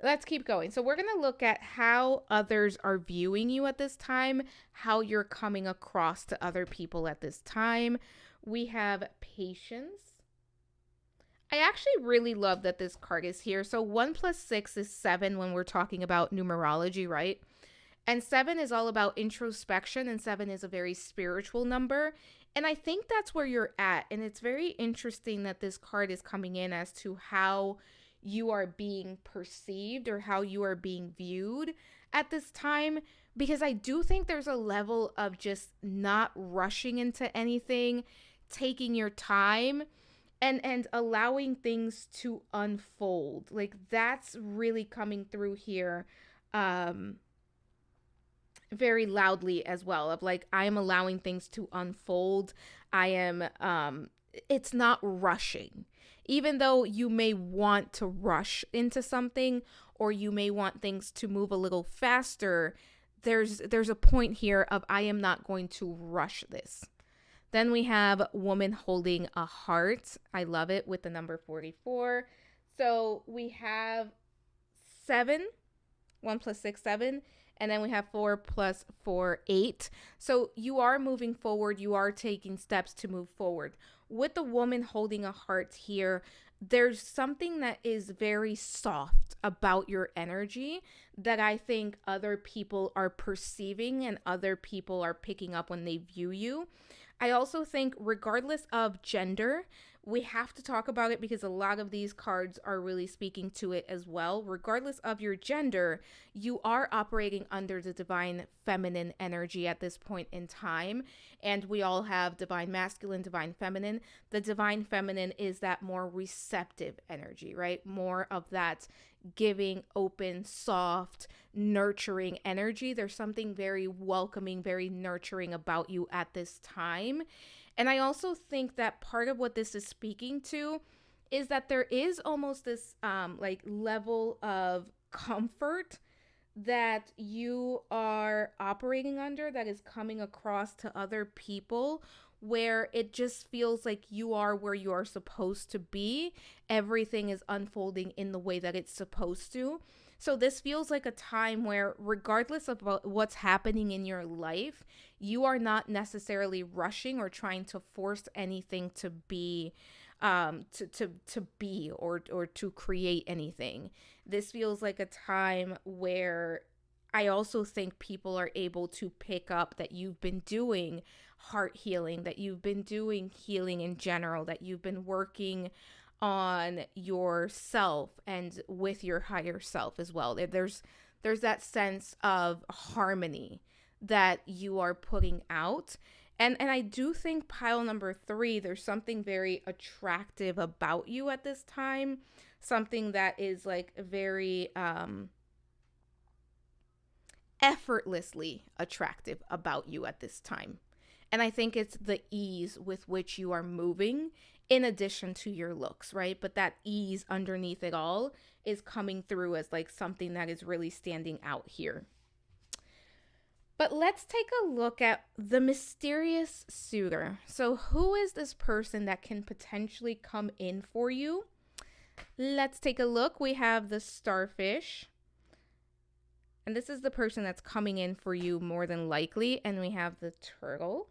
Let's keep going. So we're going to look at how others are viewing you at this time, how you're coming across to other people at this time. We have patience. I actually really love that this card is here. So 1 + 6 is 7 when we're talking about numerology, right? And 7 is all about introspection, and 7 is a very spiritual number. And I think that's where you're at. And it's very interesting that this card is coming in as to how you are being perceived or how you are being viewed at this time, because I do think there's a level of just not rushing into anything, taking your time and allowing things to unfold. Like that's really coming through here very loudly as well, of like, I am allowing things to unfold. I am it's not rushing. Even though you may want to rush into something or you may want things to move a little faster, there's a point here of I am not going to rush this. Then we have woman holding a heart. I love it with the number 44. So we have 7, 1 plus 6, 7. And then we have 4 plus 4, 8. So you are moving forward. You are taking steps to move forward. With the woman holding a heart here, there's something that is very soft about your energy that I think other people are perceiving and other people are picking up when they view you. I also think, regardless of gender, we have to talk about it because a lot of these cards are really speaking to it as well. Regardless of your gender, you are operating under the divine feminine energy at this point in time. And we all have divine masculine, divine feminine. The divine feminine is that more receptive energy, right? More of that giving, open, soft, nurturing energy. There's something very welcoming, very nurturing about you at this time. And I also think that part of what this is speaking to is that there is almost this like level of comfort that you are operating under that is coming across to other people, where it just feels like you are where you are supposed to be. Everything is unfolding in the way that it's supposed to. So this feels like a time where, regardless of what's happening in your life, you are not necessarily rushing or trying to force anything to be to be or to create anything. This feels like a time where I also think people are able to pick up that you've been doing heart healing, that you've been doing healing in general, that you've been working on yourself and with your higher self as well. There's that sense of harmony that you are putting out. And I do think pile number 3, there's something very attractive about you at this time. Something that is like very effortlessly attractive about you at this time. And I think it's the ease with which you are moving in addition to your looks, right? But that ease underneath it all is coming through as like something that is really standing out here. But let's take a look at the mysterious suitor. So who is this person that can potentially come in for you? Let's take a look. We have the starfish. And this is the person that's coming in for you more than likely. And we have the turtle.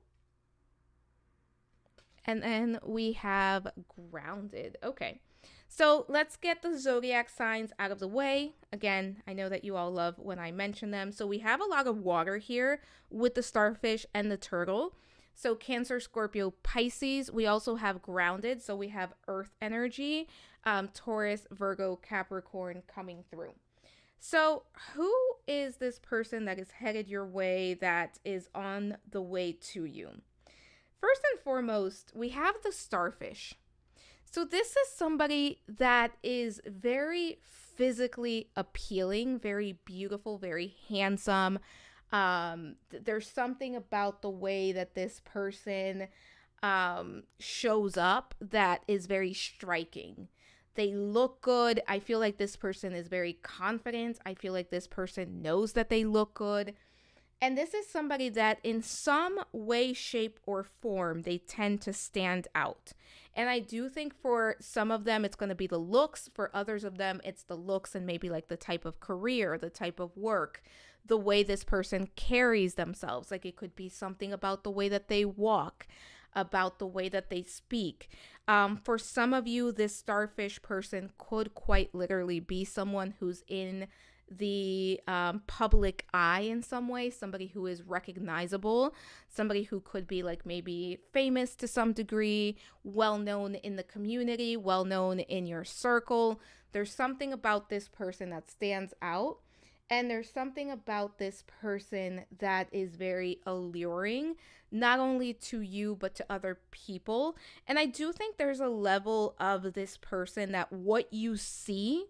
And then we have grounded. Okay. So let's get the zodiac signs out of the way. Again, I know that you all love when I mention them. So we have a lot of water here with the starfish and the turtle. So Cancer, Scorpio, Pisces. We also have grounded. So we have earth energy, Taurus, Virgo, Capricorn coming through. So who is this person that is headed your way, that is on the way to you? First and foremost, we have the starfish. So this is somebody that is very physically appealing, very beautiful, very handsome. There's something about the way that this person shows up that is very striking. They look good. I feel like this person is very confident. I feel like this person knows that they look good. And this is somebody that in some way, shape, or form, they tend to stand out. And I do think for some of them, it's going to be the looks. For others of them, it's the looks and maybe like the type of career, the type of work, the way this person carries themselves. Like it could be something about the way that they walk, about the way that they speak. For some of you, this starfish person could quite literally be someone who's in the public eye in some way, somebody who is recognizable, somebody who could be like maybe famous to some degree, well known in the community, well known in your circle. There's something about this person that stands out, and there's something about this person that is very alluring, not only to you but to other people. And I do think there's a level of this person that what you see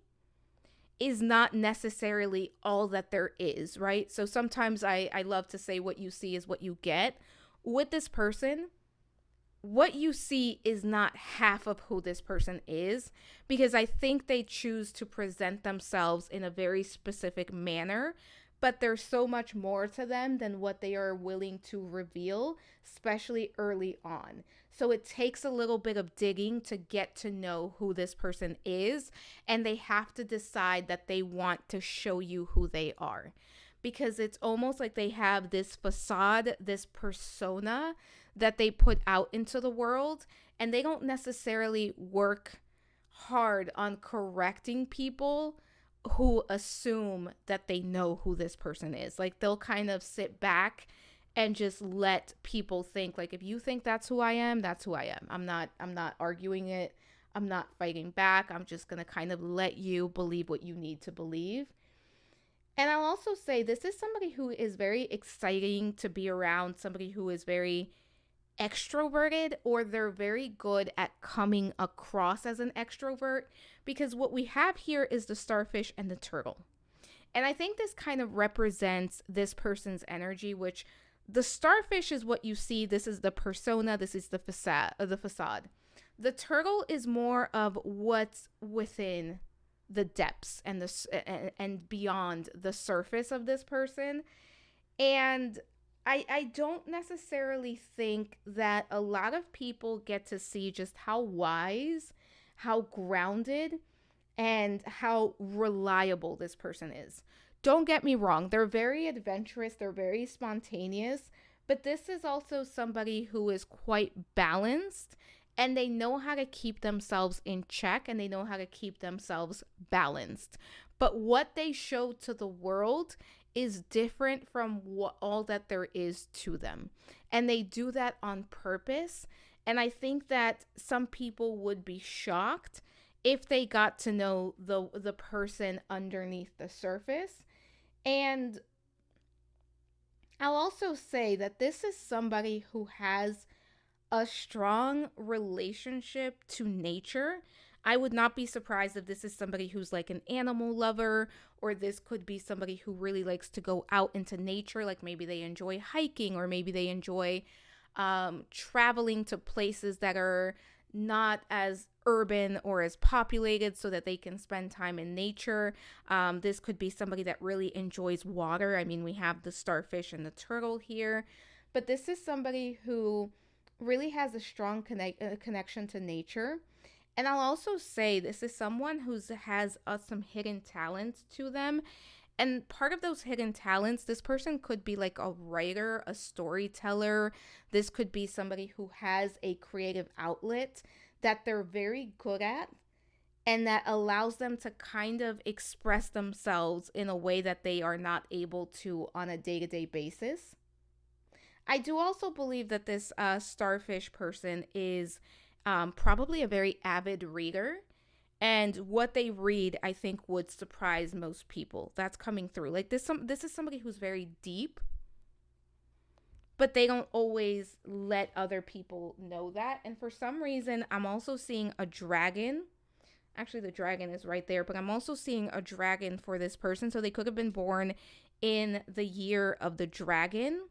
is not necessarily all that there is, right? So sometimes I love to say what you see is what you get. With this person, what you see is not half of who this person is, because I think they choose to present themselves in a very specific manner but there's so much more to them than what they are willing to reveal, especially early on. So it takes a little bit of digging to get to know who this person is, and they have to decide that they want to show you who they are. Because it's almost like they have this facade, this persona that they put out into the world, and they don't necessarily work hard on correcting people who assume that they know who this person is. Like they'll kind of sit back and just let people think, like, if you think that's who I am, that's who I am. I'm not arguing it. I'm not fighting back. I'm just going to kind of let you believe what you need to believe. And I'll also say this is somebody who is very exciting to be around, somebody who is very extroverted, or they're very good at coming across as an extrovert, because what we have here is the starfish and the turtle. And I think this kind of represents this person's energy, which the starfish is what you see. This is the persona. This is the facade. The turtle is more of what's within the depths and and beyond the surface of this person. And I don't necessarily think that a lot of people get to see just how wise, how grounded, and how reliable this person is. Don't get me wrong, they're very adventurous, they're very spontaneous, but this is also somebody who is quite balanced, and they know how to keep themselves in check, and they know how to keep themselves balanced. But what they show to the world is different from what all that there is to them. And they do that on purpose. And I think that some people would be shocked if they got to know the person underneath the surface. And I'll also say that this is somebody who has a strong relationship to nature. I would not be surprised if this is somebody who's like an animal lover, or this could be somebody who really likes to go out into nature. Like maybe they enjoy hiking, or maybe they enjoy traveling to places that are not as urban or as populated, so that they can spend time in nature. This could be somebody that really enjoys water. I mean, we have the starfish and the turtle here, but this is somebody who really has a strong connection to nature. And I'll also say this is someone who has some hidden talents to them. And part of those hidden talents, this person could be like a writer, a storyteller. This could be somebody who has a creative outlet that they're very good at, and that allows them to kind of express themselves in a way that they are not able to on a day-to-day basis. I do also believe that this starfish person is probably a very avid reader. And what they read, I think, would surprise most people. That's coming through. Like this is somebody who's very deep, but they don't always let other people know that. And for some reason, I'm also seeing a dragon. Actually, the dragon is right there, but I'm also seeing a dragon for this person. So they could have been born in the year of the dragon.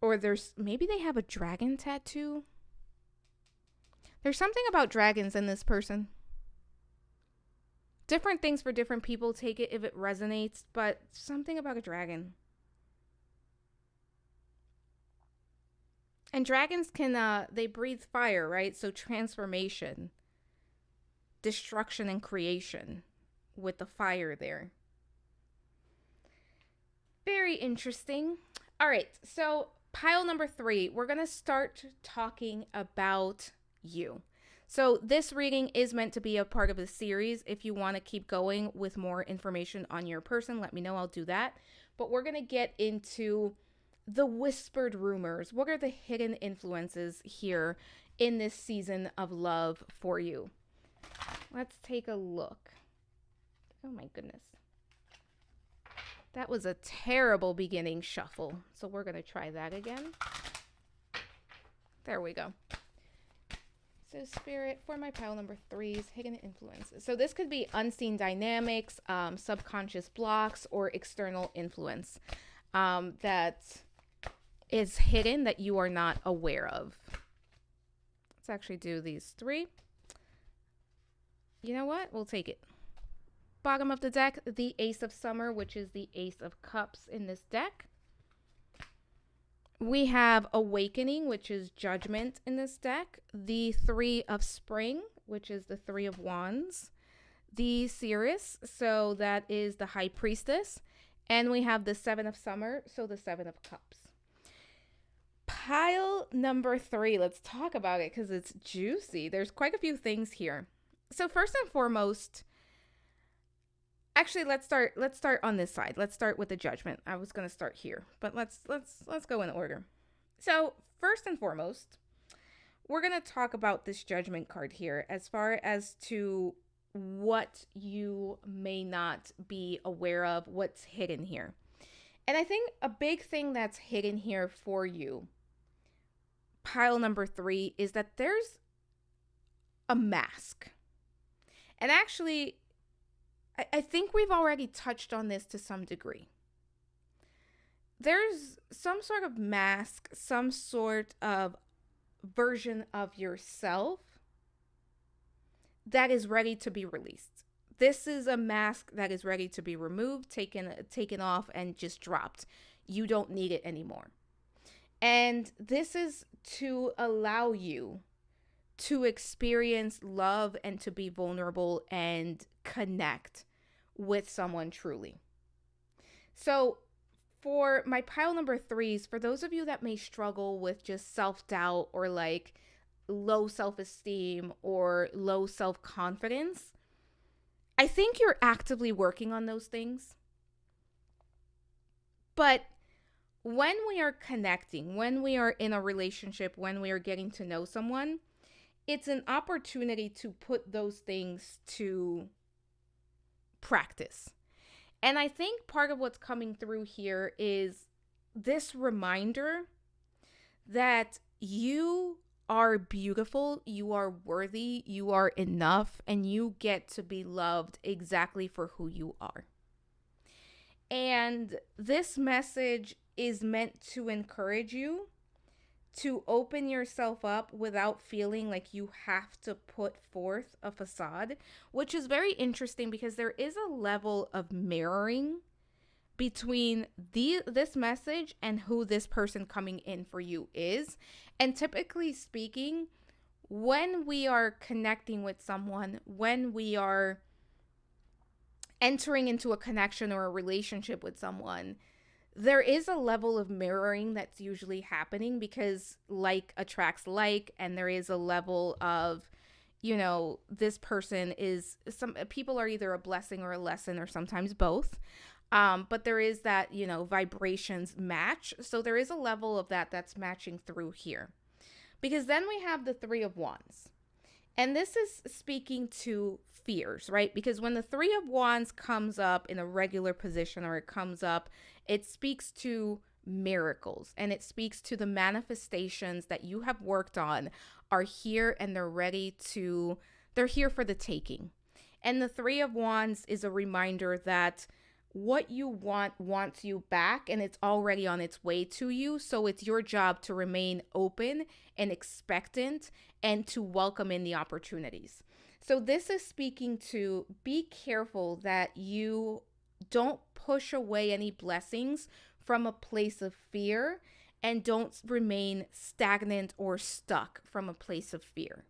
Or maybe they have a dragon tattoo. There's something about dragons in this person. Different things for different people. Take it if it resonates, but something about a dragon. And dragons can, they breathe fire, right? So transformation, destruction, and creation with the fire there. Very interesting. All right, so pile number 3, we're going to start talking about you. So this reading is meant to be a part of the series. If you want to keep going with more information on your person, let me know. I'll do that. But we're going to get into the whispered rumors. What are the hidden influences here in this season of love for you? Let's take a look. Oh my goodness. That was a terrible beginning shuffle. So we're going to try that again. There we go. So Spirit, for my pile number 3's hidden influences. So this could be unseen dynamics, subconscious blocks, or external influence that is hidden that you are not aware of. Let's actually do these 3. You know what? We'll take it. bottom of the deck, the Ace of Summer, which is the Ace of Cups in this deck. We have Awakening, which is Judgment in this deck. The Three of Spring, which is the Three of Wands. The Seeress, so that is the High Priestess. And we have the Seven of Summer, so the Seven of Cups. Pile number 3, let's talk about it because it's juicy. There's quite a few things here. So first and foremost, actually let's start on this side. Let's start with the Judgment. I was going to start here, but let's go in order. So first and foremost, we're going to talk about this Judgment card here as far as to what you may not be aware of, what's hidden here. And I think a big thing that's hidden here for you, pile number 3, is that there's a mask. And actually, I think we've already touched on this to some degree. There's some sort of mask, some sort of version of yourself that is ready to be released. This is a mask that is ready to be removed, taken off, and just dropped. You don't need it anymore. And this is to allow you to experience love and to be vulnerable and connect with someone truly. So for my pile number 3s, for those of you that may struggle with just self-doubt or like low self-esteem or low self-confidence, I think you're actively working on those things. But when we are connecting, when we are in a relationship, when we are getting to know someone, it's an opportunity to put those things to practice. And I think part of what's coming through here is this reminder that you are beautiful, you are worthy, you are enough, and you get to be loved exactly for who you are. And this message is meant to encourage you to open yourself up without feeling like you have to put forth a facade, which is very interesting because there is a level of mirroring between this message and who this person coming in for you is. And typically speaking, when we are connecting with someone, when we are entering into a connection or a relationship with someone, there is a level of mirroring that's usually happening because like attracts like, and there is a level of, you know, this person is, some people are either a blessing or a lesson or sometimes both. But there is that, you know, vibrations match. So there is a level of that that's matching through here. Because then we have the Three of Wands. And this is speaking to fears, right? Because when the Three of Wands comes up in a regular position or it comes up, it speaks to miracles and it speaks to the manifestations that you have worked on are here and they're here for the taking. And the Three of Wands is a reminder that what you want wants you back and it's already on its way to you. So it's your job to remain open and expectant and to welcome in the opportunities. So this is speaking to be careful that you don't push away any blessings from a place of fear and don't remain stagnant or stuck from a place of fear.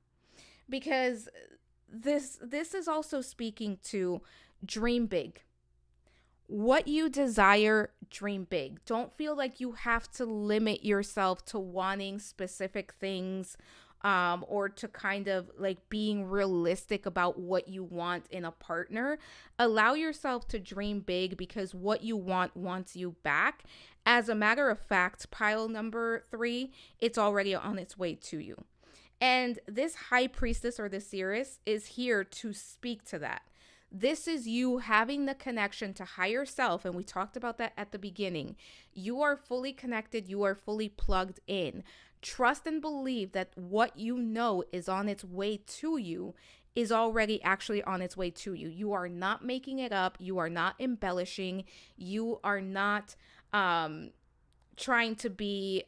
Because this is also speaking to dream big. What you desire, dream big. Don't feel like you have to limit yourself to wanting specific things or to kind of like being realistic about what you want in a partner. Allow yourself to dream big because what you want wants you back. As a matter of fact, pile number 3, it's already on its way to you. And this High Priestess or the Seeress is here to speak to that. This is you having the connection to higher self. And we talked about that at the beginning. You are fully connected. You are fully plugged in. Trust and believe that what you know is on its way to you is already actually on its way to you. You are not making it up. You are not embellishing. You are not trying to be,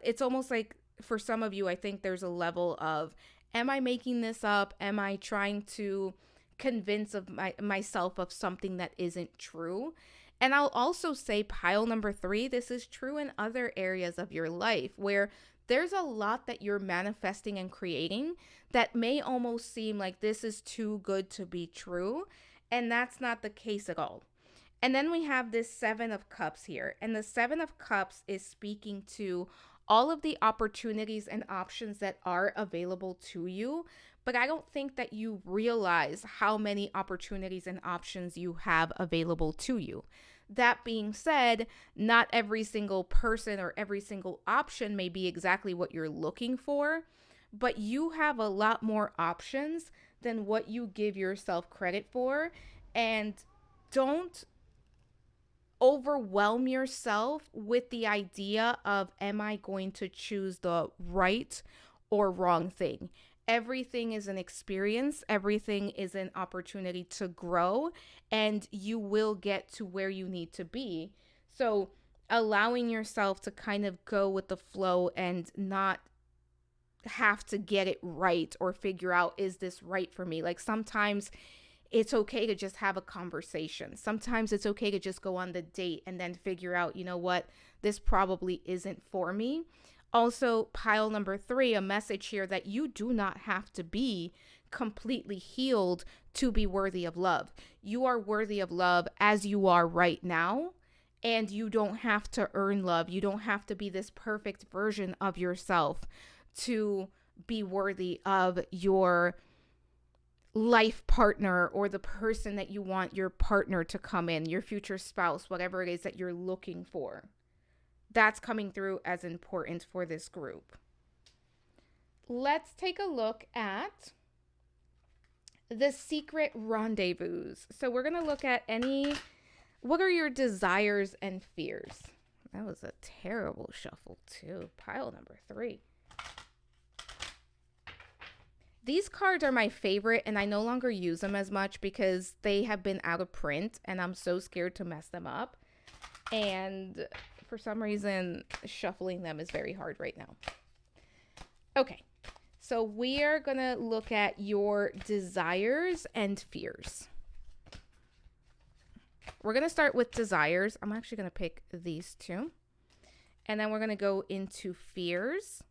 it's almost like for some of you, I think there's a level of, am I making this up? Am I trying to convince of myself of something that isn't true. And I'll also say pile number 3, this is true in other areas of your life where there's a lot that you're manifesting and creating that may almost seem like this is too good to be true. And that's not the case at all. And then we have this 7 of Cups here. And the 7 of Cups is speaking to all of the opportunities and options that are available to you. But I don't think that you realize how many opportunities and options you have available to you. That being said, not every single person or every single option may be exactly what you're looking for, but you have a lot more options than what you give yourself credit for. And don't overwhelm yourself with the idea of, am I going to choose the right or wrong thing? Everything is an experience. Everything is an opportunity to grow, and you will get to where you need to be. So allowing yourself to kind of go with the flow and not have to get it right or figure out, is this right for me? Like sometimes it's okay to just have a conversation. Sometimes it's okay to just go on the date and then figure out, you know what, this probably isn't for me. Also, pile number 3, a message here that you do not have to be completely healed to be worthy of love. You are worthy of love as you are right now, and you don't have to earn love. You don't have to be this perfect version of yourself to be worthy of your life partner or the person that you want your partner to come in, your future spouse, whatever it is that you're looking for. That's coming through as important for this group. Let's take a look at the secret rendezvous. So we're going to look at what are your desires and fears? That was a terrible shuffle too. Pile number 3. These cards are my favorite, and I no longer use them as much because they have been out of print and I'm so scared to mess them up. And for some reason, shuffling them is very hard right now. Okay, so we are going to look at your desires and fears. We're going to start with desires. I'm actually going to pick these 2. And then we're going to go into fears.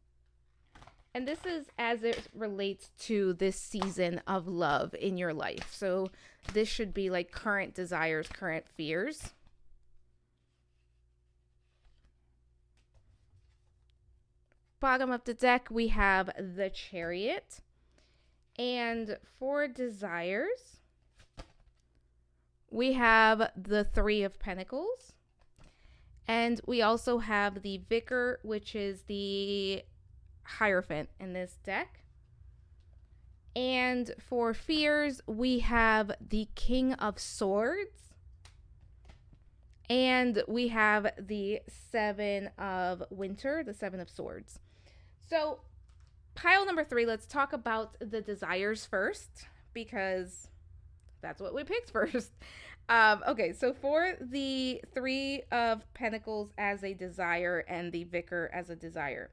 And this is as it relates to this season of love in your life. So this should be like current desires, current fears. Bottom of the deck, we have the Chariot. And for desires, we have the 3 of Pentacles. And we also have the Vicar, which is the Hierophant in this deck. And for fears, we have the King of Swords. And we have the 7 of Winter, the 7 of Swords. So pile number 3, let's talk about the desires first, because that's what we picked first. Okay, so for the 3 of Pentacles as a desire and the Vicar as a desire,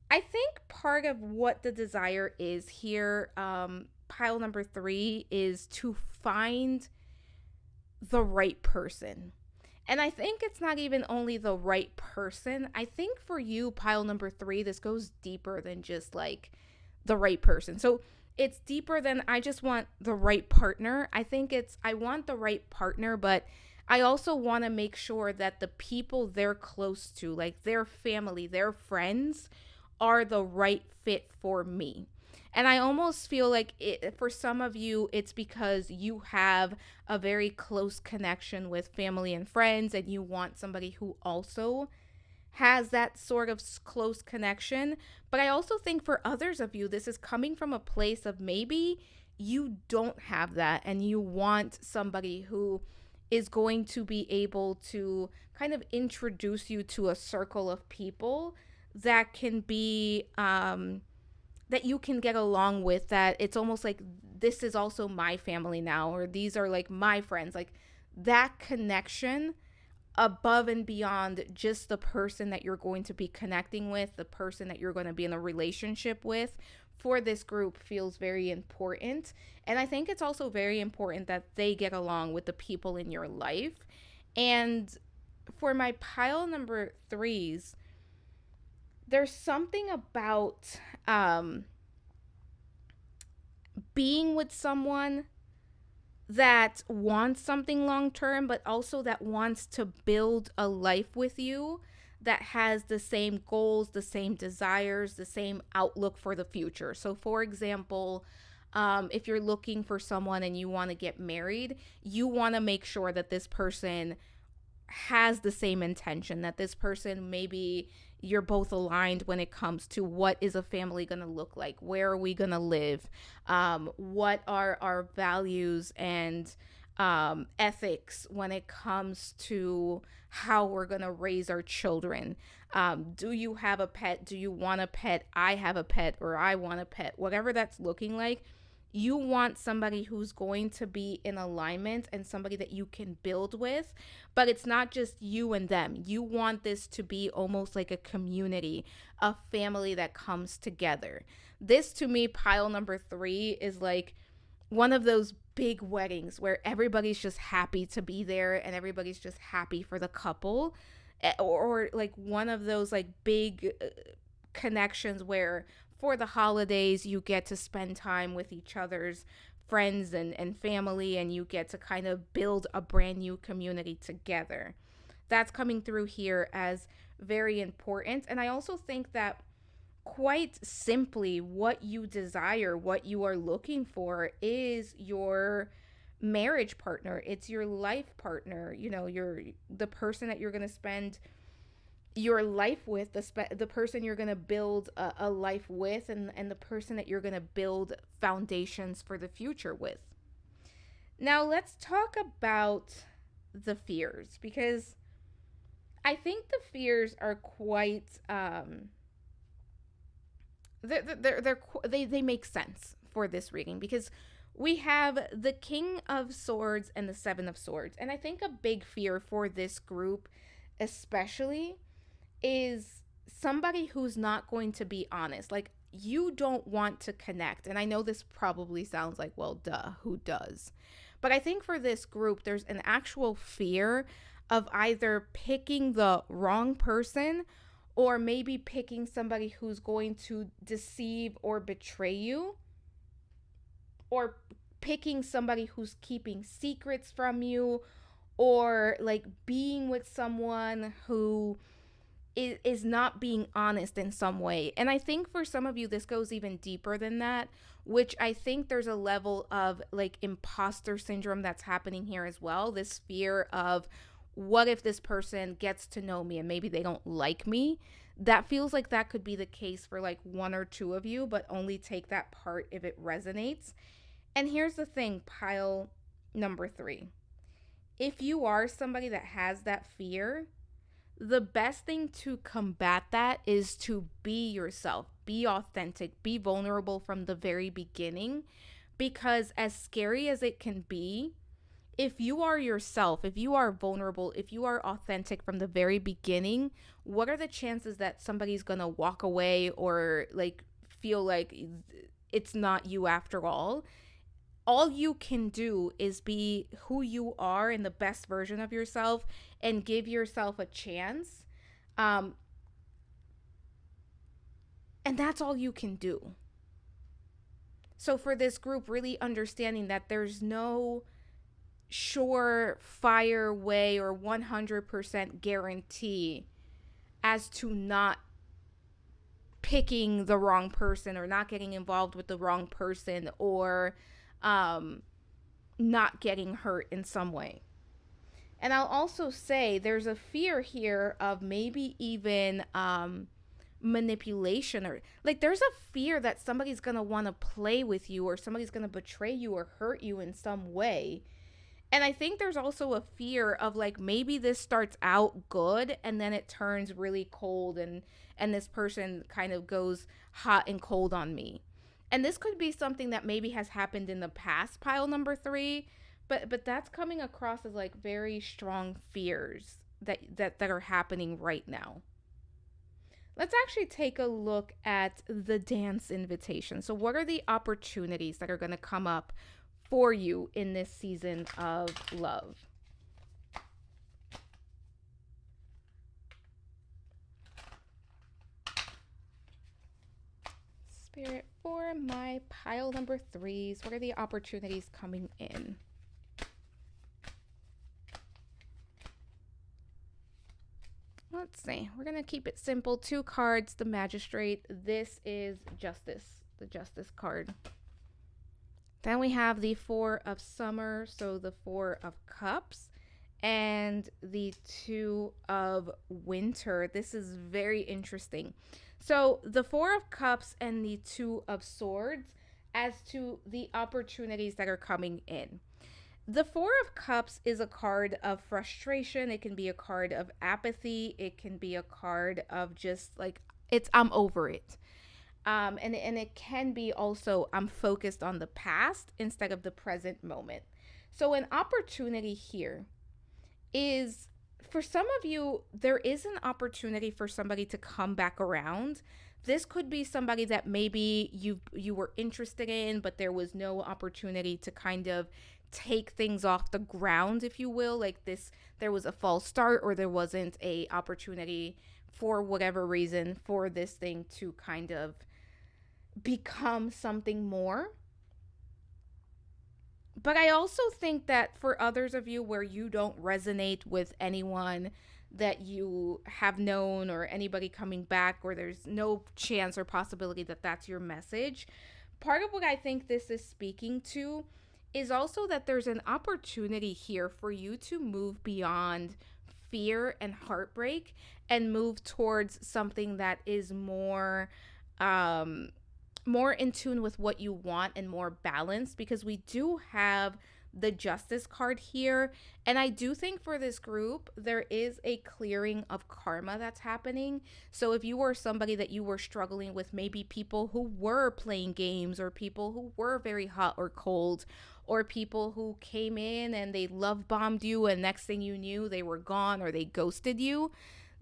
I think part of what the desire is here, pile number 3, is to find the right person. And I think it's not even only the right person. I think for you, pile number 3, this goes deeper than just like the right person. So it's deeper than I just want the right partner. I think it's I want the right partner, but I also want to make sure that the people they're close to, like their family, their friends, are the right fit for me. And I almost feel like for some of you, it's because you have a very close connection with family and friends, and you want somebody who also has that sort of close connection. But I also think for others of you, this is coming from a place of maybe you don't have that, and you want somebody who is going to be able to kind of introduce you to a circle of people that can be that you can get along with, that it's almost like this is also my family now, or these are like my friends. Like that connection above and beyond just the person that you're going to be connecting with, the person that you're going to be in a relationship with, for this group feels very important. And I think it's also very important that they get along with the people in your life. And for my pile number threes, there's something about um, being with someone that wants something long term, but also that wants to build a life with you that has the same goals, the same desires, the same outlook for the future. So, for example, if you're looking for someone and you want to get married, you want to make sure that this person has the same intention, that this person, maybe you're both aligned when it comes to what is a family going to look like, where are we going to live, what are our values and ethics when it comes to how we're going to raise our children. Do you have a pet? Do you want a pet? I have a pet, or I want a pet, whatever that's looking like. You want somebody who's going to be in alignment and somebody that you can build with, but it's not just you and them. You want this to be almost like a community, a family that comes together. This, to me, pile number three, is like one of those big weddings where everybody's just happy to be there and everybody's just happy for the couple. Or like one of those like big connections where for the holidays you get to spend time with each other's friends and family, and you get to kind of build a brand new community together. That's coming through here as very important. And I also think that quite simply, what you desire, what you are looking for, is your marriage partner. It's your life partner. You know, you're the person that you're going to spend your life with, the person you're going to build a life with, and the person that you're going to build foundations for the future with. Now, let's talk about the fears, because I think the fears are quite they make sense for this reading, because we have the King of Swords and the Seven of Swords. And I think a big fear for this group especially is somebody who's not going to be honest. Like, you don't want to connect. And I know this probably sounds like, well, duh, who does? But I think for this group, there's an actual fear of either picking the wrong person, or maybe picking somebody who's going to deceive or betray you, or picking somebody who's keeping secrets from you, or like being with someone who is not being honest in some way. And I think for some of you, this goes even deeper than that, which I think there's a level of like imposter syndrome that's happening here as well. This fear of, what if this person gets to know me and maybe they don't like me? That feels like that could be the case for like one or two of you, but only take that part if it resonates. And here's the thing, pile number three. If you are somebody that has that fear, the best thing to combat that is to be yourself, be authentic, be vulnerable from the very beginning. Because as scary as it can be, if you are yourself, if you are vulnerable, if you are authentic from the very beginning, what are the chances that somebody's gonna walk away or like feel like it's not you after all? All you can do is be who you are and the best version of yourself, and give yourself a chance. Um, and that's all you can do. So for this group, really understanding that there's no surefire way or 100% guarantee as to not picking the wrong person, or not getting involved with the wrong person, or not getting hurt in some way. And I'll also say there's a fear here of maybe even manipulation, or like there's a fear that somebody's going to want to play with you, or somebody's going to betray you or hurt you in some way. And I think there's also a fear of like, maybe this starts out good and then it turns really cold, and this person kind of goes hot and cold on me. And this could be something that maybe has happened in the past, pile number three, but that's coming across as like very strong fears that are happening right now. Let's actually take a look at the dance invitation. So, what are the opportunities that are going to come up for you in this season of love? Spirit, for my pile number threes, what are the opportunities coming in? Let's see. We're going to keep it simple. 2 cards, the Magistrate. This is Justice, the Justice card. Then we have the 4 of Summer, so the 4 of Cups, and the 2 of Winter. This is very interesting. So the 4 of Cups and the 2 of Swords as to the opportunities that are coming in. The 4 of Cups is a card of frustration. It can be a card of apathy. It can be a card of just like, I'm over it. And it can be also, I'm focused on the past instead of the present moment. So an opportunity here is, for some of you, there is an opportunity for somebody to come back around. This could be somebody that maybe you were interested in, but there was no opportunity to kind of take things off the ground, if you will. Like this, there was a false start, or there wasn't a opportunity for whatever reason for this thing to kind of become something more. But I also think that for others of you where you don't resonate with anyone that you have known, or anybody coming back, or there's no chance or possibility that that's your message, part of what I think this is speaking to is also that there's an opportunity here for you to move beyond fear and heartbreak and move towards something that is more more in tune with what you want and more balanced, because we do have the Justice card here. And I do think for this group, there is a clearing of karma that's happening. So if you were somebody that you were struggling with, maybe people who were playing games, or people who were very hot or cold, or people who came in and they love bombed you and next thing you knew they were gone or they ghosted you,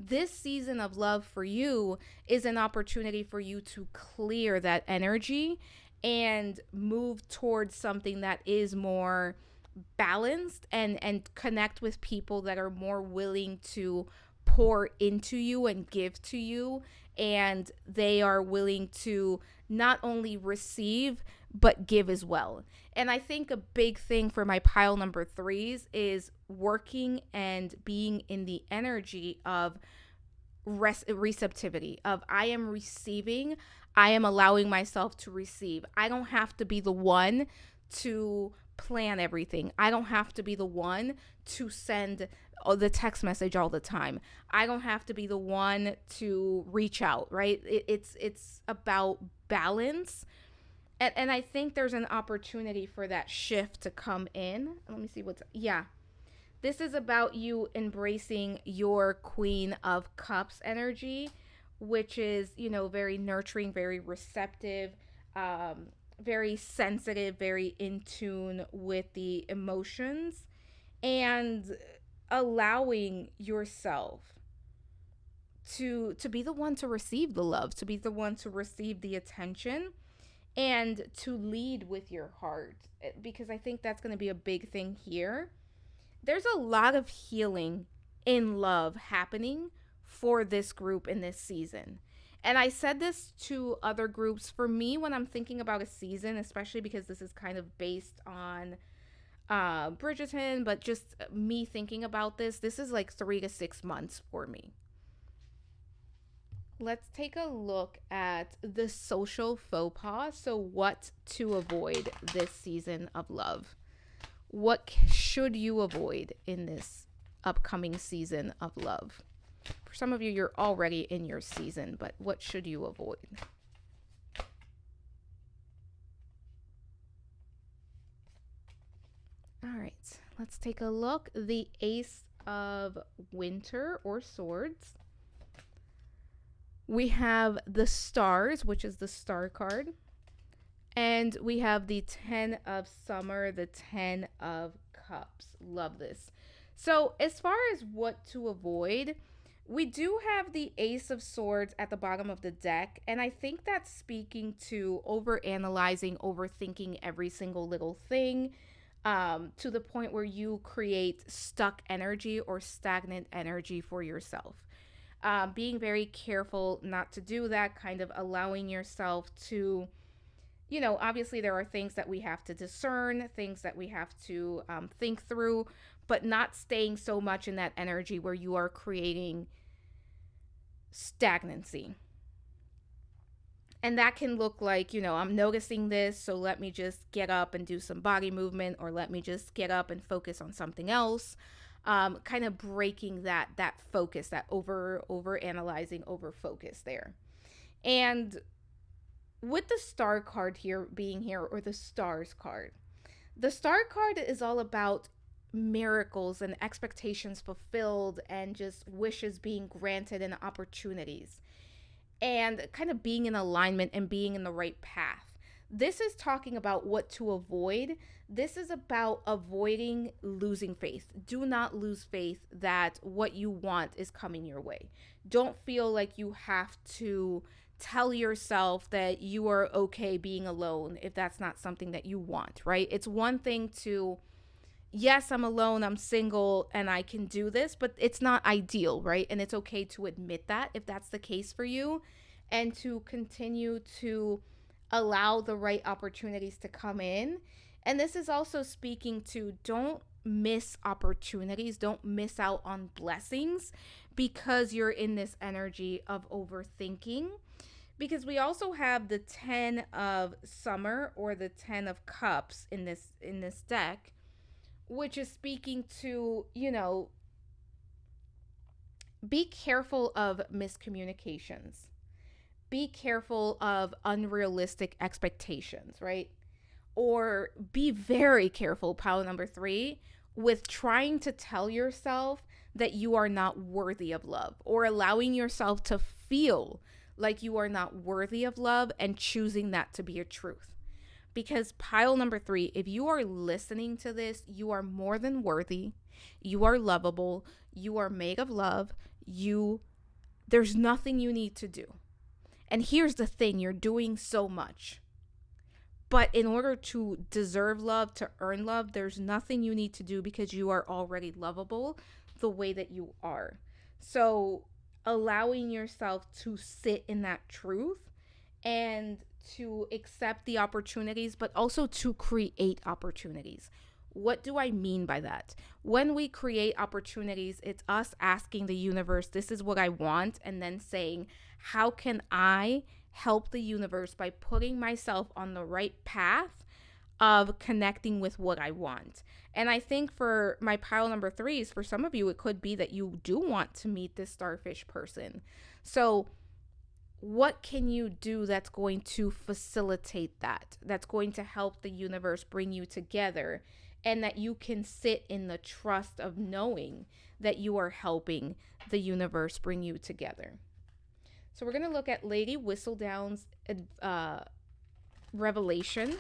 this season of love for you is an opportunity for you to clear that energy and move towards something that is more balanced, and connect with people that are more willing to pour into you and give to you, and they are willing to not only receive but give as well. And I think a big thing for my pile number threes is working and being in the energy of receptivity, of I am receiving, I am allowing myself to receive. I don't have to be the one to plan everything. I don't have to be the one to send the text message all the time. I don't have to be the one to reach out, right? It's about balance. And I think there's an opportunity for that shift to come in. Let me see this is about you embracing your Queen of Cups energy, which is, very nurturing, very receptive, very sensitive, very in tune with the emotions, and allowing yourself to be the one to receive the love, to be the one to receive the attention, and to lead with your heart, because I think that's going to be a big thing here. There's a lot of healing in love happening for this group in this season. And I said this to other groups. For me, when I'm thinking about a season, especially because this is kind of based on Bridgerton, but just me thinking about this is like 3 to 6 months for me. Let's take a look at the social faux pas. So what to avoid this season of love. What should you avoid in this upcoming season of love? For some of you, you're already in your season, but what should you avoid? All right, let's take a look. The Ace of Winter or Swords. We have the Stars, which is the Star card. And we have the 10 of Summer, the 10 of Cups. Love this. So, as far as what to avoid, we do have the Ace of Swords at the bottom of the deck, and I think that's speaking to over analyzing, overthinking every single little thing, to the point where you create stuck energy or stagnant energy for yourself. Being very careful not to do that, kind of allowing yourself to, obviously there are things that we have to discern, things that we have to think through, but not staying so much in that energy where you are creating stagnancy. And that can look like, I'm noticing this, so let me just get up and do some body movement, or let me just get up and focus on something else. Kind of breaking that focus, that over analyzing, over focus there. And with the star card here being here, or the stars card, the star card is all about miracles and expectations fulfilled and just wishes being granted and opportunities, and kind of being in alignment and being in the right path. This is talking about what to avoid. This is about avoiding losing faith. Do not lose faith that what you want is coming your way. Don't feel like you have to tell yourself that you are okay being alone if that's not something that you want, right? It's one thing to, yes, I'm alone, I'm single, and I can do this, but it's not ideal, right? And it's okay to admit that if that's the case for you, and to continue to allow the right opportunities to come in. And this is also speaking to, don't miss opportunities, don't miss out on blessings because you're in this energy of overthinking. Because we also have the 10 of summer, or the 10 of cups in this deck, which is speaking to, be careful of miscommunications. Be careful of unrealistic expectations, right? Or be very careful, pile number 3, with trying to tell yourself that you are not worthy of love, or allowing yourself to feel like you are not worthy of love and choosing that to be a truth. Because pile number 3, if you are listening to this, you are more than worthy. You are lovable. You are made of love. There's nothing you need to do. And here's the thing, you're doing so much. But in order to deserve love, to earn love, there's nothing you need to do, because you are already lovable the way that you are. So allowing yourself to sit in that truth, and to accept the opportunities, but also to create opportunities. What do I mean by that? When we create opportunities, it's us asking the universe, this is what I want, and then saying, how can I help the universe by putting myself on the right path of connecting with what I want? And I think for my pile number 3s, for some of you, it could be that you do want to meet this starfish person. So what can you do that's going to facilitate that? That's going to help the universe bring you together, and that you can sit in the trust of knowing that you are helping the universe bring you together. So we're going to look at Lady Whistledown's revelation.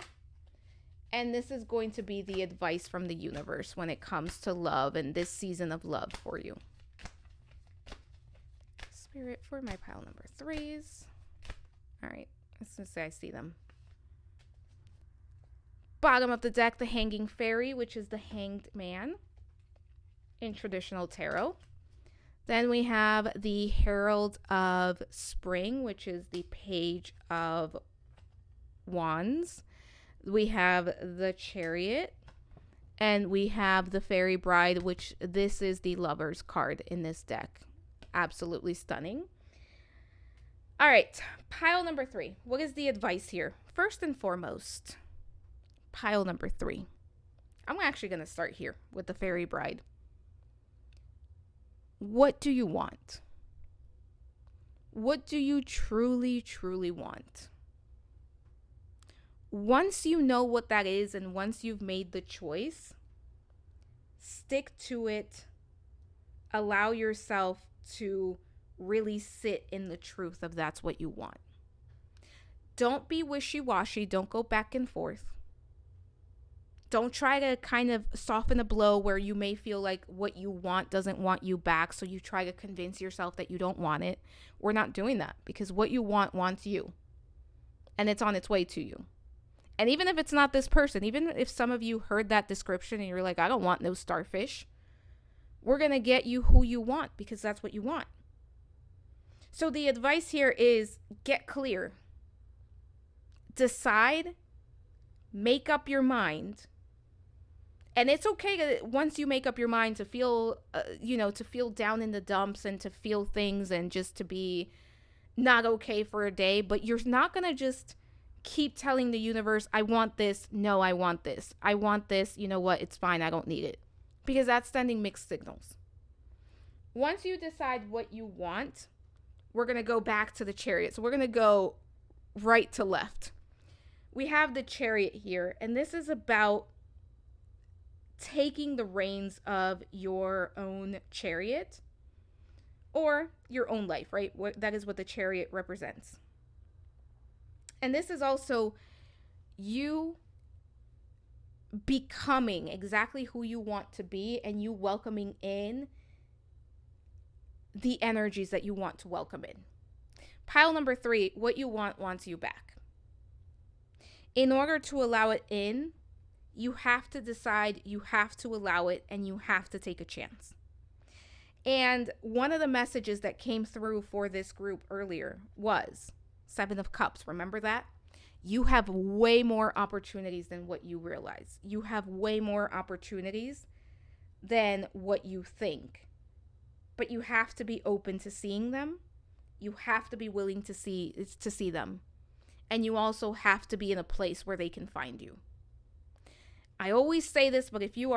And this is going to be the advice from the universe when it comes to love and this season of love for you. Spirit for my pile number 3s. All right, as soon as I see them. Bottom of the deck, the Hanging Fairy, which is the Hanged Man in traditional tarot. Then we have the Herald of Spring, which is the Page of Wands. We have the Chariot, and we have the Fairy Bride, which this is the Lover's card in this deck. Absolutely stunning. All right, pile number 3. What is the advice here? First and foremost, pile number 3. I'm actually going to start here with the Fairy Bride. What do you want? What do you truly, truly want? Once you know what that is, and once you've made the choice, stick to it. Allow yourself to really sit in the truth of that's what you want. Don't be wishy-washy. Don't go back and forth. Don't try to kind of soften the blow where you may feel like what you want doesn't want you back. So you try to convince yourself that you don't want it. We're not doing that, because what you want wants you. And it's on its way to you. And even if it's not this person, even if some of you heard that description and you're like, I don't want no starfish, we're going to get you who you want, because that's what you want. So the advice here is get clear. Decide. Make up your mind. And it's okay to, once you make up your mind, to feel, to feel down in the dumps and to feel things and just to be not okay for a day. But you're not going to just keep telling the universe, I want this. No, I want this. I want this. You know what? It's fine. I don't need it. Because that's sending mixed signals. Once you decide what you want, we're going to go back to the Chariot. So we're going to go right to left. We have the Chariot here, and this is about taking the reins of your own chariot or your own life, right? That is what the Chariot represents. And this is also you becoming exactly who you want to be, and you welcoming in the energies that you want to welcome in. Pile number 3, what you want wants you back. In order to allow it in, you have to decide, you have to allow it, and you have to take a chance. And one of the messages that came through for this group earlier was 7 of Cups. Remember that? You have way more opportunities than what you realize. You have way more opportunities than what you think. But you have to be open to seeing them. You have to be willing to see them. And you also have to be in a place where they can find you. I always say this, but if you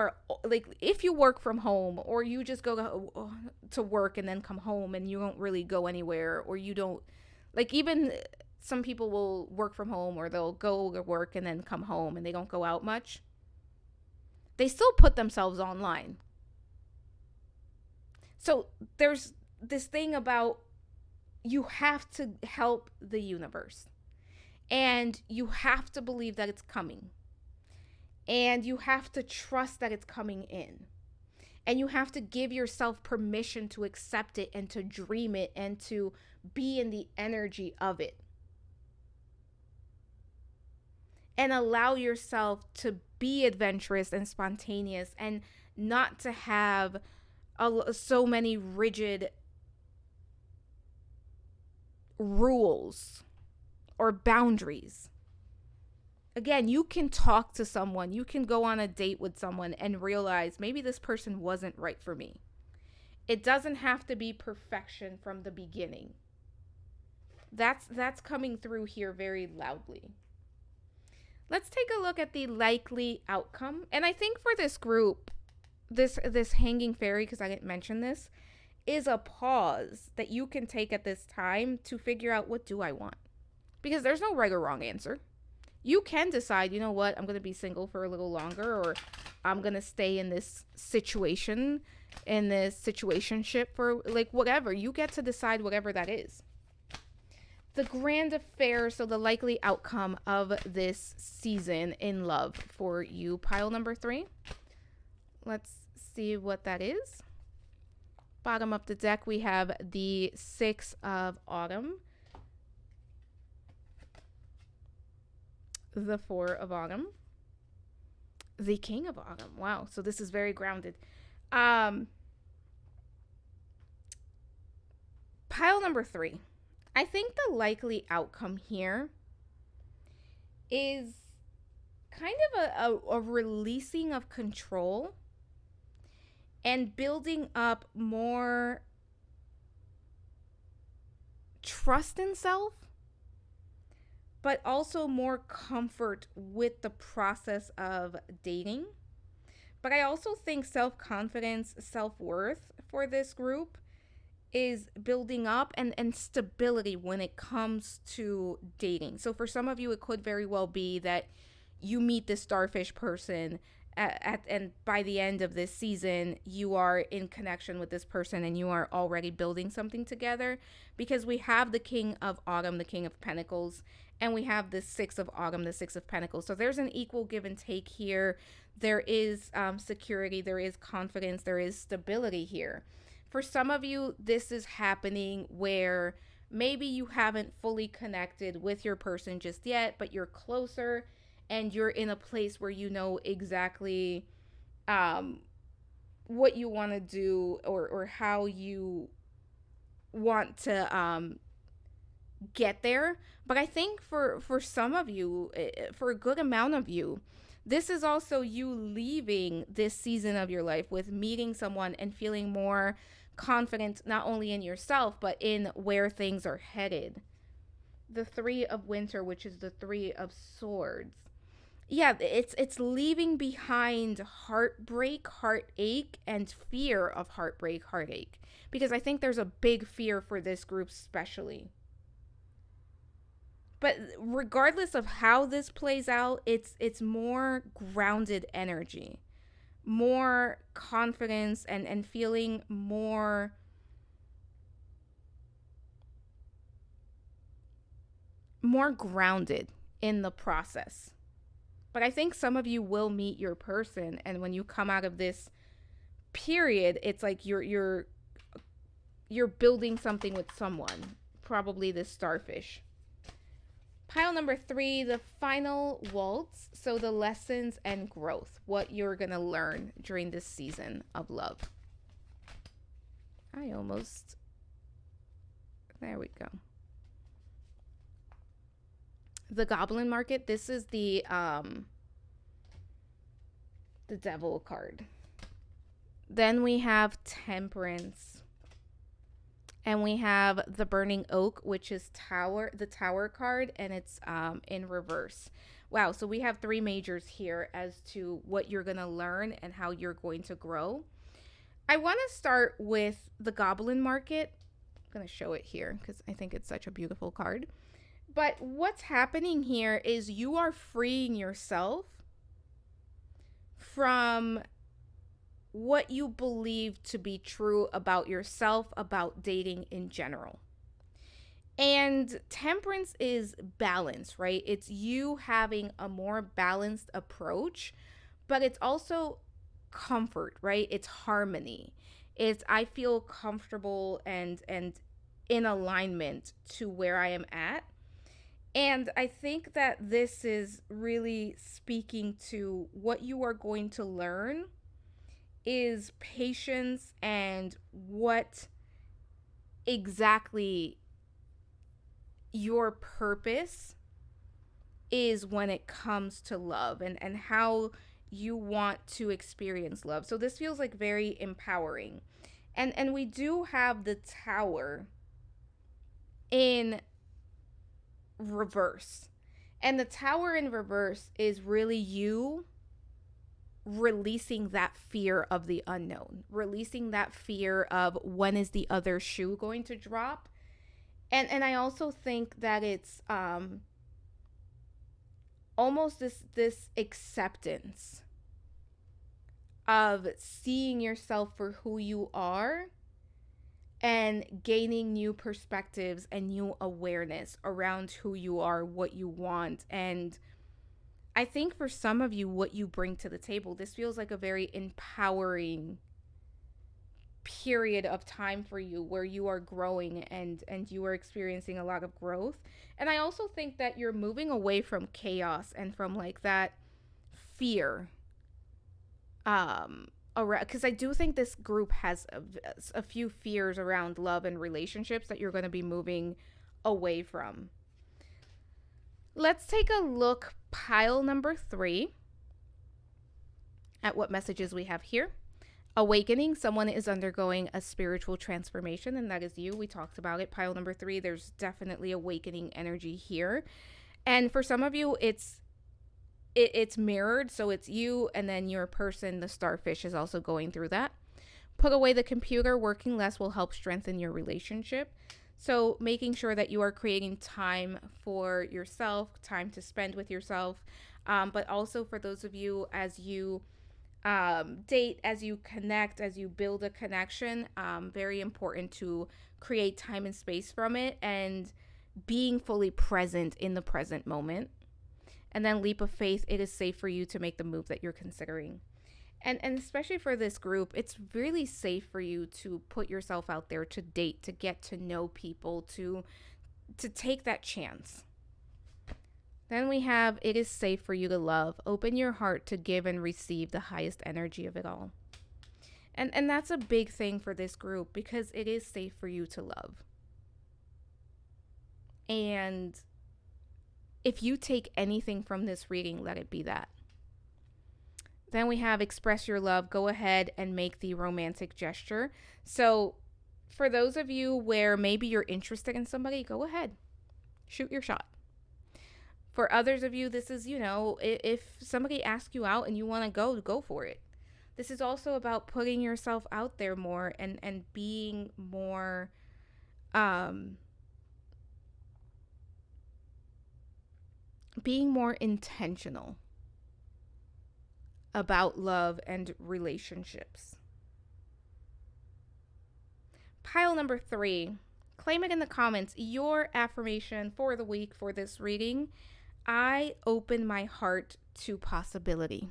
work from home, or you just go to work and then come home and you don't really go anywhere, or you don't, even some people will work from home, or they'll go to work and then come home and they don't go out much. They still put themselves online. So there's this thing about, you have to help the universe, and you have to believe that it's coming. And you have to trust that it's coming in. And you have to give yourself permission to accept it and to dream it and to be in the energy of it. And allow yourself to be adventurous and spontaneous, and not to have so many rigid rules or boundaries. Again, you can talk to someone, you can go on a date with someone and realize maybe this person wasn't right for me. It doesn't have to be perfection from the beginning. That's coming through here very loudly. Let's take a look at the likely outcome. And I think for this group, this hanging fairy, because I didn't mention this, is a pause that you can take at this time to figure out, what do I want? Because there's no right or wrong answer. You can decide, you know what, I'm going to be single for a little longer, or I'm going to stay in this situation, in this situationship for whatever. You get to decide whatever that is. The grand affair, so the likely outcome of this season in love for you, pile number 3. Let's see what that is. Bottom of the deck, we have the 6 of Autumn, the 4 of Autumn, the King of Autumn. Wow, so this is very grounded. Pile number 3. I think the likely outcome here is kind of a releasing of control and building up more trust in self, but also more comfort with the process of dating. But I also think self-confidence, self-worth for this group is building up, and stability when it comes to dating. So for some of you, it could very well be that you meet this starfish person And by the end of this season, you are in connection with this person and you are already building something together, because we have the King of Autumn, the King of Pentacles, and we have the Six of Autumn, the Six of Pentacles. So there's an equal give and take here. There is security, there is confidence, there is stability here. For some of you, this is happening where maybe you haven't fully connected with your person just yet, but you're closer and you're in a place where you know exactly um, what you want to do, or how you want to get there. But I think for some of you, for a good amount of you, this is also you leaving this season of your life with meeting someone and feeling more confident, not only in yourself but in where things are headed. The Three of Winter, which is the Three of Swords. Yeah, it's leaving behind heartbreak, heartache, and fear of heartbreak, heartache, because I think there's a big fear for this group especially. But regardless of how this plays out, it's more grounded energy, more confidence, and feeling more grounded in the process. But I think some of you will meet your person, and when you come out of this period, it's like you're building something with someone, probably this starfish. Pile number 3, the final waltz. So the lessons and growth, what you're going to learn during this season of love. There we go. The Goblin Market. This is the Devil card. Then we have Temperance. And we have the Burning Oak, which is the Tower card, and it's in reverse. Wow, so we have 3 majors here as to what you're going to learn and how you're going to grow. I want to start with the Goblin Market. I'm going to show it here because I think it's such a beautiful card. But what's happening here is you are freeing yourself from what you believe to be true about yourself, about dating in general. And Temperance is balance, right? It's you having a more balanced approach, but it's also comfort, right? It's harmony. It's I feel comfortable and in alignment to where I am at. And I think that this is really speaking to what you are going to learn is patience and what exactly your purpose is when it comes to love, and how you want to experience love. So this feels like very empowering. And we do have the Tower in reverse. And the Tower in reverse is really you releasing that fear of the unknown, releasing that fear of when is the other shoe going to drop. And I also think that it's almost this acceptance of seeing yourself for who you are and gaining new perspectives and new awareness around who you are, what you want. And I think for some of you, what you bring to the table, this feels like a very empowering period of time for you where you are growing and you are experiencing a lot of growth. And I also think that you're moving away from chaos and from like that fear around, because I do think this group has a few fears around love and relationships that you're going to be moving away from. Let's take a look, pile number 3, at what messages we have here. Awakening. Someone is undergoing a spiritual transformation, and that is you. We talked about it. Pile number 3, there's definitely awakening energy here. And for some of you, it's mirrored. So it's you, and then your person, the starfish, is also going through that. Put away the computer. Working less will help strengthen your relationship. So making sure that you are creating time for yourself, time to spend with yourself. But also for those of you, as you date, as you connect, as you build a connection. Very important to create time and space from it and being fully present in the present moment. And then leap of faith, it is safe for you to make the move that you're considering. And especially for this group, it's really safe for you to put yourself out there, to date, to get to know people, to take that chance. Then we have it is safe for you to love. Open your heart to give and receive the highest energy of it all. And that's a big thing for this group because it is safe for you to love. And if you take anything from this reading, let it be that. Then we have express your love. Go ahead and make the romantic gesture. So for those of you where maybe you're interested in somebody, go ahead. Shoot your shot. For others of you, this is, if somebody asks you out and you want to go for it. This is also about putting yourself out there more and being more intentional about love and relationships. Pile number 3. Claim it in the comments. Your affirmation for the week for this reading. I open my heart to possibility.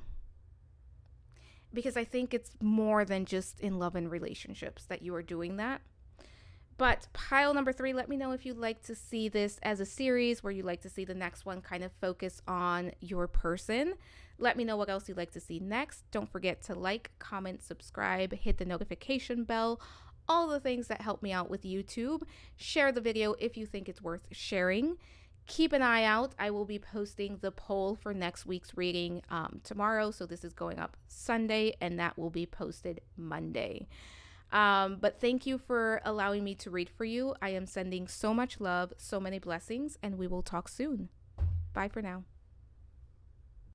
Because I think it's more than just in love and relationships that you are doing that. But pile number 3, let me know if you'd like to see this as a series where you'd like to see the next one kind of focus on your person. Let me know what else you'd like to see next. Don't forget to like, comment, subscribe, hit the notification bell, all the things that help me out with YouTube. Share the video if you think it's worth sharing. Keep an eye out. I will be posting the poll for next week's reading tomorrow. So this is going up Sunday and that will be posted Monday. But thank you for allowing me to read for you. I am sending so much love, so many blessings, and we will talk soon. Bye for now.